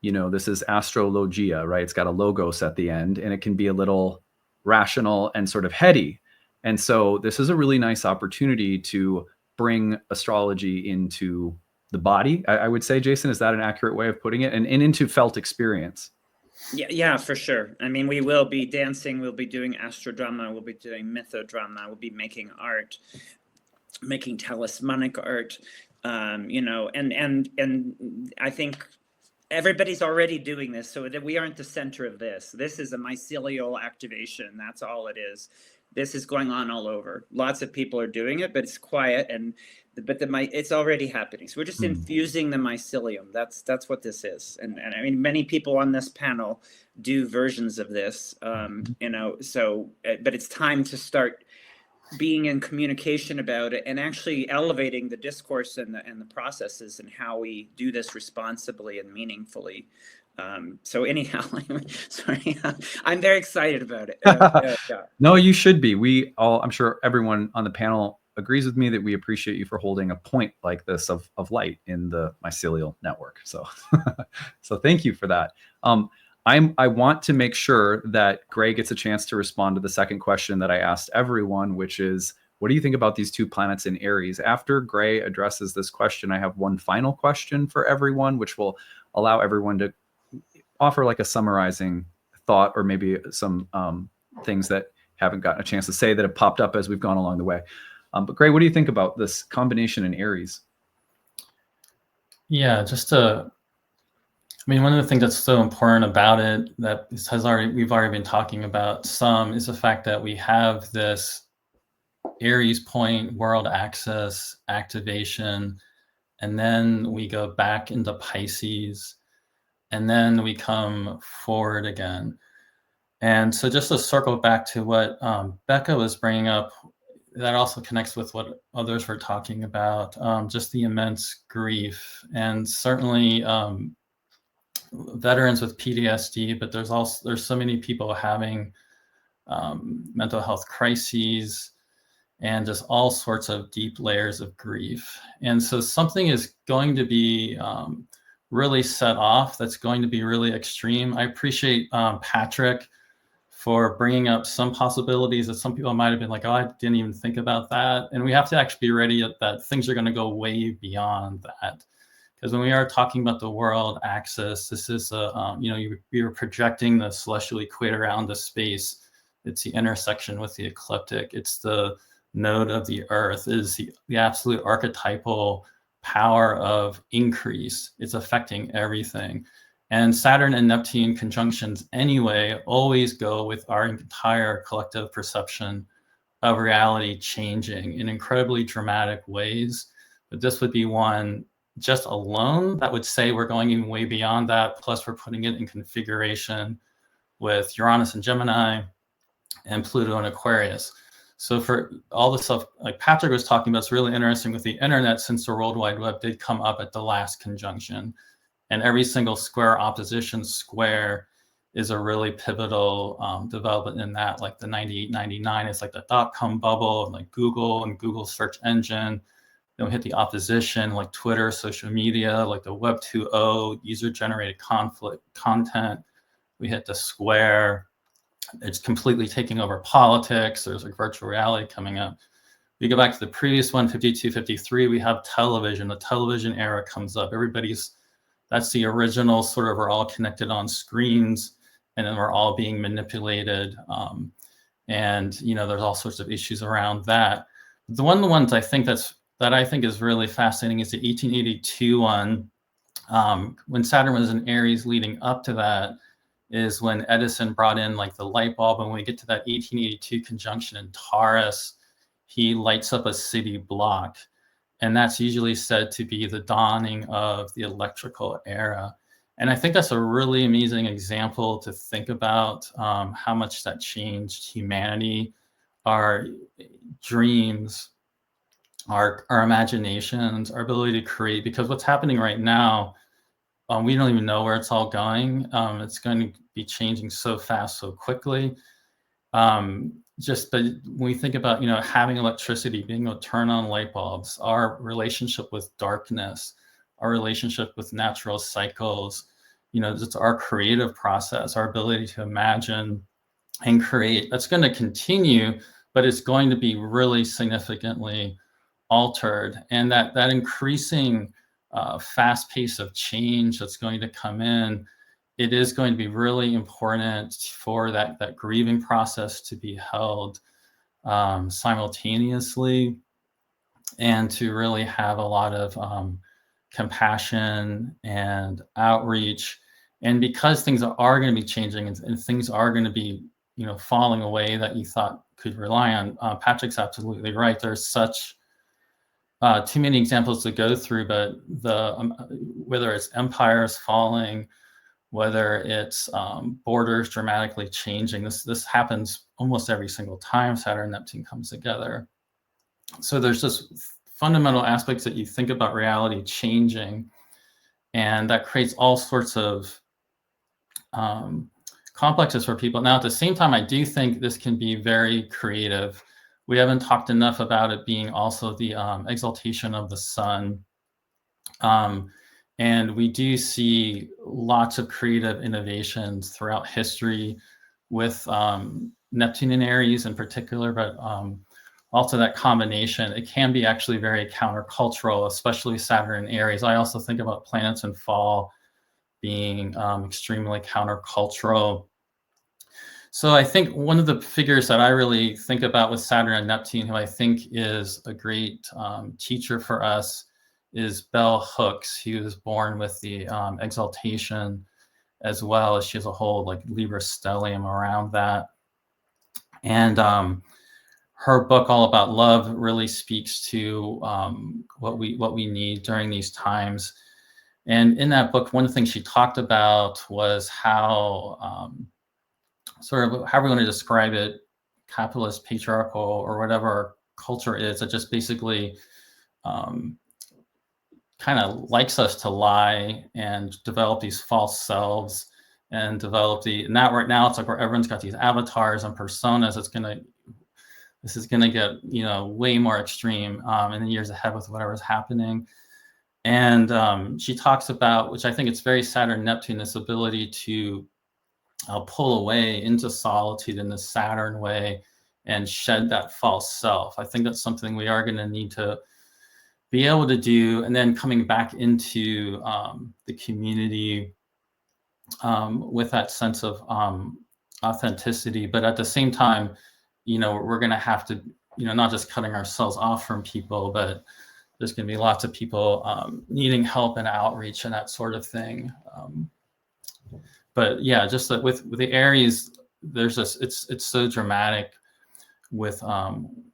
this is astrologia, right? It's got a logos at the end, and it can be a little rational and sort of heady. And so this is a really nice opportunity to bring astrology into the body. I would say, Jason, is that an accurate way of putting it? And into felt experience. Yeah, for sure. I mean, we will be dancing, we'll be doing astrodrama, we'll be doing mythodrama, we'll be making art, making talismanic art, and I think everybody's already doing this, so that we aren't the center of this. This is a mycelial activation. That's all it is. This is going on all over. Lots of people are doing it, but it's quiet, but it's already happening. So we're just infusing the mycelium. That's what this is. And I mean, many people on this panel do versions of this, but it's time to start being in communication about it and actually elevating the discourse and the processes and how we do this responsibly and meaningfully. So anyhow, sorry, I'm very excited about it. Yeah. No, you should be. I'm sure everyone on the panel agrees with me that we appreciate you for holding a point like this of light in the mycelial network. So, so thank you for that. I want to make sure that Gray gets a chance to respond to the second question that I asked everyone, which is, what do you think about these 2 planets in Aries? After Gray addresses this question, I have one final question for everyone, which will allow everyone to offer like a summarizing thought, or maybe some things that haven't gotten a chance to say that have popped up as we've gone along the way. But Gray, what do you think about this combination in Aries? Yeah, one of the things that's so important about it that we've already been talking about some is the fact that we have this Aries point world axis activation, and then we go back into Pisces, and then we come forward again. And so just to circle back to what Becca was bringing up, that also connects with what others were talking about, just the immense grief, and certainly veterans with PTSD, but there's so many people having mental health crises and just all sorts of deep layers of grief. And so something is going to be really set off that's going to be really extreme. I appreciate Patrick for bringing up some possibilities that some people might have been like, oh, I didn't even think about that. And we have to actually be ready that things are going to go way beyond that. Because when we are talking about the world axis, this is you're projecting the celestial equator out into space. It's the intersection with the ecliptic. It's the node of the Earth. It is the absolute archetypal power of increase. It's affecting everything. And Saturn and Neptune conjunctions anyway always go with our entire collective perception of reality changing in incredibly dramatic ways. But this would be one just alone that would say we're going even way beyond that. Plus we're putting it in configuration with Uranus and Gemini and Pluto and Aquarius. So for all the stuff like Patrick was talking about, it's really interesting with the internet, since the World Wide Web did come up at the last conjunction. And every single square opposition square is a really pivotal development in that, like the 98-99 is like the .com bubble of like Google and Google search engine. Then we hit the opposition, like Twitter, social media, like the Web 2.0, user-generated content. We hit the square. It's completely taking over politics. There's like virtual reality coming up. We go back to the previous one, 52, 53, we have television. The television era comes up. That's the original sort of, we're all connected on screens, and then we're all being manipulated. And, there's all sorts of issues around that. One of the ones I think that I think is really fascinating is the 1882 one. When Saturn was in Aries leading up to that, is when Edison brought in like the light bulb, and when we get to that 1882 conjunction in Taurus, he lights up a city block. And that's usually said to be the dawning of the electrical era. And I think that's a really amazing example to think about how much that changed humanity, our dreams, our imaginations, our ability to create. Because what's happening right now, we don't even know where it's all going. It's going to be changing so fast, so quickly. But when we think about, having electricity, being able to turn on light bulbs, our relationship with darkness, our relationship with natural cycles, it's our creative process, our ability to imagine and create. That's going to continue, but it's going to be really significantly altered. And that increasing fast pace of change that's going to come in, it is going to be really important for that grieving process to be held simultaneously, and to really have a lot of compassion and outreach. And because things are going to be changing, and things are going to be, falling away that you thought could rely on, Patrick's absolutely right. There's such too many examples to go through, but whether it's empires falling, whether it's borders dramatically changing, this happens almost every single time Saturn-Neptune comes together. So there's just fundamental aspects that you think about reality changing, and that creates all sorts of complexes for people. Now, at the same time, I do think this can be very creative. We haven't talked enough about it being also the exaltation of the sun. And we do see lots of creative innovations throughout history with Neptune and Aries in particular, but also that combination. It can be actually very countercultural, especially Saturn and Aries. I also think about planets in fall being extremely countercultural. So I think one of the figures that I really think about with Saturn and Neptune, who I think is a great teacher for us, is Bell Hooks. He was born with the exaltation, as well as she has a whole like Libra stellium around that. And her book, All About Love, really speaks to what we need during these times. And in that book, one of the things she talked about was how sort of, how we want to describe it, capitalist, patriarchal, or whatever our culture is, that just basically kind of likes us to lie and develop these false selves, and develop now right now it's like where everyone's got these avatars and personas. This is gonna get way more extreme in the years ahead with whatever's happening. And she talks about, which I think it's very Saturn Neptune, this ability to pull away into solitude in the Saturn way and shed that false self. I think that's something we are going to need to be able to do, and then coming back into the community with that sense of authenticity. But at the same time, we're going to have to, not just cutting ourselves off from people, but there's going to be lots of people needing help and outreach and that sort of thing. But yeah, just that with the Aries, there's this, it's so dramatic with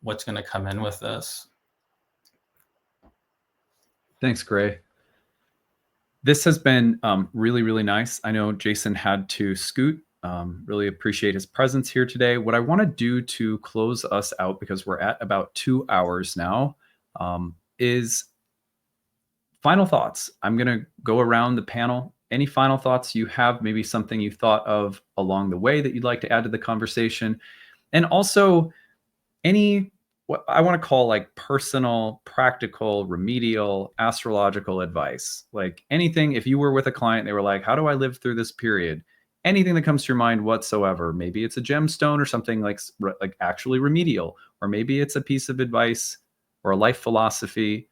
what's going to come in with this. Thanks, Gray. This has been really, really nice. I know Jason had to scoot. Really appreciate his presence here today. What I want to do to close us out, because we're at about 2 hours now, is final thoughts. I'm going to go around the panel. Any final thoughts you have, maybe something you thought of along the way that you'd like to add to the conversation, and also any, what I want to call like personal, practical, remedial, astrological advice. Like anything, if you were with a client, they were like, how do I live through this period? Anything that comes to your mind whatsoever. Maybe it's a gemstone or something like actually remedial, or maybe it's a piece of advice or a life philosophy,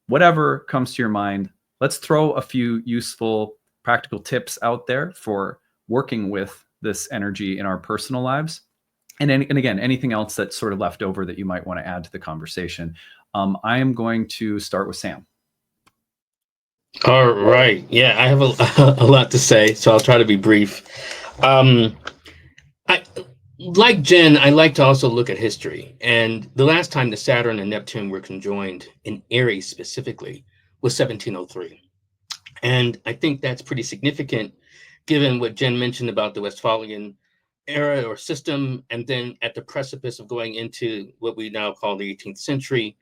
whatever comes to your mind. Let's throw a few useful practical tips out there for working with this energy in our personal lives. And again, anything else that's sort of left over that you might want to add to the conversation. I am going to start with Sam. All right. Yeah, I have a lot to say, so I'll try to be brief. I, like Jen, I like to also look at history. And the last time the Saturn and Neptune were conjoined in Aries specifically was 1703. And I think that's pretty significant given what Jen mentioned about the Westphalian era or system, and then at the precipice of going into what we now call the 18th century,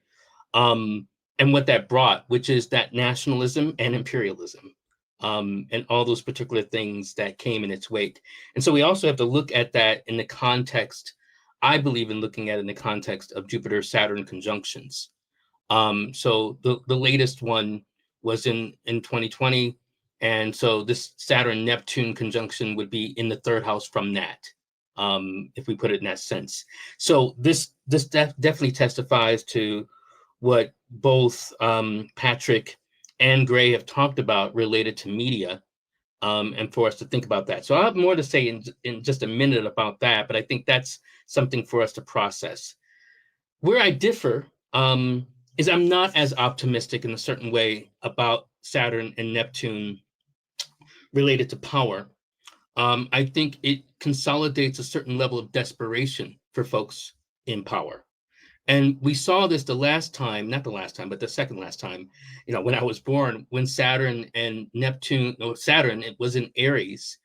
and what that brought, which is that nationalism and imperialism, and all those particular things that came in its wake. And so we also have to look at that in the context, I believe in looking at it in the context of Jupiter-Saturn conjunctions. So the latest one was in 2020. And so this Saturn-Neptune conjunction would be in the third house from that, if we put it in that sense. So this definitely testifies to what both Patrick and Gray have talked about related to media, and for us to think about that. So I'll have more to say in just a minute about that, but I think that's something for us to process. Where I differ is I'm not as optimistic in a certain way about Saturn and Neptune related to power. I think it consolidates a certain level of desperation for folks in power. And we saw this the last time, not the last time, but the second last time, when I was born, when Saturn and Neptune, no, Saturn, it was in Aries,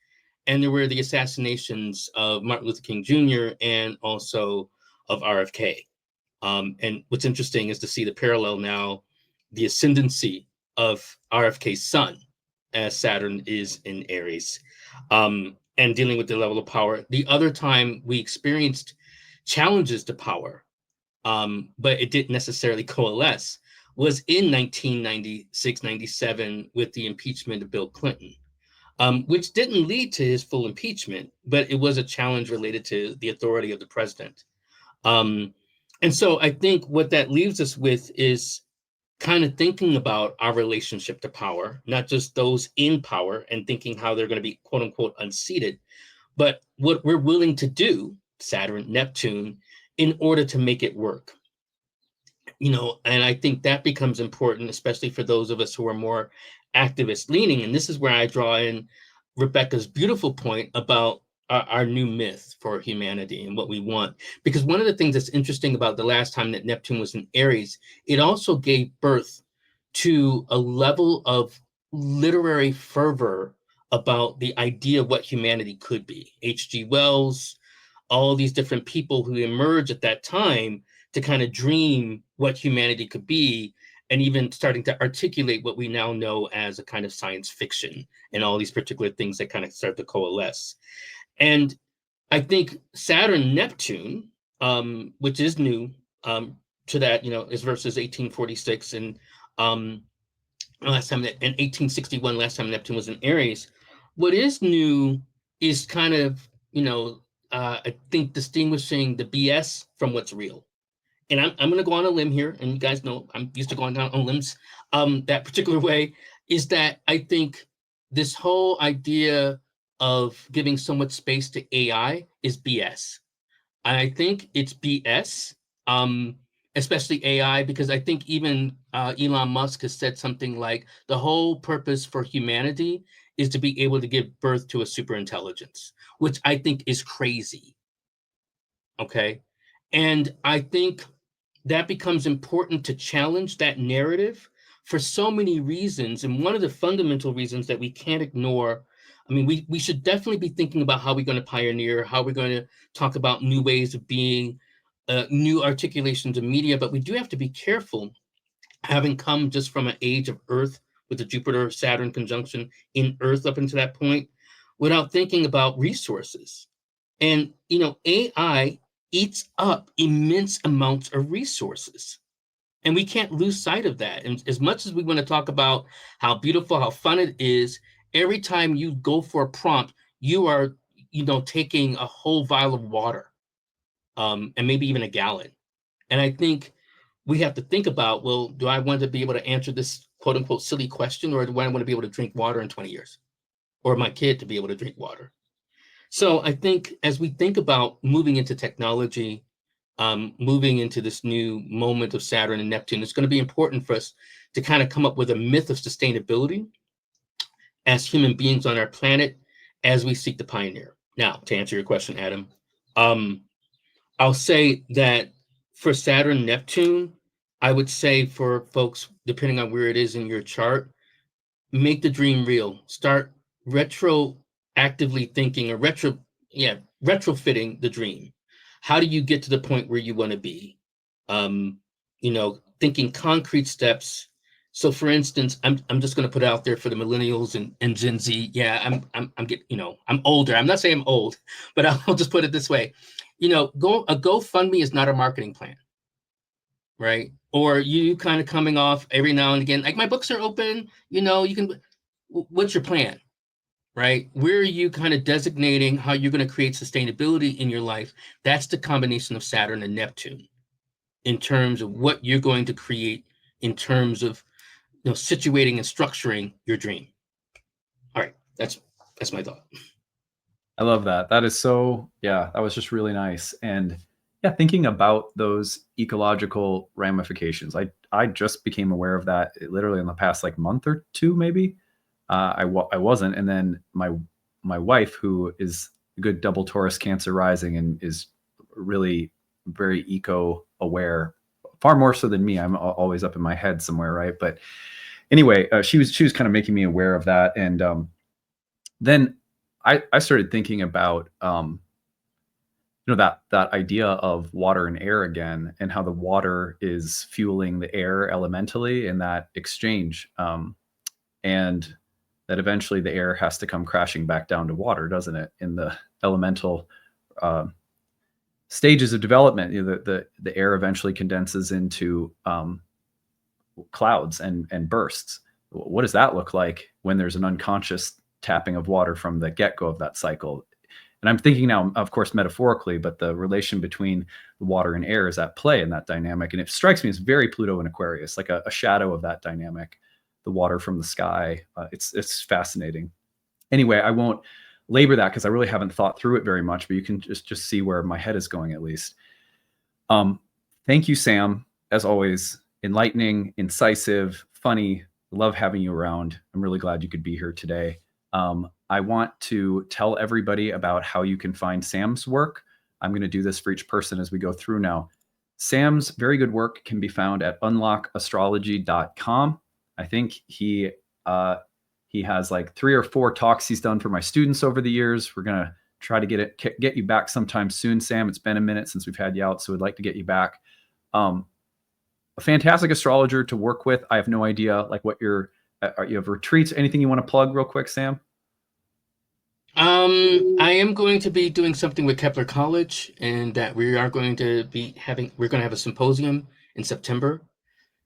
and there were the assassinations of Martin Luther King Jr. and also of RFK. And what's interesting is to see the parallel now, the ascendancy of RFK's son, as Saturn is in Aries, and dealing with the level of power. The other time we experienced challenges to power, but it didn't necessarily coalesce, was in 1996, 97 with the impeachment of Bill Clinton, which didn't lead to his full impeachment, but it was a challenge related to the authority of the president. And so I think what that leaves us with is kind of thinking about our relationship to power, not just those in power and thinking how they're going to be quote unquote unseated, but what we're willing to do, Saturn, Neptune, in order to make it work. And I think that becomes important, especially for those of us who are more activist leaning. And this is where I draw in Rebecca's beautiful point about our new myth for humanity and what we want. Because one of the things that's interesting about the last time that Neptune was in Aries, it also gave birth to a level of literary fervor about the idea of what humanity could be. H.G. Wells, all these different people who emerged at that time to kind of dream what humanity could be, and even starting to articulate what we now know as a kind of science fiction and all these particular things that kind of start to coalesce. And I think Saturn Neptune, which is new to that, is versus 1846 and last time that in 1861, last time Neptune was in Aries. What is new is kind of, I think distinguishing the BS from what's real. And I'm going to go on a limb here, and you guys know I'm used to going down on limbs that particular way, is that I think this whole idea of giving so much space to AI is BS. I think it's BS, especially AI, because I think even Elon Musk has said something like the whole purpose for humanity is to be able to give birth to a super intelligence, which I think is crazy. Okay. And I think that becomes important to challenge that narrative for so many reasons. And one of the fundamental reasons that we can't ignore, I mean, we should definitely be thinking about how we're going to pioneer, how we're going to talk about new ways of being, new articulations of media, but we do have to be careful, having come just from an age of Earth with the Jupiter-Saturn conjunction in Earth up until that point, without thinking about resources. And, AI eats up immense amounts of resources. And we can't lose sight of that. And as much as we want to talk about how beautiful, how fun it is, every time you go for a prompt, you are, taking a whole vial of water, and maybe even a gallon. And I think we have to think about, well, do I want to be able to answer this quote unquote silly question, or do I want to be able to drink water in 20 years? Or my kid to be able to drink water? So I think as we think about moving into technology, moving into this new moment of Saturn and Neptune, it's going to be important for us to kind of come up with a myth of sustainability as human beings on our planet as we seek to pioneer. Now, to answer your question, Adam, I'll say that for Saturn-Neptune, I would say for folks, depending on where it is in your chart, make the dream real. Start retroactively thinking or retrofitting the dream. How do you get to the point where you want to be? Thinking concrete steps. So, for instance, I'm just going to put it out there for the millennials and Gen Z. Yeah, I'm getting, I'm older. I'm not saying I'm old, but I'll just put it this way. A GoFundMe is not a marketing plan, right? Or you kind of coming off every now and again, like my books are open. You can. What's your plan, right? Where are you kind of designating how you're going to create sustainability in your life? That's the combination of Saturn and Neptune in terms of what you're going to create in terms of situating and structuring your dream. All right, that's my thought. I love that. That is so, that was just really nice. And thinking about those ecological ramifications, I just became aware of that literally in the past like month or two, maybe. I wasn't. And then my wife, who is a good double Taurus Cancer rising and is really very eco aware, far more so than me. I'm always up in my head somewhere, right? But anyway, she was kind of making me aware of that. And then I started thinking about that idea of water and air again, and how the water is fueling the air elementally in that exchange, and that eventually the air has to come crashing back down to water, doesn't it? In the elemental stages of development, the air eventually condenses into clouds and bursts. What does that look like when there's an unconscious tapping of water from the get-go of that cycle? And I'm thinking now, of course, metaphorically, but the relation between the water and air is at play in that dynamic. And it strikes me as very Pluto and Aquarius, like a shadow of that dynamic, the water from the sky. It's fascinating. Anyway, I won't labor that because I really haven't thought through it very much, but you can just see where my head is going at least. Thank you, Sam, as always. Enlightening, incisive, funny. Love having you around. I'm really glad you could be here today. I want to tell everybody about how you can find Sam's work. I'm going to do this for each person as we go through now. Sam's very good work can be found at unlockastrology.com. I think he has like 3 or 4 talks he's done for my students over the years. We're going to try to get you back sometime soon, Sam. It's been a minute since we've had you out, so we'd like to get you back. A fantastic astrologer to work with. I have no idea like what you have retreats, anything you want to plug real quick, Sam? I am going to be doing something with Kepler College, and that we are going to have a symposium in September.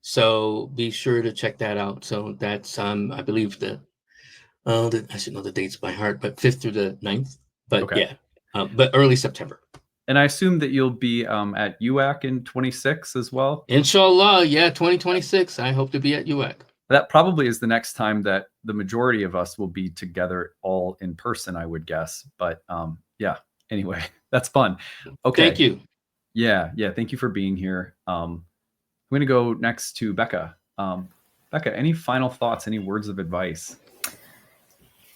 So be sure to check that out. So that's I believe I should know the dates by heart, but 5th through the 9th. But okay. But early September. And I assume that you'll be at UAC in 26 as well? Inshallah, 2026. I hope to be at UAC. That probably is the next time that the majority of us will be together all in person, I would guess. But anyway, that's fun. Okay. Thank you. Yeah. Thank you for being here. I'm going to go next to Becca. Becca, any final thoughts, any words of advice?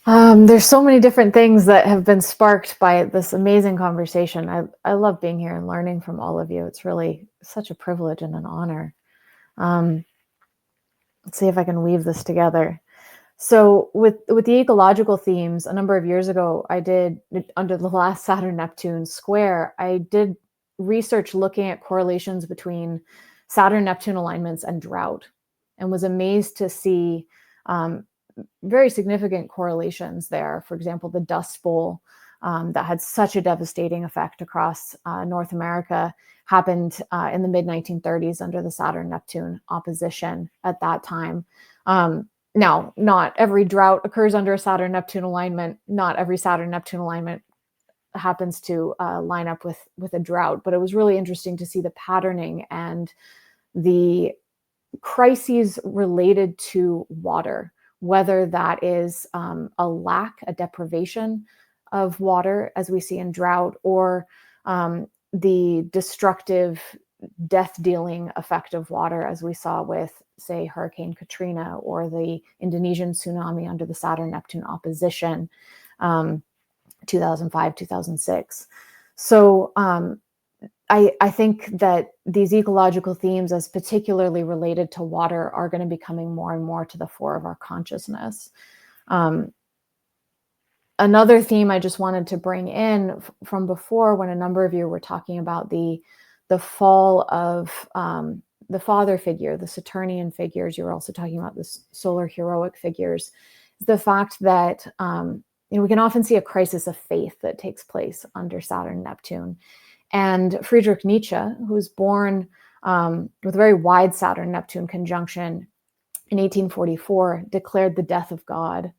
There's so many different things that have been sparked by this amazing conversation. I love being here and learning from all of you. It's really such a privilege and an honor. Let's see if I can weave this together. So with the ecological themes, a number of years ago, I did, under the last Saturn-Neptune square, I did research looking at correlations between Saturn-Neptune alignments and drought, and was amazed to see very significant correlations there. For example, the Dust Bowl that had such a devastating effect across North America happened in the mid-1930s under the Saturn-Neptune opposition at that time. Now, not every drought occurs under a Saturn-Neptune alignment. Not every Saturn-Neptune alignment happens to line up with a drought, but it was really interesting to see the patterning and the crises related to water, whether that is a lack, a deprivation of water, as we see in drought, or the destructive, death-dealing effect of water, as we saw with, say, Hurricane Katrina or the Indonesian tsunami under the Saturn-Neptune opposition. 2005, 2006. So I think that these ecological themes, as particularly related to water, are going to be coming more and more to the fore of our consciousness. Another theme I just wanted to bring in from before, when a number of you were talking about the fall of the father figure, the Saturnian figures, you were also talking about the solar heroic figures, the fact that we can often see a crisis of faith that takes place under Saturn-Neptune. And Friedrich Nietzsche, who was born with a very wide Saturn-Neptune conjunction in 1844, declared the death of God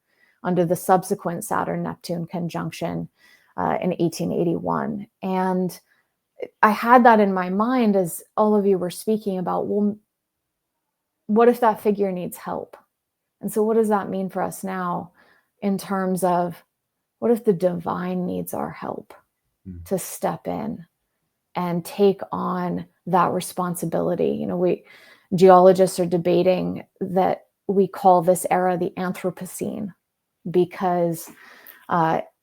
under the subsequent Saturn-Neptune conjunction in 1881. And I had that in my mind as all of you were speaking about, well, what if that figure needs help? And so what does that mean for us now in terms of what if the divine needs our help to step in and take on that responsibility? Geologists are debating that we call this era the Anthropocene, because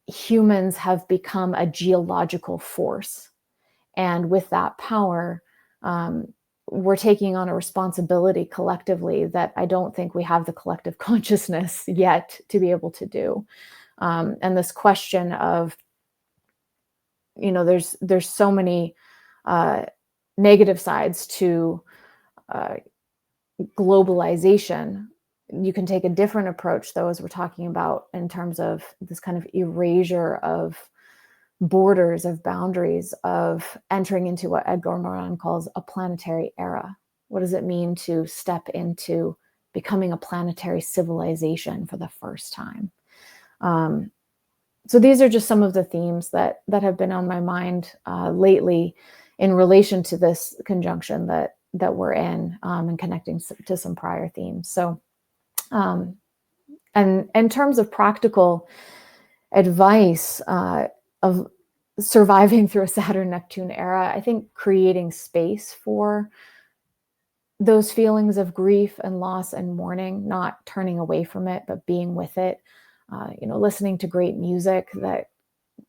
humans have become a geological force. And with that power, we're taking on a responsibility collectively that I don't think we have the collective consciousness yet to be able to do. And this question of, there's so many negative sides to globalization. You can take a different approach, though, as we're talking about, in terms of this kind of erasure of borders, of boundaries, of entering into what Edgar Morin calls a planetary era. What does it mean to step into becoming a planetary civilization for the first time? So these are just some of the themes that have been on my mind lately in relation to this conjunction that we're in, and connecting to some prior themes. So, and in terms of practical advice of surviving through a Saturn-Neptune era, I think creating space for those feelings of grief and loss and mourning, not turning away from it, but being with it. Listening to great music that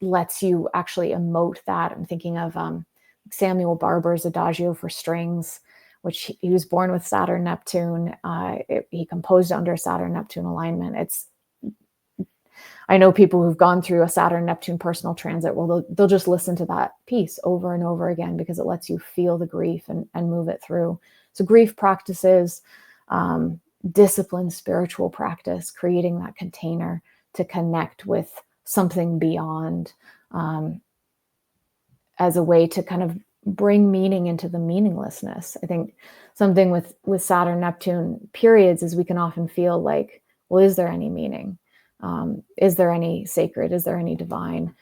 lets you actually emote that. I'm thinking of Samuel Barber's Adagio for Strings, which he was born with Saturn-Neptune. He composed under Saturn-Neptune alignment. I know people who've gone through a Saturn-Neptune personal transit, well, they'll just listen to that piece over and over again because it lets you feel the grief and move it through. So grief practices, discipline, spiritual practice, creating that container to connect with something beyond, as a way to kind of bring meaning into the meaninglessness. I think something with Saturn-Neptune periods is we can often feel like, well, is there any meaning? Is there any sacred? Is there any divine?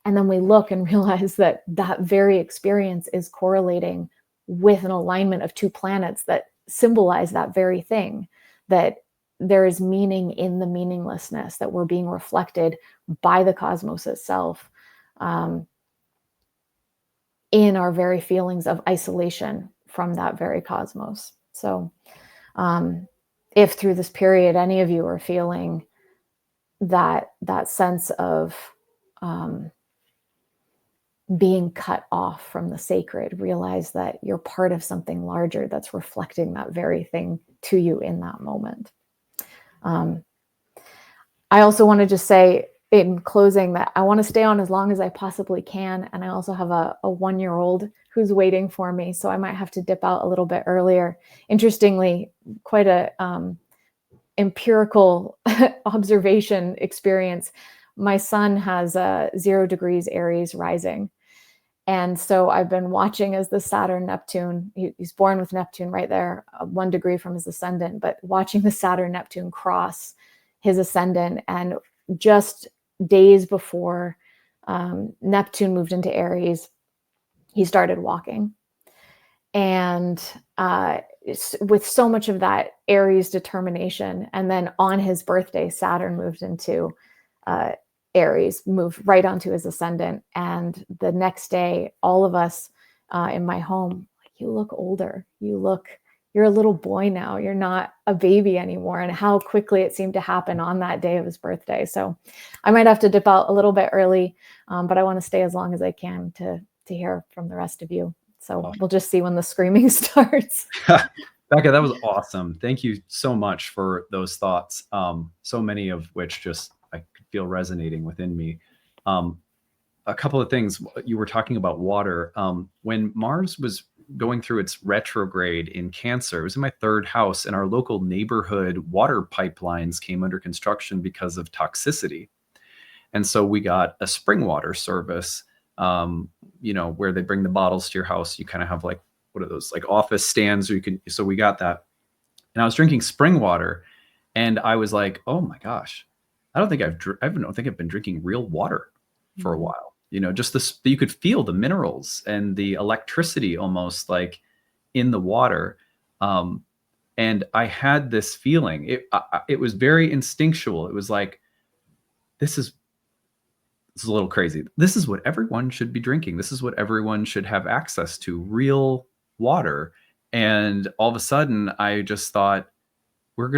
And then we look and realize that very experience is correlating with an alignment of two planets that symbolize that very thing, that there is meaning in the meaninglessness, that we're being reflected by the cosmos itself, in our very feelings of isolation from that very cosmos. So if through this period any of you are feeling that sense of being cut off from the sacred, realize that you're part of something larger that's reflecting that very thing to you in that moment. I also want to just say in closing that I want to stay on as long as I possibly can. And I also have a 1-year-old who's waiting for me, so I might have to dip out a little bit earlier. Interestingly, quite a empirical observation experience. My son has 0 degrees Aries rising. And so I've been watching as the Saturn-Neptune, he's born with Neptune right there, 1 degree from his ascendant, but watching the Saturn-Neptune cross his ascendant. And just days before Neptune moved into Aries, he started walking. And with so much of that Aries determination, and then on his birthday, Saturn moved into Aries, moved right onto his ascendant. And the next day, all of us in my home, like, you look older, you're you're a little boy now. You're not a baby anymore. And how quickly it seemed to happen on that day of his birthday. So I might have to dip out a little bit early, but I want to stay as long as I can to hear from the rest of you. So we'll just see when the screaming starts. Becca, that was awesome. Thank you so much for those thoughts. So many of which just I could feel resonating within me. A couple of things. You were talking about water. When Mars was going through its retrograde in Cancer, it was in my third house, and our local neighborhood water pipelines came under construction because of toxicity. And so we got a spring water service, where they bring the bottles to your house. You kind of have like, what are those, like office stands, or you can, so we got that. And I was drinking spring water, and I was like, oh my gosh, I don't think I've been drinking real water for a while. Just this, you could feel the minerals and the electricity almost like in the water. And I had this feeling, it was very instinctual. It was like, this is a little crazy. This is what everyone should be drinking. This is what everyone should have access to, real water. And all of a sudden I just thought, there's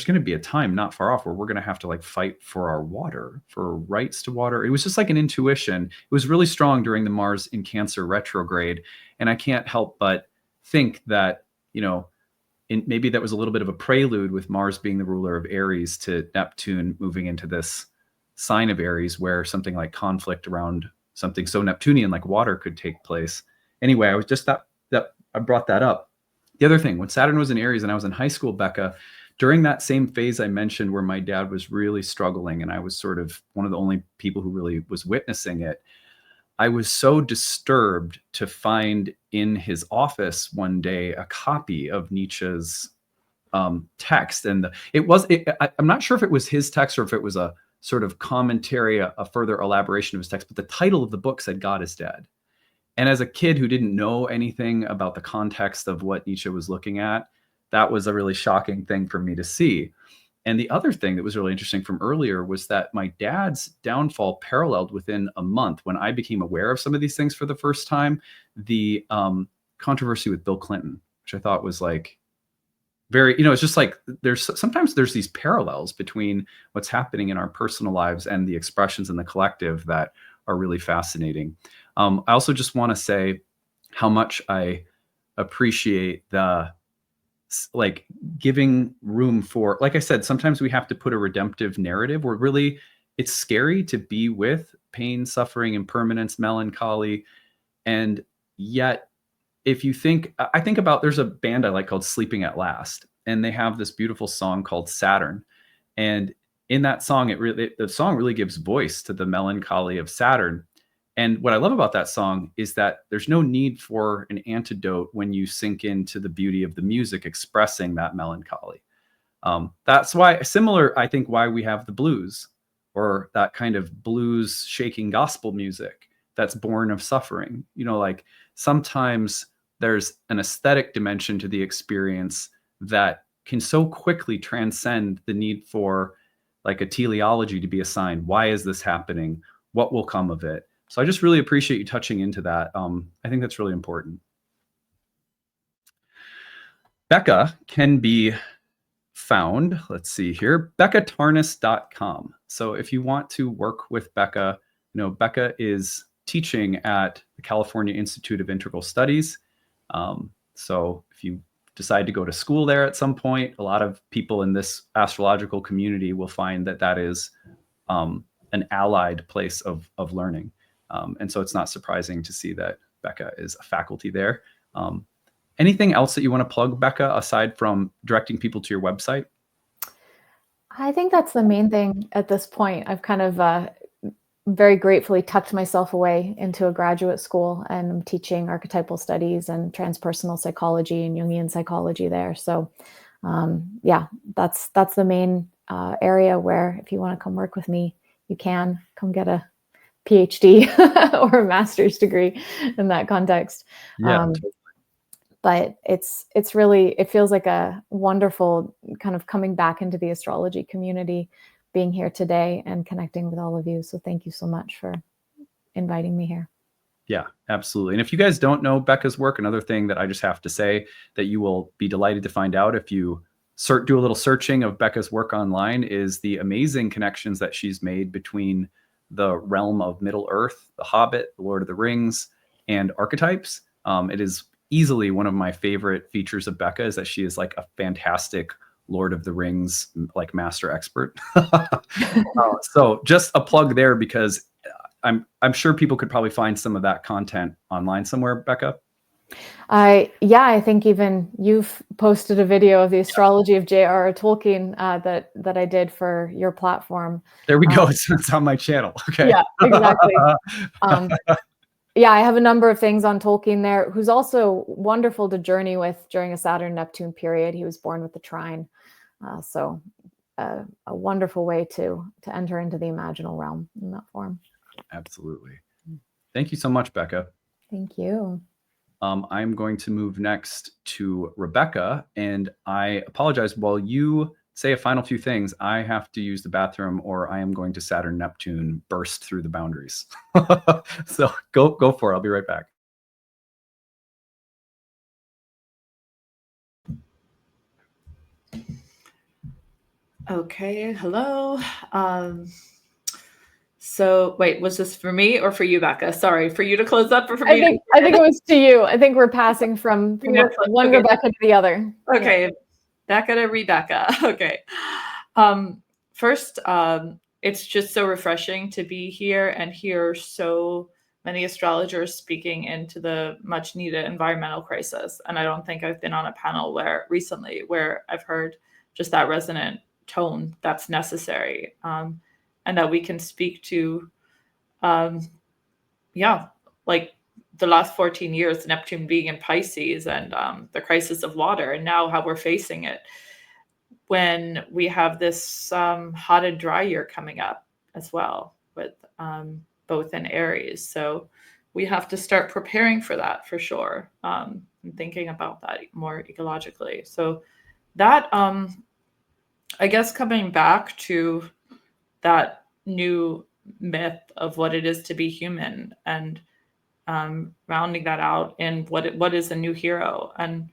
going to be a time not far off where we're going to have to like fight for our water, for rights to water. It was just like an intuition. It was really strong during the Mars in Cancer retrograde. And I can't help but think that, maybe that was a little bit of a prelude with Mars being the ruler of Aries to Neptune moving into this sign of Aries, where something like conflict around something so Neptunian like water could take place. Anyway, I was just that I brought that up. The other thing, when Saturn was in Aries and I was in high school, Becca, during that same phase I mentioned where my dad was really struggling and I was sort of one of the only people who really was witnessing it, I was so disturbed to find in his office one day a copy of Nietzsche's text. And I'm not sure if it was his text or if it was a sort of commentary, a further elaboration of his text, but the title of the book said, God is dead. And as a kid who didn't know anything about the context of what Nietzsche was looking at, that was a really shocking thing for me to see. And the other thing that was really interesting from earlier was that my dad's downfall paralleled within a month when I became aware of some of these things for the first time, the controversy with Bill Clinton, which I thought was like very, it's just like sometimes there's these parallels between what's happening in our personal lives and the expressions in the collective that are really fascinating. I also just want to say how much I appreciate the like giving room for, like I said, sometimes we have to put a redemptive narrative where really it's scary to be with pain, suffering, impermanence, melancholy. And yet, if you think, I think about, there's a band I like called Sleeping at Last, and they have this beautiful song called Saturn. And in that song, the song really gives voice to the melancholy of Saturn. And what I love about that song is that there's no need for an antidote when you sink into the beauty of the music expressing that melancholy. That's why, I think why we have the blues, or that kind of blues shaking gospel music that's born of suffering. Like sometimes there's an aesthetic dimension to the experience that can so quickly transcend the need for like a teleology to be assigned. Why is this happening? What will come of it? So I just really appreciate you touching into that. I think that's really important. Becca can be found, let's see here, beccatarnas.com. So if you want to work with Becca, Becca is teaching at the California Institute of Integral Studies. So if you decide to go to school there at some point, a lot of people in this astrological community will find that is an allied place of learning. And so it's not surprising to see that Becca is a faculty there. Anything else that you want to plug, Becca, aside from directing people to your website? I think that's the main thing at this point. I've kind of very gratefully tucked myself away into a graduate school, and I'm teaching archetypal studies and transpersonal psychology and Jungian psychology there. So yeah, that's the main area where if you want to come work with me, you can come get a PhD or a master's degree in that context. Yeah. But it's really, it feels like a wonderful kind of coming back into the astrology community, being here today and connecting with all of you. So thank you so much for inviting me here. Yeah, absolutely. And if you guys don't know Becca's work, another thing that I just have to say that you will be delighted to find out if you do a little searching of Becca's work online is the amazing connections that she's made between the realm of Middle Earth, The Hobbit, The Lord of the Rings, and archetypes. It is easily one of my favorite features of Becca is that she is like a fantastic Lord of the Rings, like master expert. So just a plug there because I'm sure people could probably find some of that content online somewhere, Becca. Yeah, I think even you've posted a video of the astrology of J.R.R. Tolkien that I did for your platform. There we go. It's on my channel. Okay. Yeah, exactly. Yeah, I have a number of things on Tolkien there, who's also wonderful to journey with during a Saturn-Neptune period. He was born with the trine. So a wonderful way to enter into the imaginal realm in that form. Absolutely. Thank you so much, Becca. Thank you. I'm going to move next to Rebecca, and I apologize. While you say a final few things, I have to use the bathroom or I am going to Saturn-Neptune burst through the boundaries. So go for it. I'll be right back. Okay, hello. So wait, was this for me or for you, Becca? Sorry, for you to close up or for me? I think it was to you. I think we're passing from one okay. Rebecca to the other. Okay, yeah. Becca to Rebecca. Okay. First, it's just so refreshing to be here and hear so many astrologers speaking into the much needed environmental crisis. And I don't think I've been on a panel recently where I've heard just that resonant tone that's necessary, and that we can speak to, like the last 14 years, Neptune being in Pisces and the crisis of water, and now how we're facing it when we have this hot and dry year coming up as well, with both in Aries. So we have to start preparing for that for sure, and thinking about that more ecologically. So that, I guess, coming back to that new myth of what it is to be human, and rounding that out in what is a new hero. And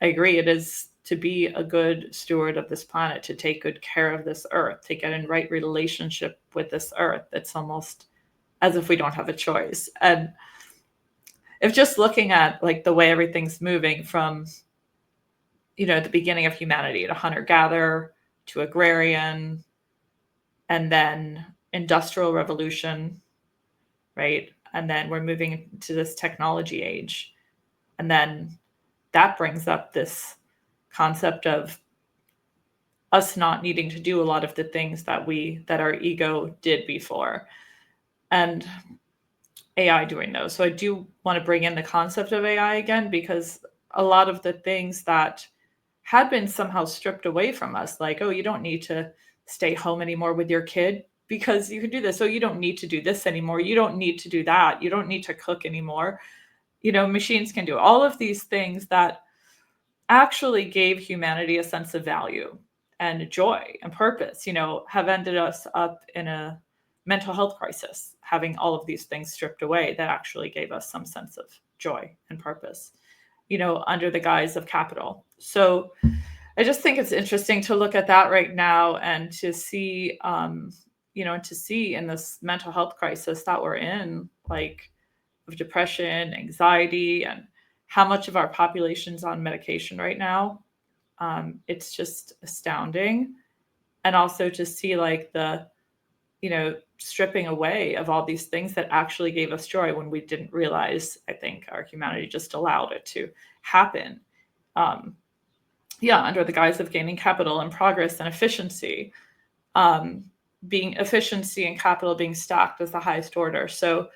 I agree, it is to be a good steward of this planet, to take good care of this earth, to get in right relationship with this earth. It's almost as if we don't have a choice. And if just looking at like the way everything's moving from, the beginning of humanity to hunter-gatherer to agrarian, and then industrial revolution, right? And then we're moving to this technology age. And then that brings up this concept of us not needing to do a lot of the things that our ego did before, and AI doing those. So I do want to bring in the concept of AI again, because a lot of the things that had been somehow stripped away from us, like, oh, you don't need to stay home anymore with your kid because you can do this. Oh, you don't need to do this anymore. You don't need to do that. You don't need to cook anymore. Machines can do all of these things that actually gave humanity a sense of value and joy and purpose, have ended us up in a mental health crisis, having all of these things stripped away that actually gave us some sense of joy and purpose, under the guise of capital. So I just think it's interesting to look at that right now, and to see, in this mental health crisis that we're in, like of depression, anxiety, and how much of our population's on medication right now. It's just astounding. And also to see like the, stripping away of all these things that actually gave us joy when we didn't realize. I think our humanity just allowed it to happen. Under the guise of gaining capital and progress and efficiency, being efficiency and capital being stacked as the highest order. So,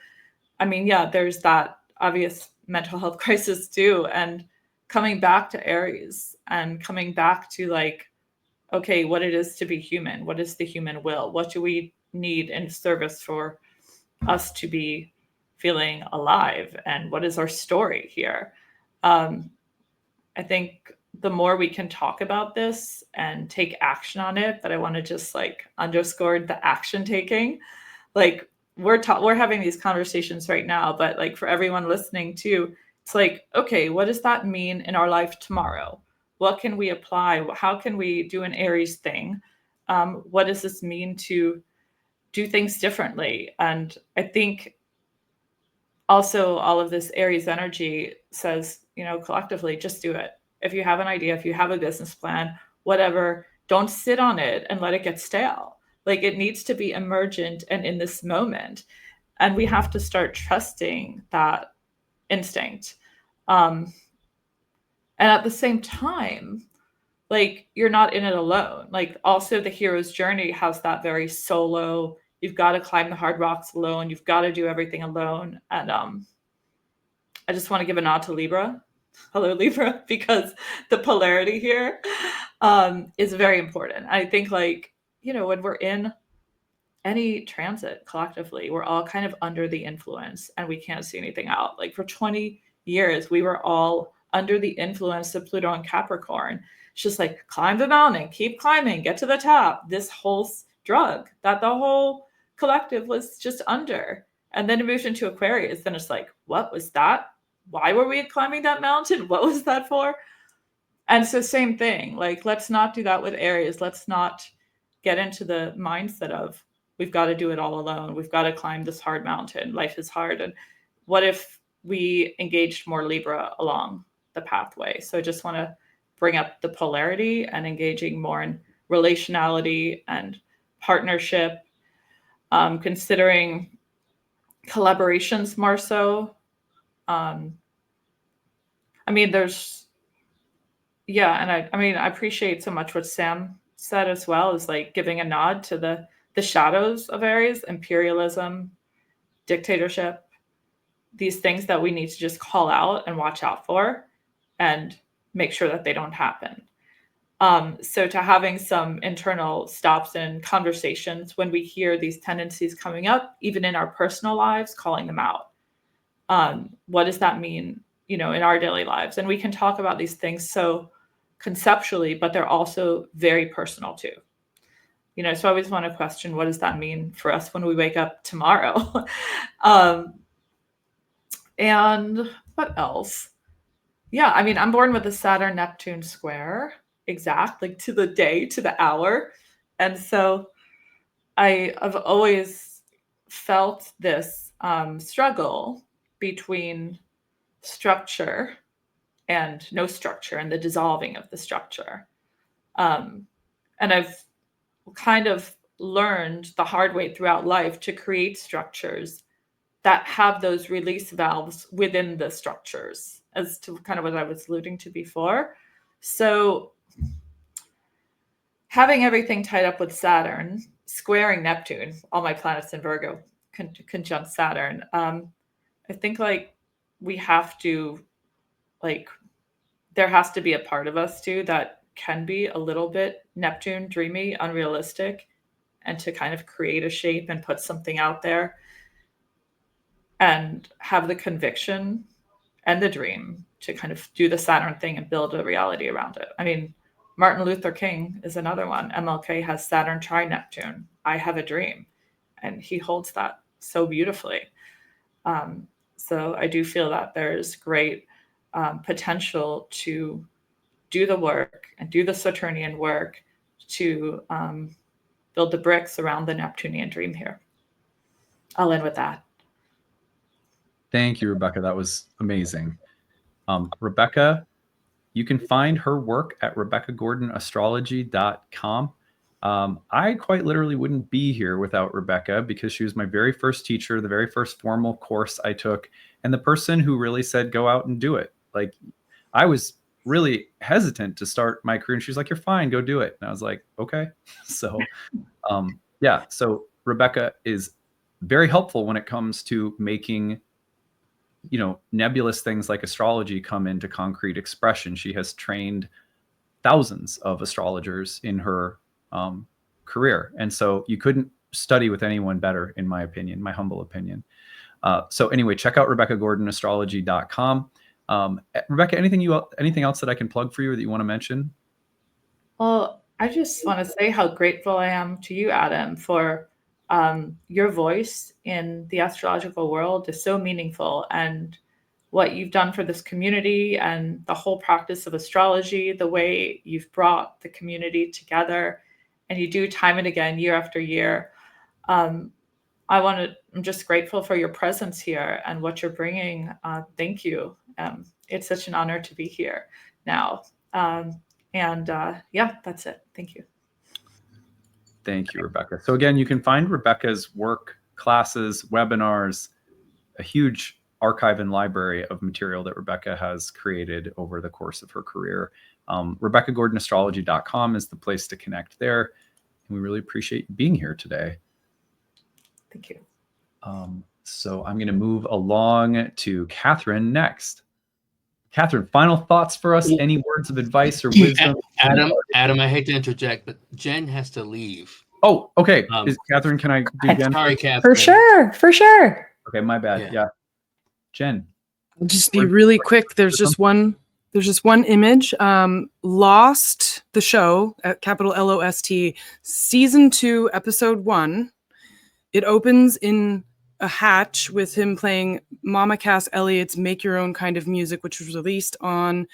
there's that obvious mental health crisis too. And coming back to Aries and coming back to like, okay, what it is to be human. What is the human will? What do we need in service for us to be feeling alive? And what is our story here? I think the more we can talk about this and take action on it, but I want to just like underscore the action taking. Like, we're having these conversations right now, but like for everyone listening too, it's like, okay, what does that mean in our life tomorrow? What can we apply? How can we do an Aries thing? What does this mean to do things differently? And I think also all of this Aries energy says, you know, collectively, just do it. If you have an idea, if you have a business plan, whatever, don't sit on it and let it get stale. Like it needs to be emergent and in this moment. And we have to start trusting that instinct. And at the same time, like you're not in it alone. Like also the hero's journey has that very solo, you've got to climb the hard rocks alone. You've got to do everything alone. And I just want to give a nod to Libra. Hello, Libra, because the polarity here is very important. I think like, you know, when we're in any transit collectively, we're all kind of under the influence and we can't see anything out. Like for 20 years, we were all under the influence of Pluto and Capricorn. It's just like climb the mountain, keep climbing, get to the top. This whole drug that the whole collective was just under. And then it moved into Aquarius. Then it's like, what was that? Why were we climbing that mountain? What was that for? And so same thing, like, let's not do that with Aries. Let's not get into the mindset of we've got to do it all alone. We've got to climb this hard mountain. Life is hard. And what if we engaged more Libra along the pathway? So I just want to bring up the polarity and engaging more in relationality and partnership, considering collaborations more so. I mean, there's, yeah. And I appreciate so much what Sam said as well, is like giving a nod to the shadows of Aries, imperialism, dictatorship, these things that we need to just call out and watch out for and make sure that they don't happen. So to having some internal stops and conversations when we hear these tendencies coming up, even in our personal lives, calling them out. What does that mean, you know, in our daily lives? And we can talk about these things so conceptually, but they're also very personal too. You know, so I always want to question, what does that mean for us when we wake up tomorrow? And what else? Yeah, I mean, I'm born with a Saturn-Neptune square, exact, like to the day, to the hour. And so I've always felt this struggle between structure and no structure and the dissolving of the structure. And I've kind of learned the hard way throughout life to create structures that have those release valves within the structures, as to kind of what I was alluding to before. So having everything tied up with Saturn, squaring Neptune, all my planets in Virgo, conjunct Saturn, I think like we have to, like, there has to be a part of us too that can be a little bit Neptune dreamy, unrealistic, and to kind of create a shape and put something out there and have the conviction and the dream to kind of do the Saturn thing and build a reality around it. I mean, Martin Luther King is another one. MLK has Saturn tri-Neptune. I have a dream. And he holds that so beautifully. So I do feel that there's great potential to do the work and do the Saturnian work to build the bricks around the Neptunian dream here. I'll end with that. Thank you, Rebecca. That was amazing. Rebecca, you can find her work at RebeccaGordonAstrology.com. I quite literally wouldn't be here without Rebecca, because she was my very first teacher, the very first formal course I took, and the person who really said, go out and do it. Like, I was really hesitant to start my career, and she was like, you're fine, go do it. And I was like, okay. So, yeah. So Rebecca is very helpful when it comes to making, you know, nebulous things like astrology come into concrete expression. She has trained thousands of astrologers in her career. And so you couldn't study with anyone better, in my opinion, my humble opinion. So anyway, check out RebeccaGordonAstrology.com. Rebecca, anything else that I can plug for you or that you want to mention? Well, I just want to say how grateful I am to you, Adam, for your voice in the astrological world is so meaningful, and what you've done for this community and the whole practice of astrology, the way you've brought the community together, and you do time and again, year after year. I'm just grateful for your presence here and what you're bringing. Thank you. It's such an honor to be here now. Yeah, that's it. Thank you. Thank you, Rebecca. So again, you can find Rebecca's work, classes, webinars, a huge archive and library of material that Rebecca has created over the course of her career. RebeccaGordonAstrology.com is the place to connect there. And we really appreciate you being here today. Thank you. So I'm going to move along to Catherine next. Catherine, final thoughts for us? Any words of advice or wisdom? Adam, I hate to interject, but Jen has to leave. Oh, okay. Catherine, can I do Jen? Sorry, Catherine. For sure. Okay, my bad. Yeah. Jen. I'll just be really quick. There's just one image. Lost, the show, at capital LOST, season 2, episode 1. It opens in a hatch with him playing Mama Cass Elliott's Make Your Own Kind of Music, which was released on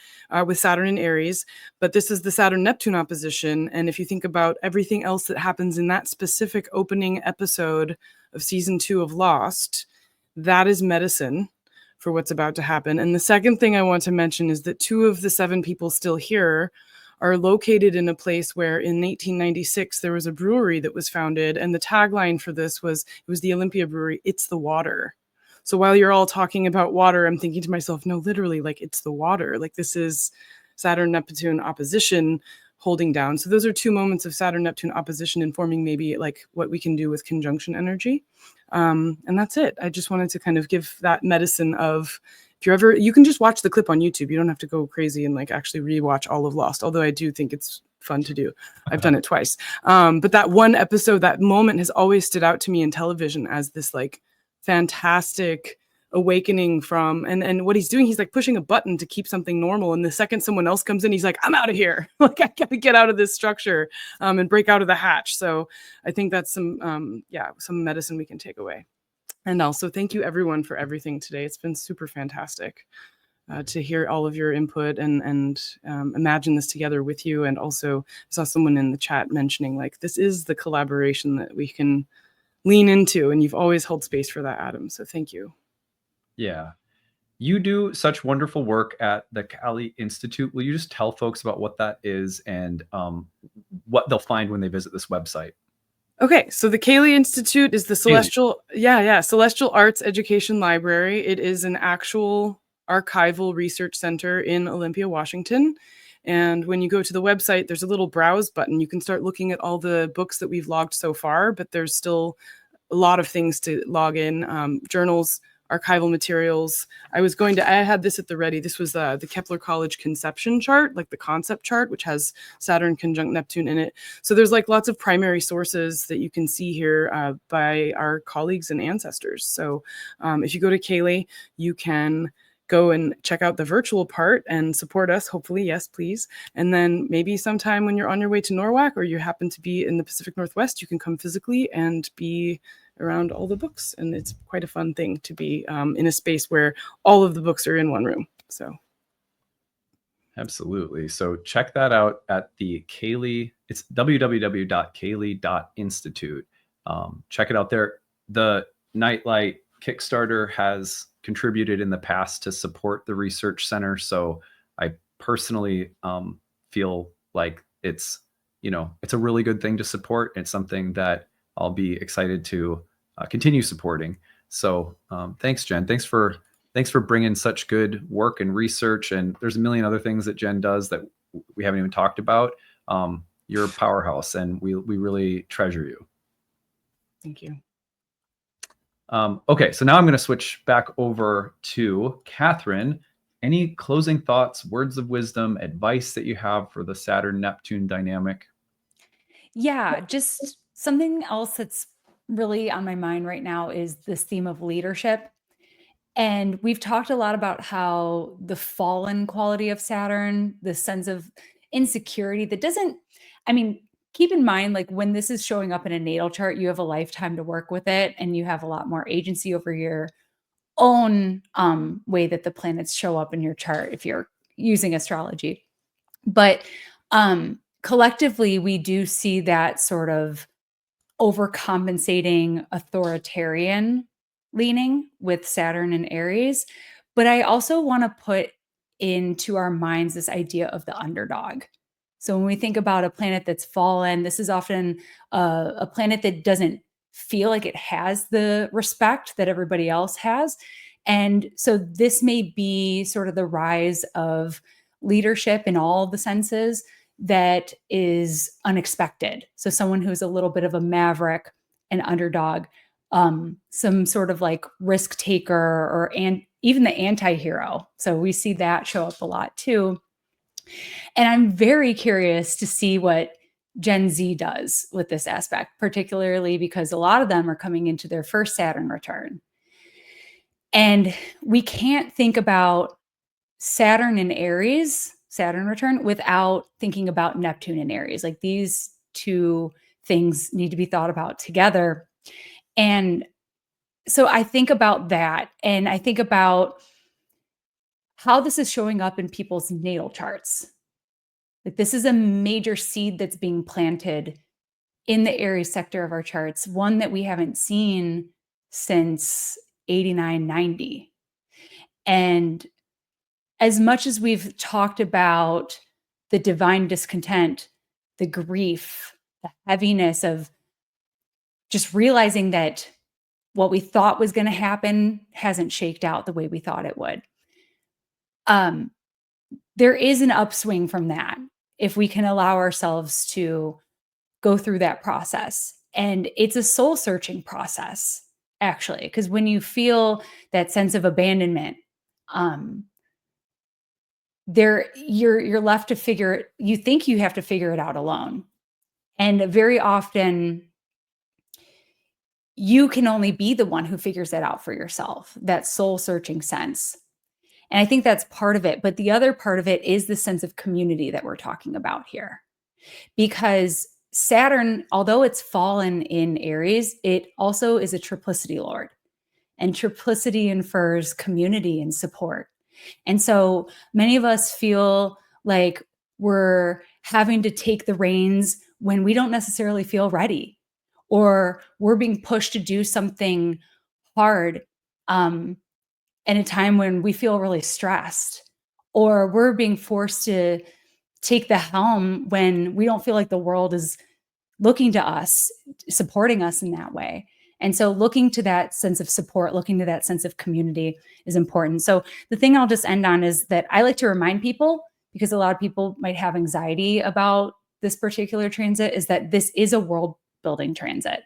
with Saturn and Aries. But this is the Saturn-Neptune opposition. And if you think about everything else that happens in that specific opening episode of season 2 of Lost, that is medicine for what's about to happen. And the second thing I want to mention is that 2 of the 7 people still here are located in a place where in 1896 there was a brewery that was founded, and the tagline for this was, it was the Olympia Brewery, "It's the water." So while you're all talking about water, I'm thinking to myself, no, literally, like, it's the water. Like, this is Saturn-Neptune opposition holding down. So those are 2 moments of Saturn-Neptune opposition informing maybe like what we can do with conjunction energy. And that's it. I just wanted to kind of give that medicine of, if you're ever, you can just watch the clip on YouTube. You don't have to go crazy and like actually rewatch all of Lost, although I do think it's fun to do. I've done it twice. But that one episode, that moment has always stood out to me in television as this like fantastic awakening from, and what he's doing, he's like pushing a button to keep something normal. And the second someone else comes in, he's like, I'm out of here. Like, I gotta get out of this structure and break out of the hatch. So I think that's some medicine we can take away. And also thank you everyone for everything today. It's been super fantastic to hear all of your input and imagine this together with you. And also I saw someone in the chat mentioning like, this is the collaboration that we can lean into. And you've always held space for that, Adam. So thank you. Yeah. You do such wonderful work at the Kali Institute. Will you just tell folks about what that is and what they'll find when they visit this website? Okay, so the Kali Institute is the Celestial Arts Education Library. It is an actual archival research center in Olympia, Washington. And when you go to the website, there's a little browse button. You can start looking at all the books that we've logged so far, but there's still a lot of things to log in, journals, archival materials. I had this at the ready. This was the Kepler College conception chart, like the concept chart, which has Saturn conjunct Neptune in it. So there's like lots of primary sources that you can see here by our colleagues and ancestors. So if you go to Kali, you can go and check out the virtual part and support us, hopefully, yes, please. And then maybe sometime when you're on your way to Norwalk or you happen to be in the Pacific Northwest, you can come physically and be around all the books. And it's quite a fun thing to be in a space where all of the books are in one room. So. Absolutely. So check that out at the Kali. It's www.kali.institute. Check it out there. The Nightlight Kickstarter has contributed in the past to support the research center. So I personally feel like it's a really good thing to support. It's something that I'll be excited to continue supporting. So thanks, Jen. Thanks for bringing such good work and research. And there's a million other things that Jen does that we haven't even talked about. You're a powerhouse, and we really treasure you. Thank you. Okay, so now I'm going to switch back over to Catherine. Any closing thoughts, words of wisdom, advice that you have for the Saturn-Neptune dynamic? Yeah, just something else that's really on my mind right now is this theme of leadership. And we've talked a lot about how the fallen quality of Saturn, the sense of insecurity that doesn't, keep in mind, like when this is showing up in a natal chart, you have a lifetime to work with it, and you have a lot more agency over your own way that the planets show up in your chart if you're using astrology. But collectively, we do see that sort of overcompensating authoritarian leaning with Saturn and Aries. But I also want to put into our minds this idea of the underdog. So when we think about a planet that's fallen, this is often a planet that doesn't feel like it has the respect that everybody else has. And so this may be sort of the rise of leadership in all the senses that is unexpected. So someone who's a little bit of a maverick, an underdog, some sort of like risk taker, or even the anti-hero. So we see that show up a lot too. And I'm very curious to see what Gen Z does with this aspect, particularly because a lot of them are coming into their first Saturn return. And we can't think about Saturn in Aries, Saturn return, without thinking about Neptune in Aries. Like these two things need to be thought about together. And so I think about that, and I think about how this is showing up in people's natal charts. Like this is a major seed that's being planted in the Aries sector of our charts, one that we haven't seen since 89, 90. And as much as we've talked about the divine discontent, the grief, the heaviness of just realizing that what we thought was going to happen hasn't shaked out the way we thought it would. There is an upswing from that if we can allow ourselves to go through that process. And it's a soul searching process, actually, because when you feel that sense of abandonment, you're left to figure, you think you have to figure it out alone. And very often you can only be the one who figures that out for yourself, that soul searching sense. And I think that's part of it. But the other part of it is the sense of community that we're talking about here. Because Saturn, although it's fallen in Aries, it also is a triplicity lord. And triplicity infers community and support. And so many of us feel like we're having to take the reins when we don't necessarily feel ready, or we're being pushed to do something hard in a time when we feel really stressed, or we're being forced to take the helm when we don't feel like the world is looking to us, supporting us in that way. And so looking to that sense of support, looking to that sense of community is important. So the thing I'll just end on is that I like to remind people, because a lot of people might have anxiety about this particular transit, is that this is a world building transit.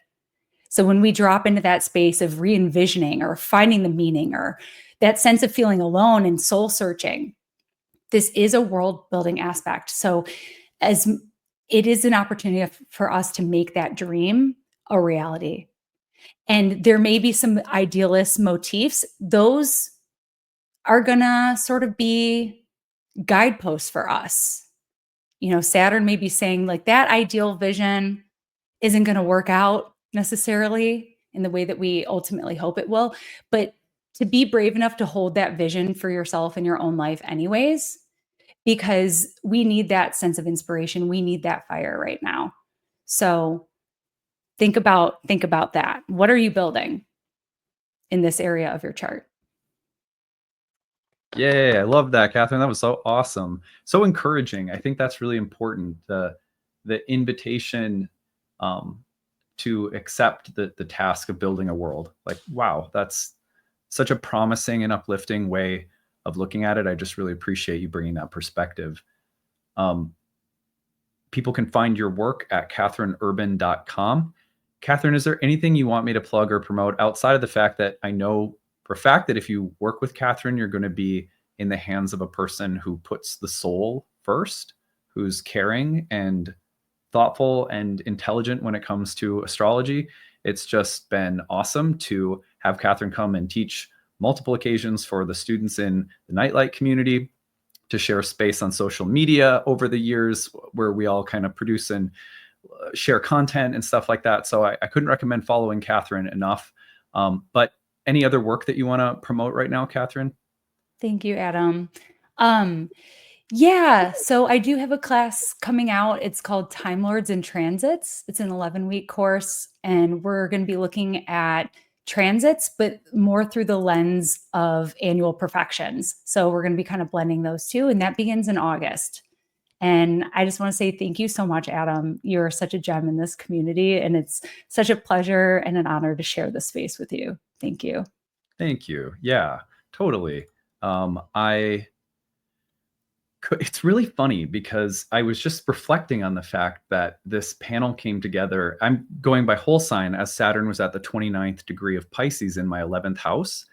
So when we drop into that space of re-envisioning or finding the meaning, or that sense of feeling alone and soul searching, this is a world building aspect. So as it is an opportunity for us to make that dream a reality. And there may be some idealist motifs. Those are gonna sort of be guideposts for us. You know, Saturn may be saying like that ideal vision isn't gonna work out necessarily in the way that we ultimately hope it will, but to be brave enough to hold that vision for yourself in your own life anyways, because we need that sense of inspiration. We need that fire right now. So think about that. What are you building in this area of your chart? Yeah, I love that, Catherine. That was so awesome. So encouraging. I think that's really important. The invitation to accept the task of building a world. Like, wow, that's such a promising and uplifting way of looking at it. I just really appreciate you bringing that perspective. People can find your work at catherineurban.com. Catherine, is there anything you want me to plug or promote outside of the fact that I know for a fact that if you work with Catherine, you're going to be in the hands of a person who puts the soul first, who's caring and thoughtful and intelligent when it comes to astrology? It's just been awesome to have Catherine come and teach multiple occasions for the students in the Nightlight community, to share space on social media over the years where we all kind of produce and share content and stuff like that. So I couldn't recommend following Catherine enough. But any other work that you want to promote right now, Catherine? Thank you, Adam. Yeah, so I do have a class coming out. It's called Time Lords and Transits. It's an 11-week course, and we're going to be looking at transits, but more through the lens of annual perfections. So we're going to be kind of blending those two, and that begins in August. And I just want to say thank you so much, Adam. You're such a gem in this community, and it's such a pleasure and an honor to share this space with you. Thank you. Thank you. Yeah, totally. It's really funny because I was just reflecting on the fact that this panel came together. I'm going by whole sign as Saturn was at the 29th degree of Pisces in my 11th house.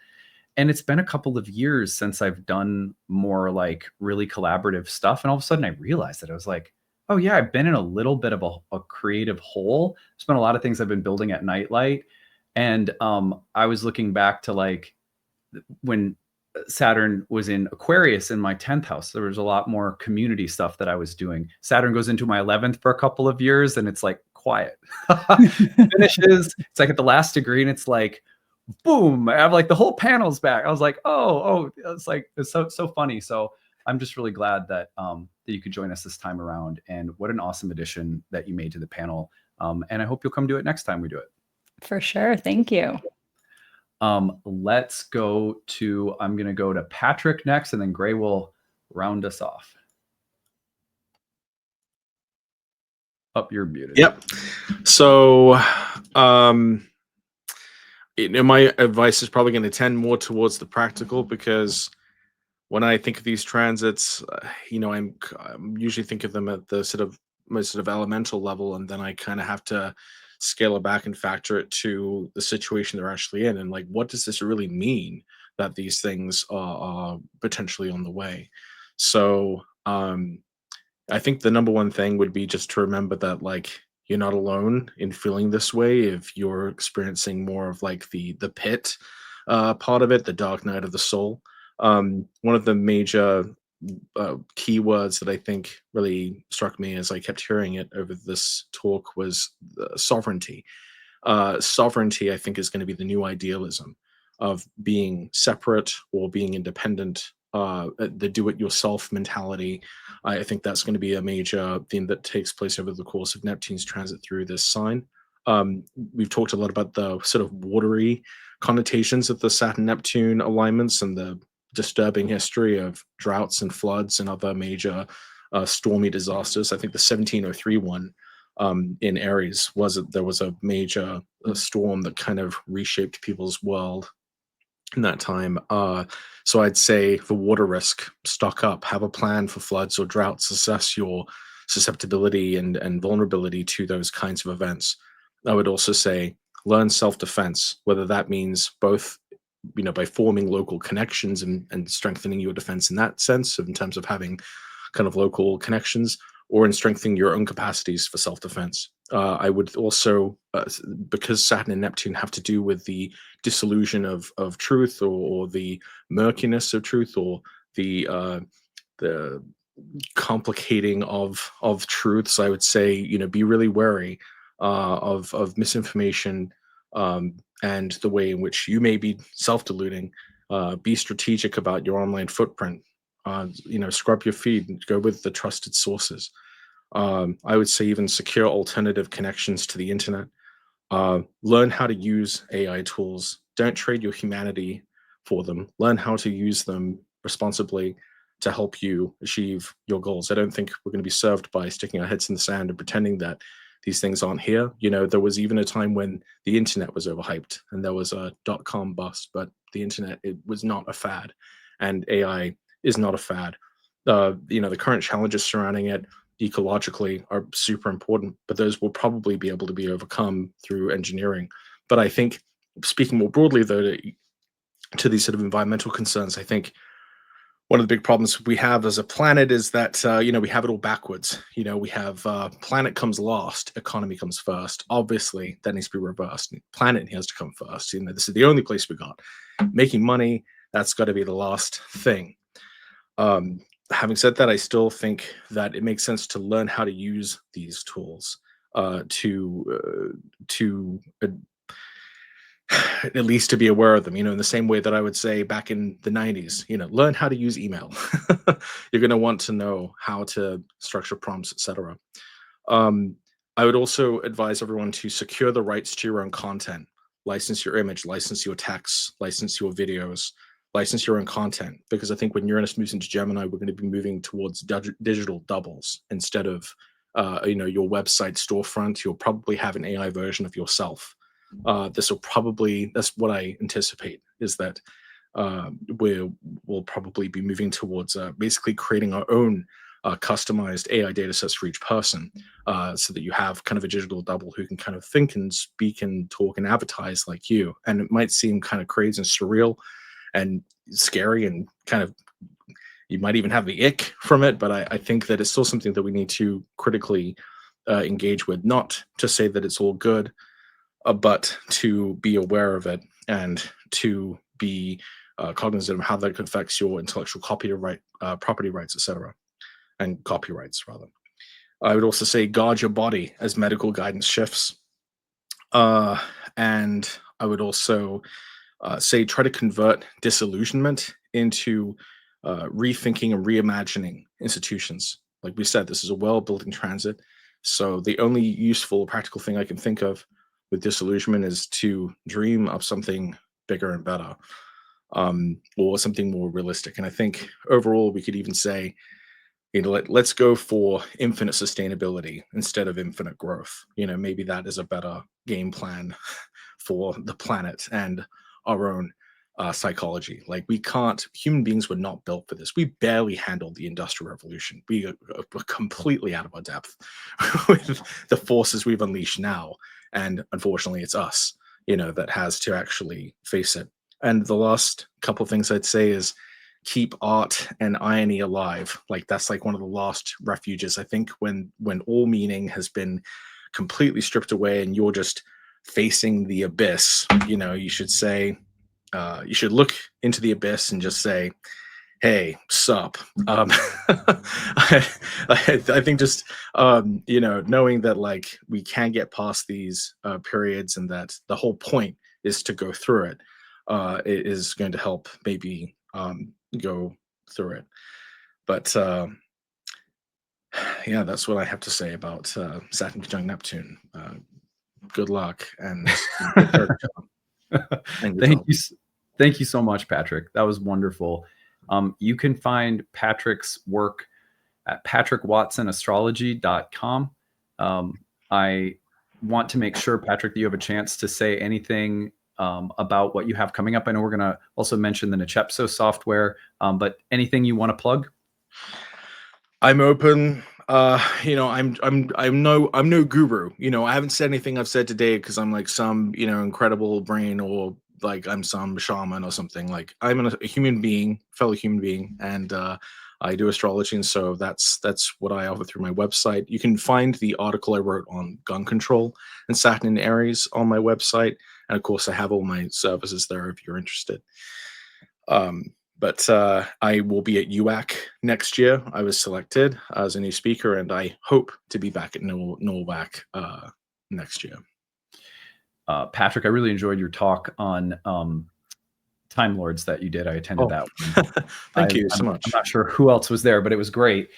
And it's been a couple of years since I've done more like really collaborative stuff. And all of a sudden I realized that I was like, oh yeah, I've been in a little bit of a creative hole. There's been a lot of things I've been building at Nightlight. And I was looking back to like when Saturn was in Aquarius in my 10th house. There was a lot more community stuff that I was doing. Saturn goes into my 11th for a couple of years and it's like quiet. Finishes. It's like at the last degree and it's like, boom, I have like the whole panel's back. I was like, oh, it's like, it's so funny. So I'm just really glad that, that you could join us this time around, and what an awesome addition that you made to the panel. And I hope you'll come do it next time we do it. For sure. Thank you. Let's go to, I'm going to go to Patrick next, and then Gray will round us off. Oh, you're muted. Yep. So, my advice is probably going to tend more towards the practical, because when I think of these transits, I'm usually think of them at the most sort of elemental level, and then I kind of have to scale it back and factor it to the situation they're actually in, and like, what does this really mean that these things are potentially on the way? So I think the number one thing would be just to remember that, like, you're not alone in feeling this way if you're experiencing more of like the pit part of it, the dark night of the soul. One of the major keywords that I think really struck me as I kept hearing it over this talk was sovereignty. Sovereignty, I think, is going to be the new idealism of being separate or being independent. The do-it-yourself mentality. I think that's going to be a major theme that takes place over the course of Neptune's transit through this sign. We've talked a lot about the sort of watery connotations of the Saturn-Neptune alignments and the disturbing history of droughts and floods and other major stormy disasters. I think the 1703 one in Aries there was a major storm that kind of reshaped people's world in that time. So I'd say for water risk, stock up, have a plan for floods or droughts, assess your susceptibility and vulnerability to those kinds of events. I would also say learn self-defense, whether that means both, by forming local connections and strengthening your defense in that sense, in terms of having kind of local connections, or in strengthening your own capacities for self-defense. I would also, because Saturn and Neptune have to do with the disillusion of truth, or the murkiness of truth, or the complicating of truths, I would say, be really wary of misinformation, and the way in which you may be self-deluding. Be strategic about your online footprint. Scrub your feed and go with the trusted sources. I would say even secure alternative connections to the internet. Learn how to use AI tools. Don't trade your humanity for them. Learn how to use them responsibly to help you achieve your goals. I don't think we're going to be served by sticking our heads in the sand and pretending that these things aren't here. There was even a time when the internet was overhyped and there was a .com bust, but the internet, it was not a fad, and AI is not a fad. The current challenges surrounding it ecologically are super important, but those will probably be able to be overcome through engineering. But I think, speaking more broadly though, to these sort of environmental concerns, I think one of the big problems we have as a planet is that, we have it all backwards. We have planet comes last, economy comes first. Obviously, that needs to be reversed. Planet has to come first. This is the only place we got. Making money, that's got to be the last thing. Having said that, I still think that it makes sense to learn how to use these tools. at least to be aware of them, in the same way that I would say back in the 90s, learn how to use email. You're going to want to know how to structure prompts, etc. I would also advise everyone to secure the rights to your own content, license your image, license your texts, license your videos, license your own content, because I think when Uranus moves into Gemini, we're going to be moving towards digital doubles instead of your website storefront. You'll probably have an AI version of yourself. That's what I anticipate, is that we'll probably be moving towards basically creating our own customized AI data sets for each person, so that you have kind of a digital double who can kind of think and speak and talk and advertise like you. And it might seem kind of crazy and surreal and scary, and kind of, you might even have the ick from it, but I think that it's still something that we need to critically engage with, not to say that it's all good, but to be aware of it and to be cognizant of how that affects your intellectual copyright, property rights, etc., and copyrights, rather. I would also say guard your body as medical guidance shifts. And I would also say try to convert disillusionment into rethinking and reimagining institutions. Like we said, this is a well-built in transit. So the only useful practical thing I can think of with disillusionment is to dream of something bigger and better, or something more realistic. And I think overall we could even say, let's go for infinite sustainability instead of infinite growth. Maybe that is a better game plan for the planet and our own psychology. Like, human beings were not built for this. We barely handled the Industrial Revolution. We are completely out of our depth with the forces we've unleashed now. And unfortunately, it's us, that has to actually face it. And the last couple of things I'd say is keep art and irony alive. Like, that's like one of the last refuges. I think when all meaning has been completely stripped away and you're just facing the abyss, you should say, you should look into the abyss and just say, hey, sup. I think just, knowing that, like, we can get past these periods, and that the whole point is to go through it, it is going to help maybe go through it. But yeah, that's what I have to say about Saturn conjunct Neptune. Good luck and Thank you so much, Patrick. That was wonderful. You can find Patrick's work at patrickwatsonAstrology.com. I want to make sure, Patrick, that you have a chance to say anything about what you have coming up. I know we're going to also mention the Nechepso software, but anything you want to plug? I'm open. I'm no guru. I haven't said anything I've said today because I'm like some, incredible brain, or like I'm some shaman or something. Like, I'm a human being, fellow human being, and I do astrology, and so that's what I offer through my website. You can find the article I wrote on gun control and Saturn in Aries on my website, and of course I have all my services there if you're interested. But I will be at UAC next year. I was selected as a new speaker, and I hope to be back at NORWAC next year. Patrick, I really enjoyed your talk on Time Lords that you did. I attended that one. Thank you so much. I'm not sure who else was there, but it was great.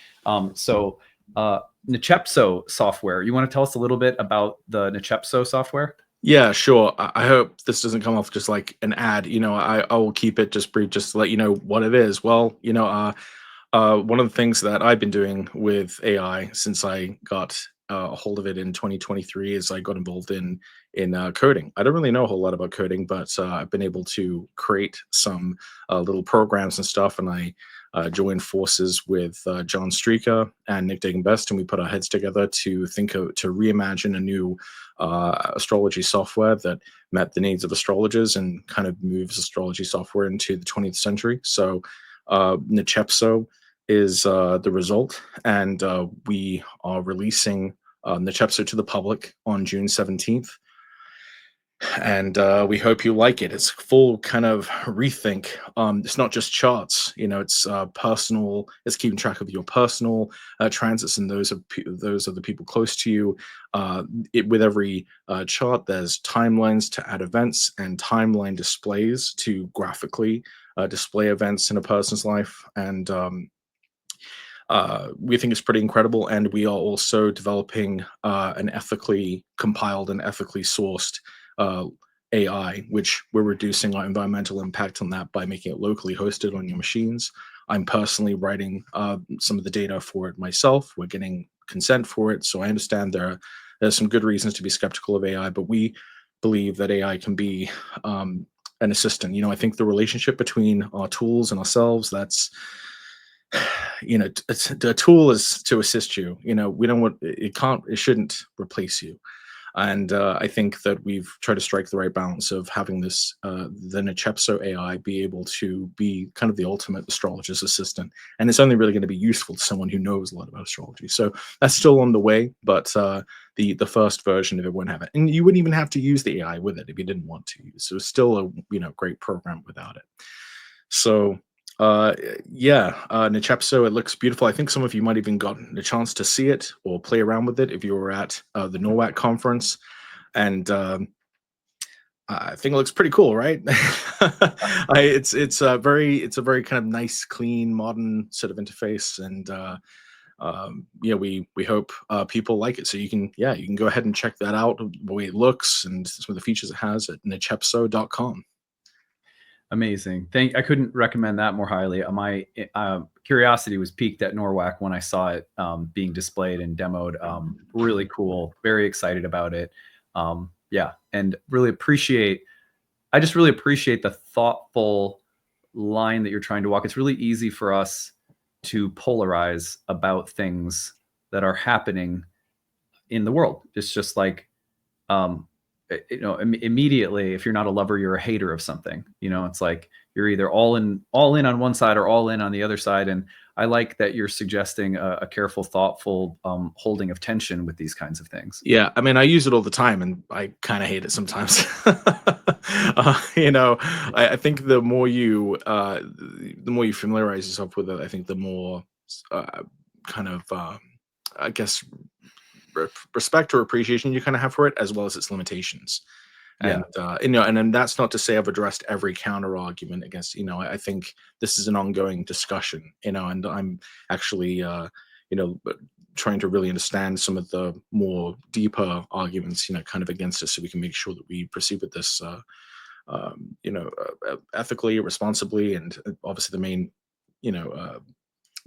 So Nechepso software, you want to tell us a little bit about the Nechepso software? Yeah, sure. I hope this doesn't come off just like an ad. I will keep it just brief, just to let you know what it is. Well, one of the things that I've been doing with AI since I got a hold of it in 2023 is I got involved in coding. I don't really know a whole lot about coding, but I've been able to create some little programs and stuff. And I joined forces with John Streeker and Nick Dagan-Best, and we put our heads together to reimagine a new astrology software that met the needs of astrologers and kind of moves astrology software into the 20th century. So Nechepso is the result, and we are releasing Nechepso to the public on June 17th. and we hope you like it. It's full kind of rethink. It's not just charts, it's personal. It's keeping track of your personal transits and those of the people close to you. With every chart, there's timelines to add events and timeline displays to graphically display events in a person's life. And we think it's pretty incredible. And we are also developing an ethically compiled and ethically sourced AI, which we're reducing our environmental impact on that by making it locally hosted on your machines. I'm personally writing some of the data for it myself. We're getting consent for it. So I understand there's some good reasons to be skeptical of AI, but we believe that AI can be an assistant. I think the relationship between our tools and ourselves, that's, the tool is to assist you. We don't want, it shouldn't replace you. And I think that we've tried to strike the right balance of having this, the Nichepso AI be able to be kind of the ultimate astrologer's assistant. And it's only really going to be useful to someone who knows a lot about astrology. So that's still on the way, but the first version of it won't have it. And you wouldn't even have to use the AI with it if you didn't want to. So it's still a great program without it. So Nichepso, it looks beautiful. I think some of you might even gotten a chance to see it or play around with it if you were at the NORWAC conference, and I think it looks pretty cool, right? It's a very kind of nice, clean, modern sort of interface, and we hope people like it. So you can go ahead and check that out, the way it looks and some of the features it has at nichepso.com. Amazing. I couldn't recommend that more highly. My curiosity was piqued at NORWAC when I saw it being displayed and demoed. Really cool. Very excited about it. And I just really appreciate the thoughtful line that you're trying to walk. It's really easy for us to polarize about things that are happening in the world. It's just like, immediately, if you're not a lover, you're a hater of something. It's like you're either all in on one side or all in on the other side. And I like that you're suggesting a careful, thoughtful holding of tension with these kinds of things. Yeah, I mean, I use it all the time, and I kind of hate it sometimes. I think the more you familiarize yourself with it, I think the more I guess respect or appreciation you kind of have for it, as well as its limitations. And and then that's not to say I've addressed every counter argument against. I think this is an ongoing discussion. And I'm actually trying to really understand some of the more deeper arguments kind of against us, so we can make sure that we proceed with this ethically, responsibly, and obviously the main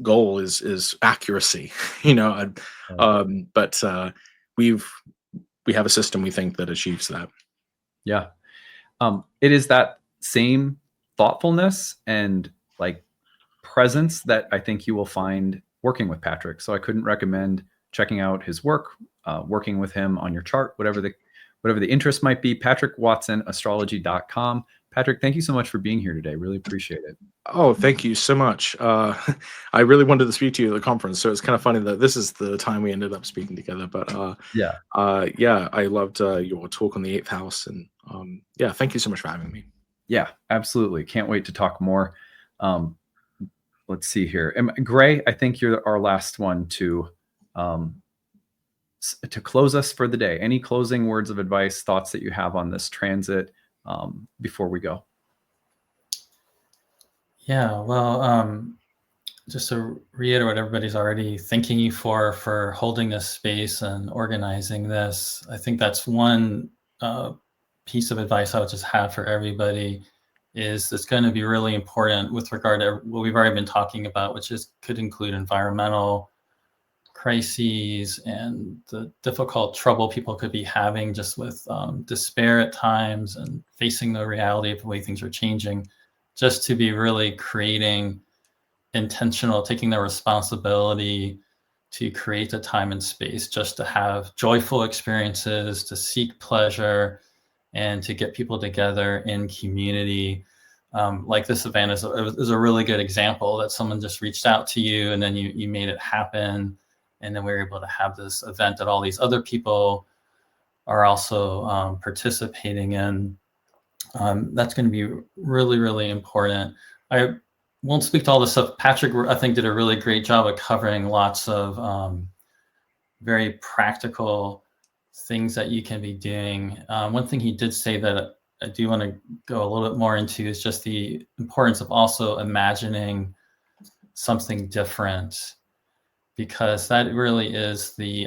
goal is accuracy. But we have a system we think that achieves that. Yeah. It is that same thoughtfulness and like presence that I think you will find working with Patrick. So I couldn't recommend checking out his work, working with him on your chart, whatever the interest might be. PatrickWatsonAstrology.com. Patrick, thank you so much for being here today. Really appreciate it. Oh, thank you so much. I really wanted to speak to you at the conference, so it's kind of funny that this is the time we ended up speaking together. But I loved your talk on the 8th house, and thank you so much for having me. Yeah, absolutely. Can't wait to talk more. Let's see here. Gray, I think you're our last one to close us for the day. Any closing words of advice, thoughts that you have on this transit before we go? Yeah, well, just to reiterate what everybody's already thanking you for holding this space and organizing this. I think that's one piece of advice I would just have for everybody, is it's going to be really important with regard to what we've already been talking about, which could include environmental crises and the difficult trouble people could be having just with despair at times and facing the reality of the way things are changing, just to be really taking the responsibility to create the time and space just to have joyful experiences, to seek pleasure, and to get people together in community. Like this event is a really good example that someone just reached out to you and then you made it happen. And then we were able to have this event that all these other people are also participating in. That's going to be really, really important. I won't speak to all this stuff. Patrick, I think, did a really great job of covering lots of very practical things that you can be doing. One thing he did say that I do want to go a little bit more into is just the importance of also imagining something different, because that really is the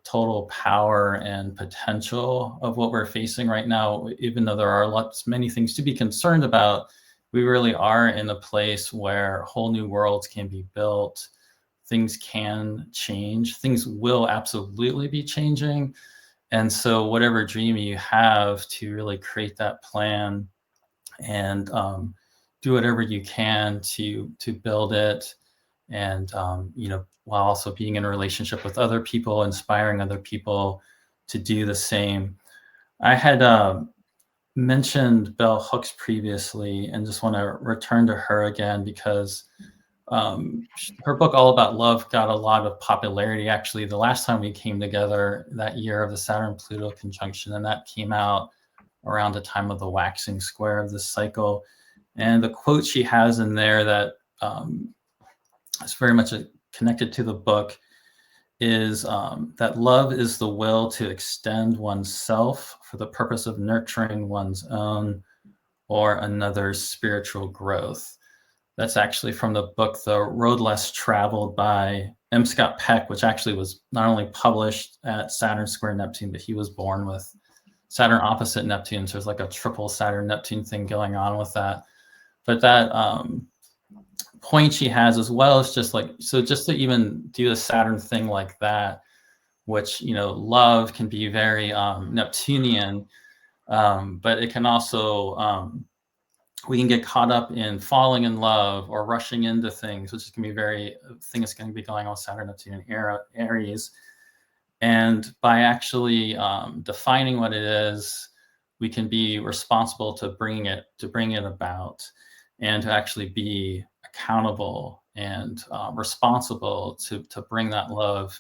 total power and potential of what we're facing right now. Even though there are many things to be concerned about, we really are in a place where whole new worlds can be built. Things can change. Things will absolutely be changing. And so whatever dream you have, to really create that plan and do whatever you can to build it. And, while also being in a relationship with other people, inspiring other people to do the same. I had mentioned Bell Hooks previously, and just want to return to her again, because her book, All About Love, got a lot of popularity. Actually, the last time we came together that year of the Saturn-Pluto conjunction, and that came out around the time of the waxing square of this cycle. And the quote she has in there that is very much connected to the book is that love is the will to extend oneself for the purpose of nurturing one's own or another's spiritual growth. That's actually from the book, The Road Less Traveled by M. Scott Peck, which actually was not only published at Saturn square Neptune, but he was born with Saturn opposite Neptune. So there's like a triple Saturn-Neptune thing going on with that. But that point she has, as well as just to even do the Saturn thing like that, which, love can be very Neptunian, but it can also, we can get caught up in falling in love or rushing into things, which is going to be thing that's going to be going on with Saturn, Neptune, and Aries. And by actually defining what it is, we can be responsible to bring it about, and to actually be accountable and responsible to bring that love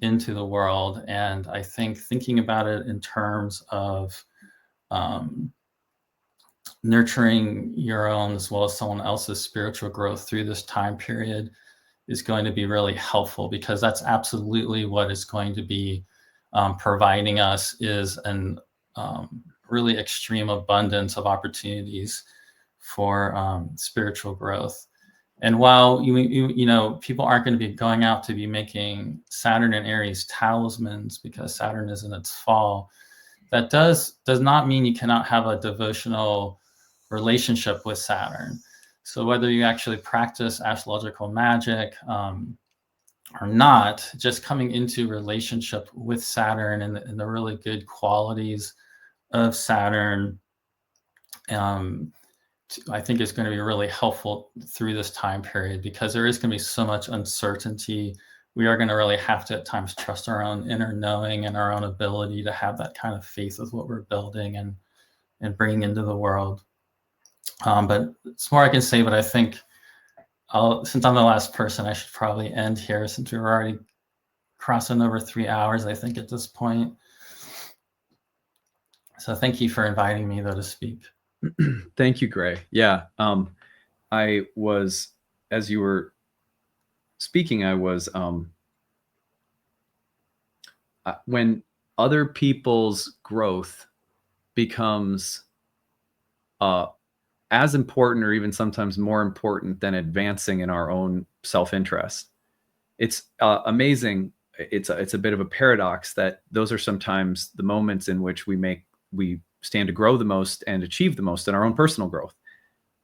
into the world. And I think thinking about it in terms of nurturing your own as well as someone else's spiritual growth through this time period is going to be really helpful, because that's absolutely what is going to be providing us, is an really extreme abundance of opportunities for spiritual growth. And while people aren't going to be going out to be making Saturn and Aries talismans because Saturn is in its fall, that does not mean you cannot have a devotional relationship with Saturn. So whether you actually practice astrological magic or not, just coming into relationship with Saturn and the really good qualities of Saturn, I think is going to be really helpful through this time period, because there is going to be so much uncertainty. We are going to really have to at times trust our own inner knowing and our own ability to have that kind of faith with what we're building and bringing into the world. But it's more I can say, but I think since I'm the last person, I should probably end here, since we're already crossing over 3 hours, I think, at this point. So thank you for inviting me, though, to speak. Thank you, Gray. Yeah. I was, as you were speaking, I was, when other people's growth becomes as important, or even sometimes more important, than advancing in our own self-interest, it's amazing. It's a bit of a paradox that those are sometimes the moments in which we stand to grow the most and achieve the most in our own personal growth.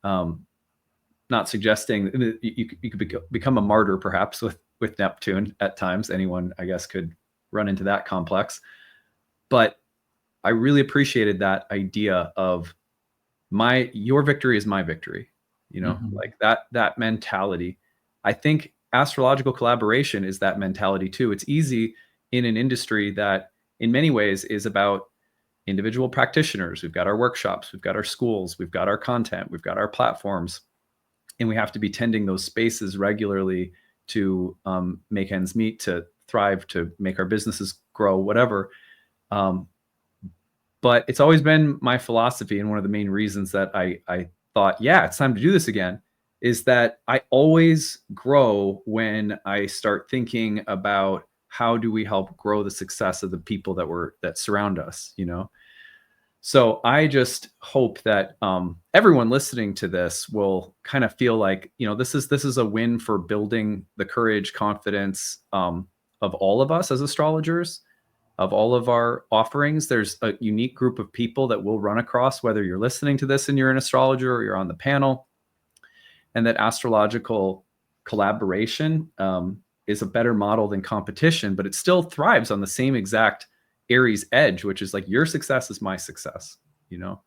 Not suggesting that you could become a martyr, perhaps, with Neptune at times. Anyone, I guess, could run into that complex. But I really appreciated that idea of your victory is my victory. Like that mentality. I think astrological collaboration is that mentality too. It's easy in an industry that in many ways is about individual practitioners. We've got our workshops, we've got our schools, we've got our content, we've got our platforms, and we have to be tending those spaces regularly to make ends meet, to thrive, to make our businesses grow, whatever. But it's always been my philosophy, and one of the main reasons that I thought, yeah, it's time to do this again, is that I always grow when I start thinking about how do we help grow the success of the people that surround us, you know? So I just hope that everyone listening to this will kind of feel like, you know, this is a win for building the courage, confidence of all of us as astrologers, of all of our offerings. There's a unique group of people that we'll run across, whether you're listening to this and you're an astrologer or you're on the panel, and that astrological collaboration is a better model than competition, but it still thrives on the same exact Aries edge, which is like, your success is my success, you know?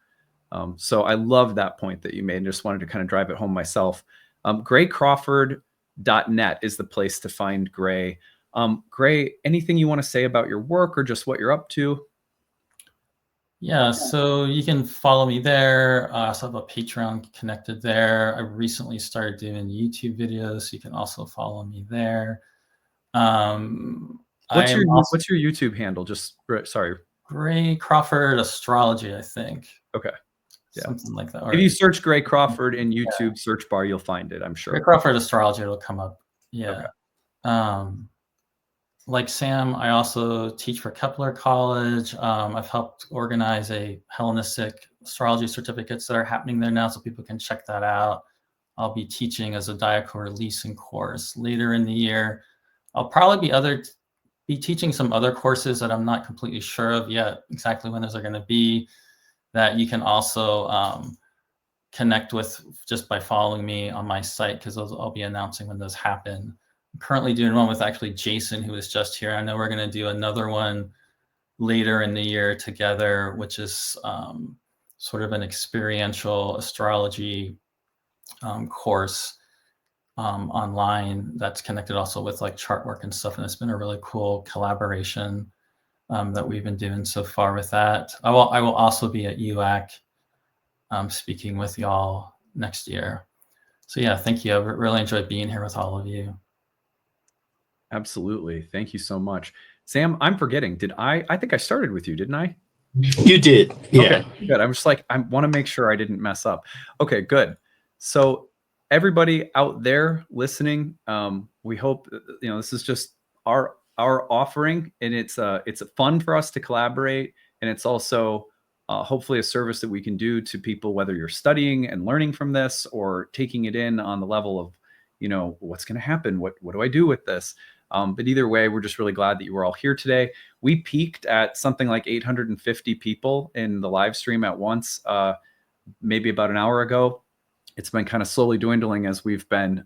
So I love that point that you made, and just wanted to kind of drive it home myself. GrayCrawford.net is the place to find Gray. Gray, anything you want to say about your work or just what you're up to? Yeah, so you can follow me there. I also have a Patreon connected there. I recently started doing YouTube videos, so you can also follow me there. What's your YouTube handle? Just sorry. Gray Crawford Astrology, I think. Okay. Yeah. Something like that. If you search Gray Crawford in YouTube search bar, you'll find it, I'm sure. Gray Crawford Astrology, it'll come up. Yeah. Okay. Like Sam, I also teach for Kepler College. I've helped organize a Hellenistic astrology certificates that are happening there now, so people can check that out. I'll be teaching a Zodiacal releasing course later in the year. I'll probably be teaching some other courses that I'm not completely sure of yet exactly when those are going to be, that you can also connect with just by following me on my site, because I'll be announcing when those happen. I'm currently doing one with actually Jason, who was just here. I know we're going to do another one later in the year together, which is sort of an experiential astrology course online that's connected also with like chart work and stuff. And it's been a really cool collaboration that we've been doing so far with that. I will also be at UAC speaking with y'all next year. So yeah, thank you. I really enjoyed being here with all of you. Absolutely. Thank you so much. Sam, I'm forgetting. I think I started with you, didn't I? You did. Yeah. Okay, good. I'm just like, I want to make sure I didn't mess up. Okay, good. So everybody out there listening, we hope, you know, this is just our offering, and it's fun for us to collaborate. And it's also hopefully a service that we can do to people, whether you're studying and learning from this or taking it in on the level of, you know, what's going to happen? What do I do with this? But either way, we're just really glad that you were all here today. We peaked at something like 850 people in the live stream at once, maybe about an hour ago. It's been kind of slowly dwindling as we've been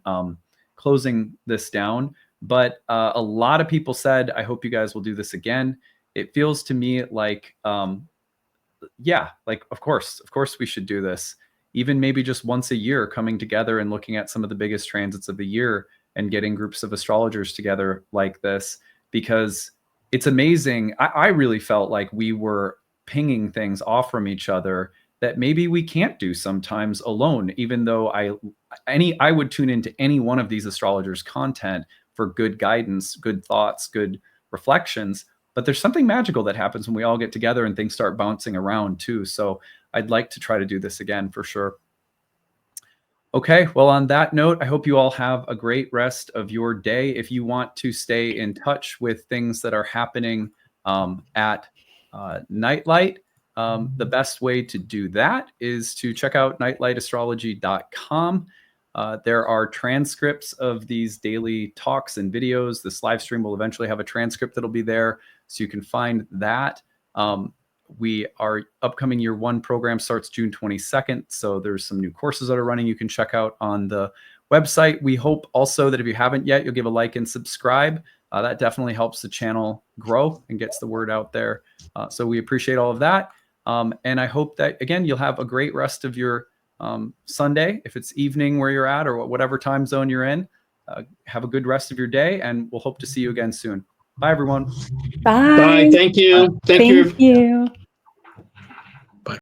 closing this down. But a lot of people said, I hope you guys will do this again. It feels to me like, yeah, like, of course we should do this. Even maybe just once a year, coming together and looking at some of the biggest transits of the year and getting groups of astrologers together like this, because it's amazing. I really felt like we were pinging things off from each other that maybe we can't do sometimes alone, even though I would tune into any one of these astrologers' content for good guidance, good thoughts, good reflections. But there's something magical that happens when we all get together and things start bouncing around too. So I'd like to try to do this again for sure. Okay, well, on that note, I hope you all have a great rest of your day. If you want to stay in touch with things that are happening at Nightlight, the best way to do that is to check out nightlightastrology.com. There are transcripts of these daily talks and videos. This live stream will eventually have a transcript that'll be there, so you can find that. Our upcoming year one program starts June 22nd. So there's some new courses that are running you can check out on the website. We hope also that if you haven't yet, you'll give a like and subscribe. That definitely helps the channel grow and gets the word out there. So we appreciate all of that. And I hope that, again, you'll have a great rest of your Sunday, if it's evening where you're at or whatever time zone you're in. Have a good rest of your day, and we'll hope to see you again soon. Bye, everyone. Bye. Bye. Thank you. Thank you.